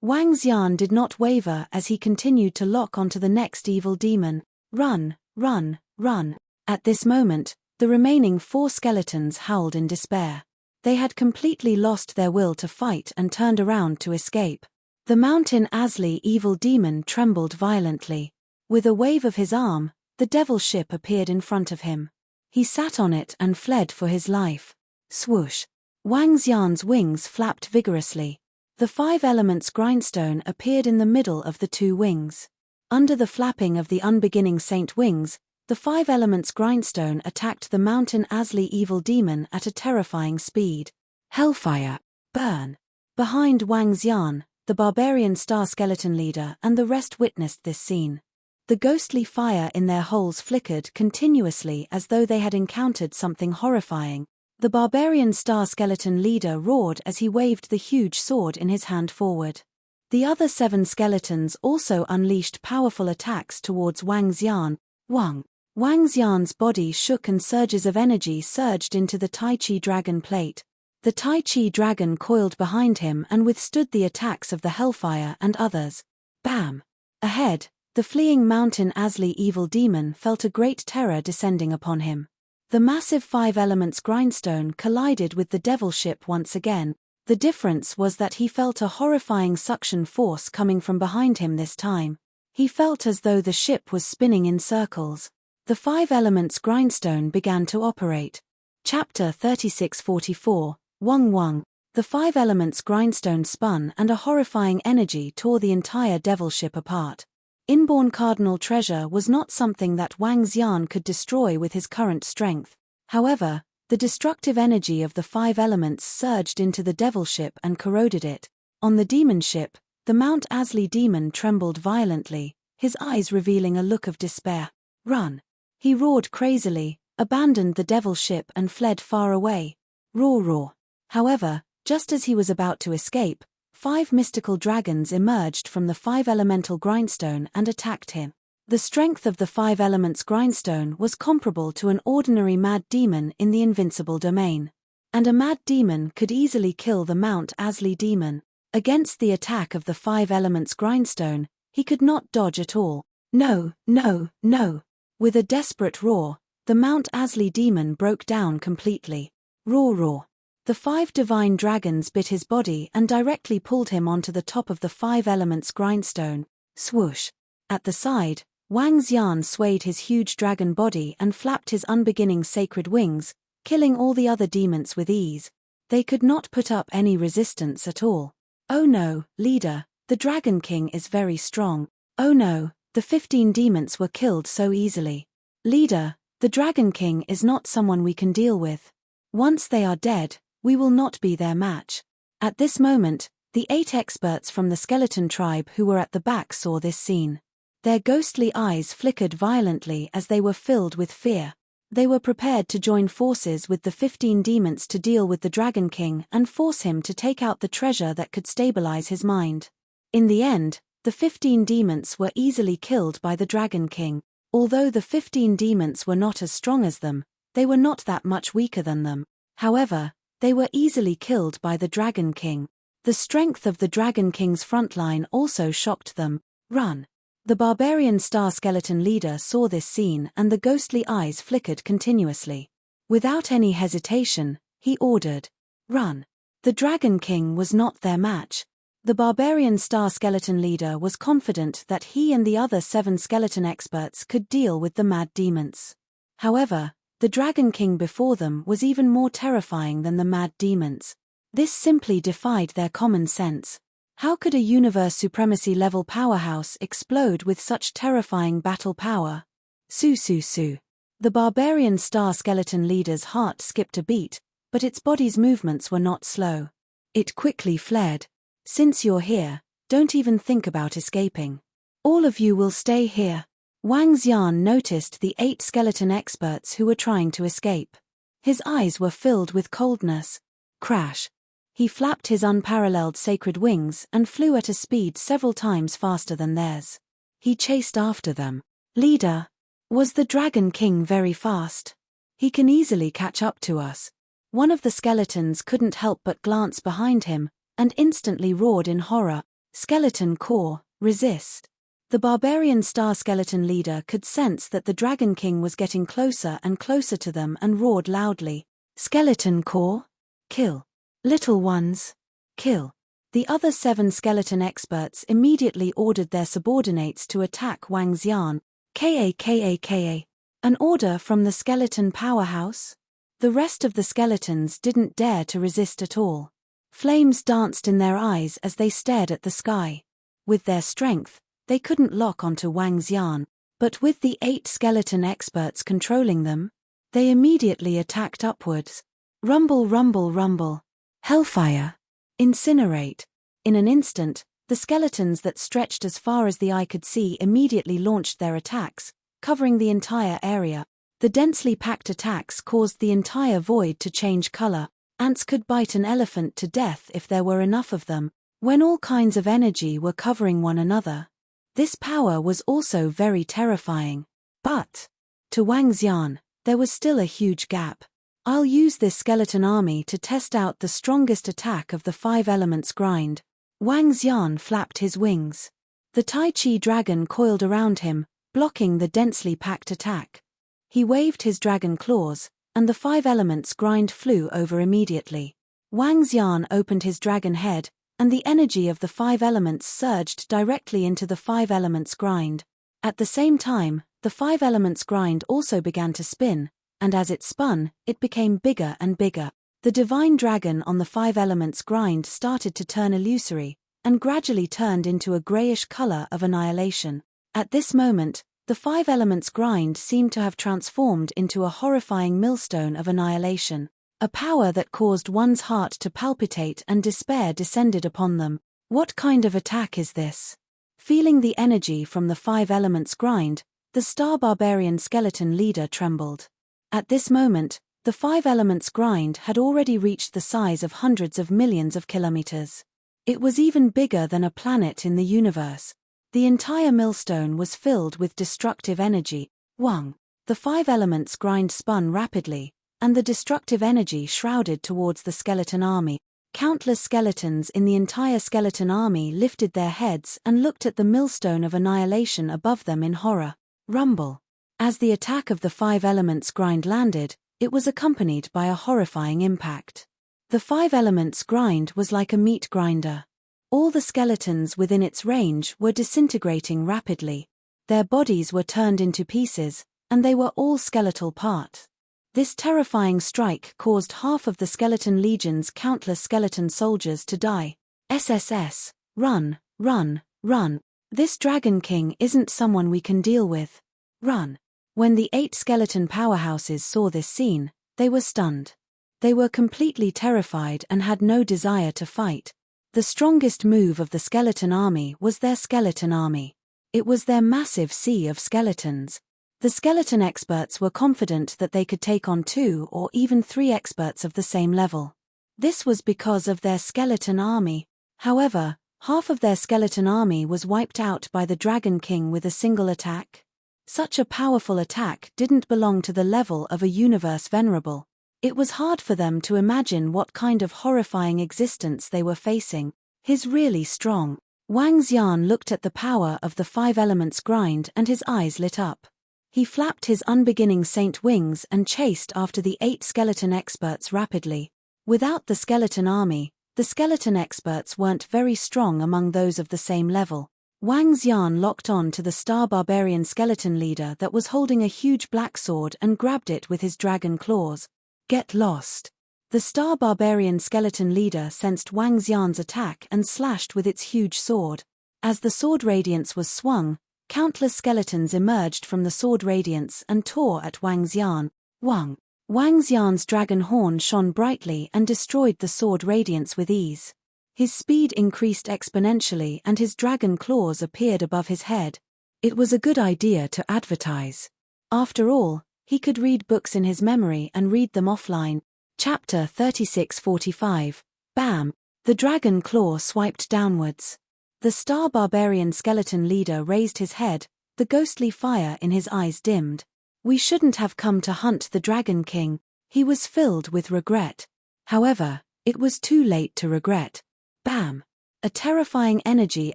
Wang Xian did not waver as he continued to lock onto the next evil demon. Run, run, run. At this moment, the remaining 4 skeletons howled in despair. They had completely lost their will to fight and turned around to escape. The Mountain Asli evil demon trembled violently. With a wave of his arm, the devil ship appeared in front of him. He sat on it and fled for his life. Swoosh! Wang Xian's wings flapped vigorously. The 5 elements grindstone appeared in the middle of the 2 wings. Under the flapping of the unbeginning saint wings, the 5 elements grindstone attacked the Mountain Asli evil demon at a terrifying speed. Hellfire! Burn! Behind Wang Xian, the barbarian star skeleton leader and the rest witnessed this scene. The ghostly fire in their holes flickered continuously as though they had encountered something horrifying. The barbarian star skeleton leader roared as he waved the huge sword in his hand forward. The other 7 skeletons also unleashed powerful attacks towards Wang Xian. Wang Xian's body shook and surges of energy surged into the Tai Chi dragon plate. The Tai Chi dragon coiled behind him and withstood the attacks of the hellfire and others. Bam! Ahead, the fleeing Mountain Asli evil demon felt a great terror descending upon him. The massive 5 elements grindstone collided with the devil ship once again. The difference was that he felt a horrifying suction force coming from behind him this time. He felt as though the ship was spinning in circles. The 5 elements grindstone began to operate. Chapter 3644, Wang Wang. The 5 elements grindstone spun and a horrifying energy tore the entire devil ship apart. Inborn cardinal treasure was not something that Wang Xian could destroy with his current strength. However, the destructive energy of the 5 elements surged into the devil ship and corroded it. On the demon ship, the Mount Asli demon trembled violently, his eyes revealing a look of despair. Run! He roared crazily, abandoned the devil ship and fled far away. Roar roar! However, just as he was about to escape, 5 mystical dragons emerged from the 5 elemental grindstone and attacked him. The strength of the 5 elements grindstone was comparable to an ordinary mad demon in the Invincible domain. And a mad demon could easily kill the Mount Asli demon. Against the attack of the 5 elements grindstone, he could not dodge at all. No, no, no! With a desperate roar, the Mount Asli demon broke down completely. Roar roar! The 5 divine dragons bit his body and directly pulled him onto the top of the 5 elements grindstone. Swoosh! At the side, Wang Xian swayed his huge dragon body and flapped his unbeginning sacred wings, killing all the other demons with ease. They could not put up any resistance at all. Oh no, leader, the Dragon King is very strong. Oh no, the 15 demons were killed so easily. Leader, the Dragon King is not someone we can deal with. Once they are dead, we will not be their match. At this moment, the 8 experts from the skeleton tribe who were at the back saw this scene. Their ghostly eyes flickered violently as they were filled with fear. They were prepared to join forces with the 15 demons to deal with the Dragon King and force him to take out the treasure that could stabilize his mind. In the end, the 15 demons were easily killed by the Dragon King. Although the 15 demons were not as strong as them, they were not that much weaker than them. However, they were easily killed by the Dragon King. The strength of the Dragon King's frontline also shocked them. Run! The barbarian star skeleton leader saw this scene and the ghostly eyes flickered continuously. Without any hesitation, he ordered, "Run!" The Dragon King was not their match. The barbarian star skeleton leader was confident that he and the other 7 skeleton experts could deal with the mad demons. However, the Dragon King before them was even more terrifying than the mad demons. This simply defied their common sense. How could a universe supremacy level powerhouse explode with such terrifying battle power? Su su su. The barbarian star skeleton leader's heart skipped a beat, but its body's movements were not slow. It quickly fled. Since you're here, don't even think about escaping. All of you will stay here. Wang Xian noticed the 8 skeleton experts who were trying to escape. His eyes were filled with coldness. Crash! He flapped his unparalleled sacred wings and flew at a speed several times faster than theirs. He chased after them. Leader, was the Dragon King very fast? He can easily catch up to us. One of the skeletons couldn't help but glance behind him, and instantly roared in horror. Skeleton core, resist. The barbarian star skeleton leader could sense that the Dragon King was getting closer and closer to them and roared loudly. Skeleton core? Kill. Little ones. Kill. The other 7 skeleton experts immediately ordered their subordinates to attack Wang Xian. Ka. An order from the skeleton powerhouse? The rest of the skeletons didn't dare to resist at all. Flames danced in their eyes as they stared at the sky. With their strength, they couldn't lock onto Wang Xian, but with the 8 skeleton experts controlling them, they immediately attacked upwards. Rumble, rumble, rumble. Hellfire. Incinerate. In an instant, the skeletons that stretched as far as the eye could see immediately launched their attacks, covering the entire area. The densely packed attacks caused the entire void to change color. Ants could bite an elephant to death if there were enough of them, when all kinds of energy were covering one another. This power was also very terrifying. But, to Wang Xian, there was still a huge gap. I'll use this skeleton army to test out the strongest attack of the 5 elements grind. Wang Xian flapped his wings. The Tai Chi dragon coiled around him, blocking the densely packed attack. He waved his dragon claws, and the 5 elements grind flew over immediately. Wang Xian opened his dragon head, and the energy of the 5 elements surged directly into the 5 elements grind. At the same time, the 5 elements grind also began to spin, and as it spun, it became bigger and bigger. The divine dragon on the 5 elements grind started to turn illusory, and gradually turned into a grayish color of annihilation. At this moment, the 5 elements grind seemed to have transformed into a horrifying millstone of annihilation. A power that caused one's heart to palpitate and despair descended upon them. What kind of attack is this? Feeling the energy from the 5 elements grind, the star barbarian skeleton leader trembled. At this moment, the 5 elements grind had already reached the size of hundreds of millions of kilometers. It was even bigger than a planet in the universe. The entire millstone was filled with destructive energy. Wang. The 5 elements grind spun rapidly, and the destructive energy shrouded towards the skeleton army. Countless skeletons in the entire skeleton army lifted their heads and looked at the millstone of annihilation above them in horror. Rumble. As the attack of the 5 elements grind landed, it was accompanied by a horrifying impact. The 5 elements grind was like a meat grinder. All the skeletons within its range were disintegrating rapidly. Their bodies were turned into pieces, and they were all skeletal parts. This terrifying strike caused half of the skeleton legion's countless skeleton soldiers to die. SSS, run, run, run. This Dragon King isn't someone we can deal with. Run. When the 8 skeleton powerhouses saw this scene, they were stunned. They were completely terrified and had no desire to fight. The strongest move of the skeleton army was their skeleton army. It was their massive sea of skeletons. The skeleton experts were confident that they could take on 2 or even 3 experts of the same level. This was because of their skeleton army. However, half of their skeleton army was wiped out by the Dragon King with a single attack. Such a powerful attack didn't belong to the level of a universe venerable. It was hard for them to imagine what kind of horrifying existence they were facing. He's really strong. Wang Xian looked at the power of the 5 elements grind and his eyes lit up. He flapped his unbeginning saint wings and chased after the 8 skeleton experts rapidly. Without the skeleton army, the skeleton experts weren't very strong among those of the same level. Wang Xian locked on to the star barbarian skeleton leader that was holding a huge black sword and grabbed it with his dragon claws. Get lost. The star barbarian skeleton leader sensed Wang Xian's attack and slashed with its huge sword. As the sword radiance was swung, countless skeletons emerged from the sword radiance and tore at Wang Xian. Wang Xian's dragon horn shone brightly and destroyed the sword radiance with ease. His speed increased exponentially and his dragon claws appeared above his head. It was a good idea to advertise. After all, he could read books in his memory and read them offline. Chapter 36:45. Bam! The dragon claw swiped downwards. The star barbarian skeleton leader raised his head, the ghostly fire in his eyes dimmed. We shouldn't have come to hunt the Dragon King. He was filled with regret. However, it was too late to regret. Bam! A terrifying energy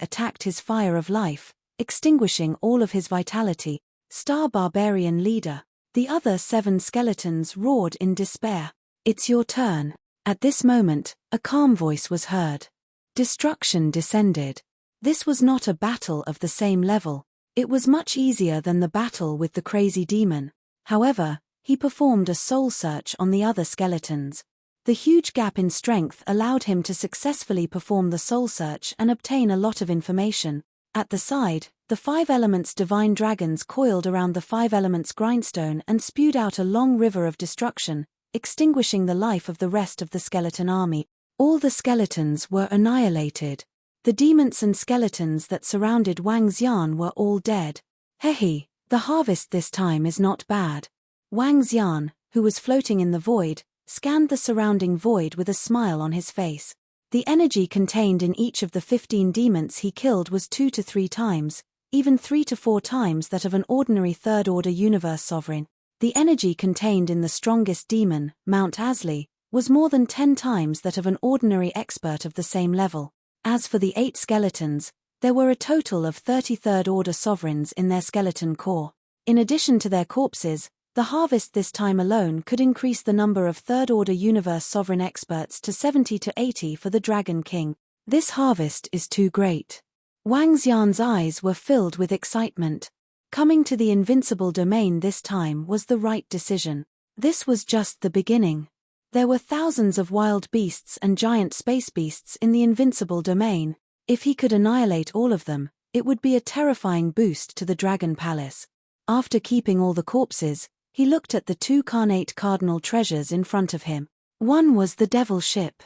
attacked his fire of life, extinguishing all of his vitality. Star barbarian leader. The other 7 skeletons roared in despair. It's your turn. At this moment, a calm voice was heard. Destruction descended. This was not a battle of the same level. It was much easier than the battle with the crazy demon. However, he performed a soul search on the other skeletons. The huge gap in strength allowed him to successfully perform the soul search and obtain a lot of information. At the side, the 5 elements divine dragons coiled around the 5 elements grindstone and spewed out a long river of destruction, extinguishing the life of the rest of the skeleton army. All the skeletons were annihilated. The demons and skeletons that surrounded Wang Xian were all dead. Hehe, the harvest this time is not bad. Wang Xian, who was floating in the void, scanned the surrounding void with a smile on his face. The energy contained in each of the 15 demons he killed was 2 to 3 times, even 3 to 4 times that of an ordinary third-order universe sovereign. The energy contained in the strongest demon, Mount Asley, was more than 10 times that of an ordinary expert of the same level. As for the 8 skeletons, there were a total of 30 third-order sovereigns in their skeleton core. In addition to their corpses, the harvest this time alone could increase the number of third-order universe sovereign experts to 70 to 80 for the Dragon King. This harvest is too great. Wang Xian's eyes were filled with excitement. Coming to the Invincible domain this time was the right decision. This was just the beginning. There were thousands of wild beasts and giant space beasts in the Invincible domain. If he could annihilate all of them, it would be a terrifying boost to the Dragon Palace. After keeping all the corpses, he looked at the 2 carnate cardinal treasures in front of him. One was the devil ship.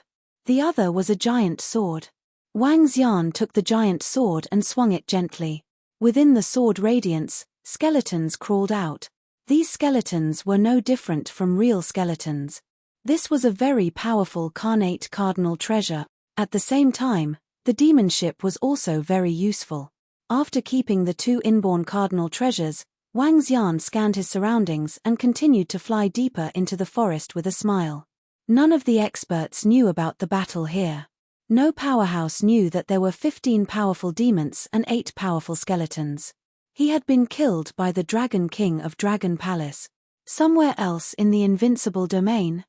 The other was a giant sword. Wang Xian took the giant sword and swung it gently. Within the sword radiance, skeletons crawled out. These skeletons were no different from real skeletons. This was a very powerful carnate cardinal treasure. At the same time, the demon ship was also very useful. After keeping the 2 inborn cardinal treasures, Wang Xian scanned his surroundings and continued to fly deeper into the forest with a smile. None of the experts knew about the battle here. No powerhouse knew that there were 15 powerful demons and 8 powerful skeletons. He had been killed by the Dragon King of Dragon Palace. Somewhere else in the Invincible domain,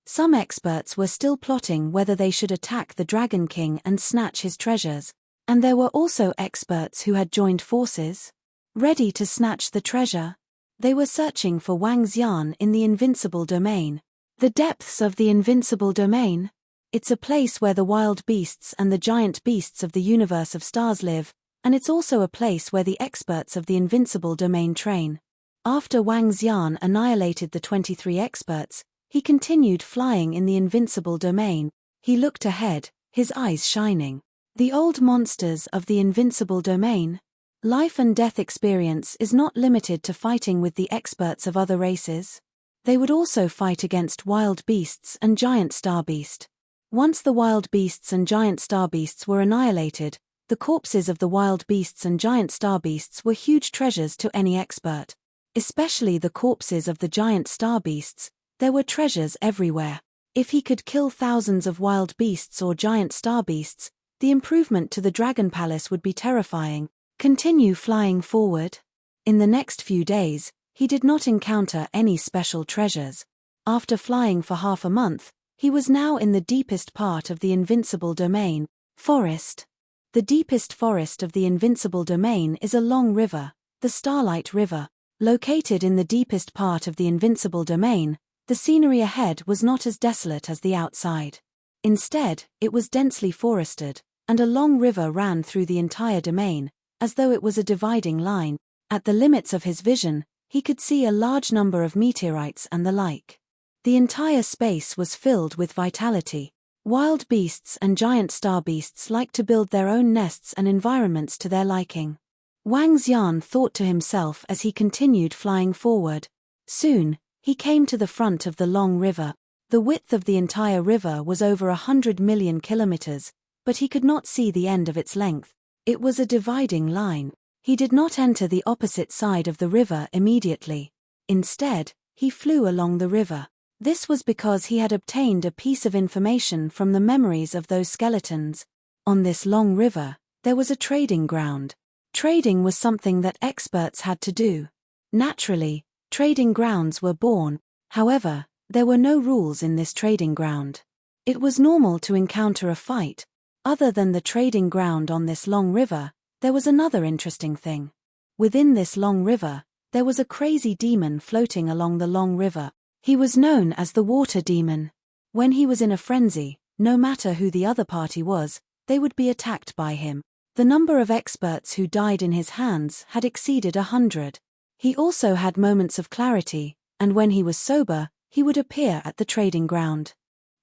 some experts were still plotting whether they should attack the Dragon King and snatch his treasures. And there were also experts who had joined forces, ready to snatch the treasure. They were searching for Wang Xian in the Invincible domain. The depths of the Invincible domain? It's a place where the wild beasts and the giant beasts of the universe of stars live, and it's also a place where the experts of the Invincible domain train. After Wang Xian annihilated the 23 experts, he continued flying in the Invincible domain. He looked ahead, his eyes shining. The old monsters of the Invincible domain? Life and death experience is not limited to fighting with the experts of other races. They would also fight against wild beasts and giant star beast. Once the wild beasts and giant star beasts were annihilated, the corpses of the wild beasts and giant star beasts were huge treasures to any expert. Especially the corpses of the giant star beasts, there were treasures everywhere. If he could kill thousands of wild beasts or giant star beasts, the improvement to the Dragon Palace would be terrifying. Continue flying forward. In the next few days, he did not encounter any special treasures. After flying for half a month, he was now in the deepest part of the Invincible domain, forest. The deepest forest of the Invincible domain is a long river, the Starlight River. Located in the deepest part of the Invincible domain, the scenery ahead was not as desolate as the outside. Instead, it was densely forested, and a long river ran through the entire domain, as though it was a dividing line. At the limits of his vision, he could see a large number of meteorites and the like. The entire space was filled with vitality. Wild beasts and giant star beasts like to build their own nests and environments to their liking. Wang Xian thought to himself as he continued flying forward. Soon, he came to the front of the long river. The width of the entire river was over 100 million kilometers, but he could not see the end of its length. It was a dividing line. He did not enter the opposite side of the river immediately. Instead, he flew along the river. This was because he had obtained a piece of information from the memories of those skeletons. On this long river, there was a trading ground. Trading was something that experts had to do. Naturally, trading grounds were born. However, there were no rules in this trading ground. It was normal to encounter a fight. Other than the trading ground on this long river, there was another interesting thing. Within this long river, there was a crazy demon floating along the long river. He was known as the water demon. When he was in a frenzy, no matter who the other party was, they would be attacked by him. The number of experts who died in his hands had exceeded 100. He also had moments of clarity, and when he was sober, he would appear at the trading ground.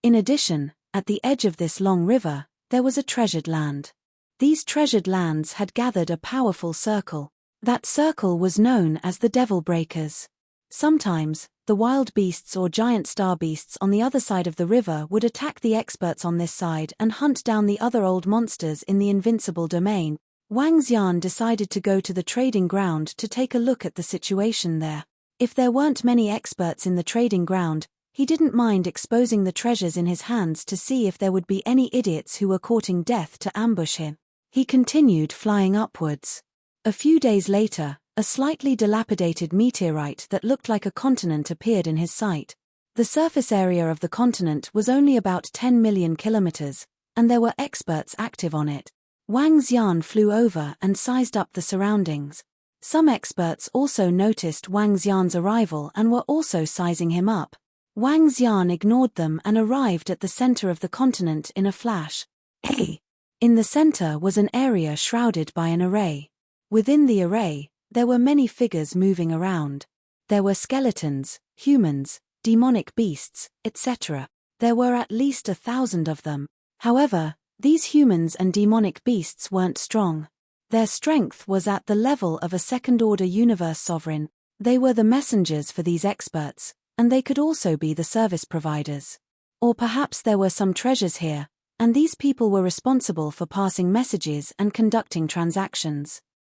In addition, at the edge of this long river, there was a treasured land. These treasured lands had gathered a powerful circle. That circle was known as the Devil Breakers. Sometimes, the wild beasts or giant star beasts on the other side of the river would attack the experts on this side and hunt down the other old monsters in the Invincible domain. Wang Xian decided to go to the trading ground to take a look at the situation there. If there weren't many experts in the trading ground, he didn't mind exposing the treasures in his hands to see if there would be any idiots who were courting death to ambush him. He continued flying upwards. A few days later, a slightly dilapidated meteorite that looked like a continent appeared in his sight. The surface area of the continent was only about 10 million kilometers, and there were experts active on it. Wang Xian flew over and sized up the surroundings. Some experts also noticed Wang Xian's arrival and were also sizing him up. Wang Xian ignored them and arrived at the center of the continent in a flash. Hey! In the center was an area shrouded by an array. Within the array, there were many figures moving around. There were skeletons, humans, demonic beasts, etc. There were at least 1,000 of them. However, these humans and demonic beasts weren't strong. Their strength was at the level of a second-order universe sovereign. They were the messengers for these experts, and they could also be the service providers. Or perhaps there were some treasures here, and these people were responsible for passing messages and conducting transactions.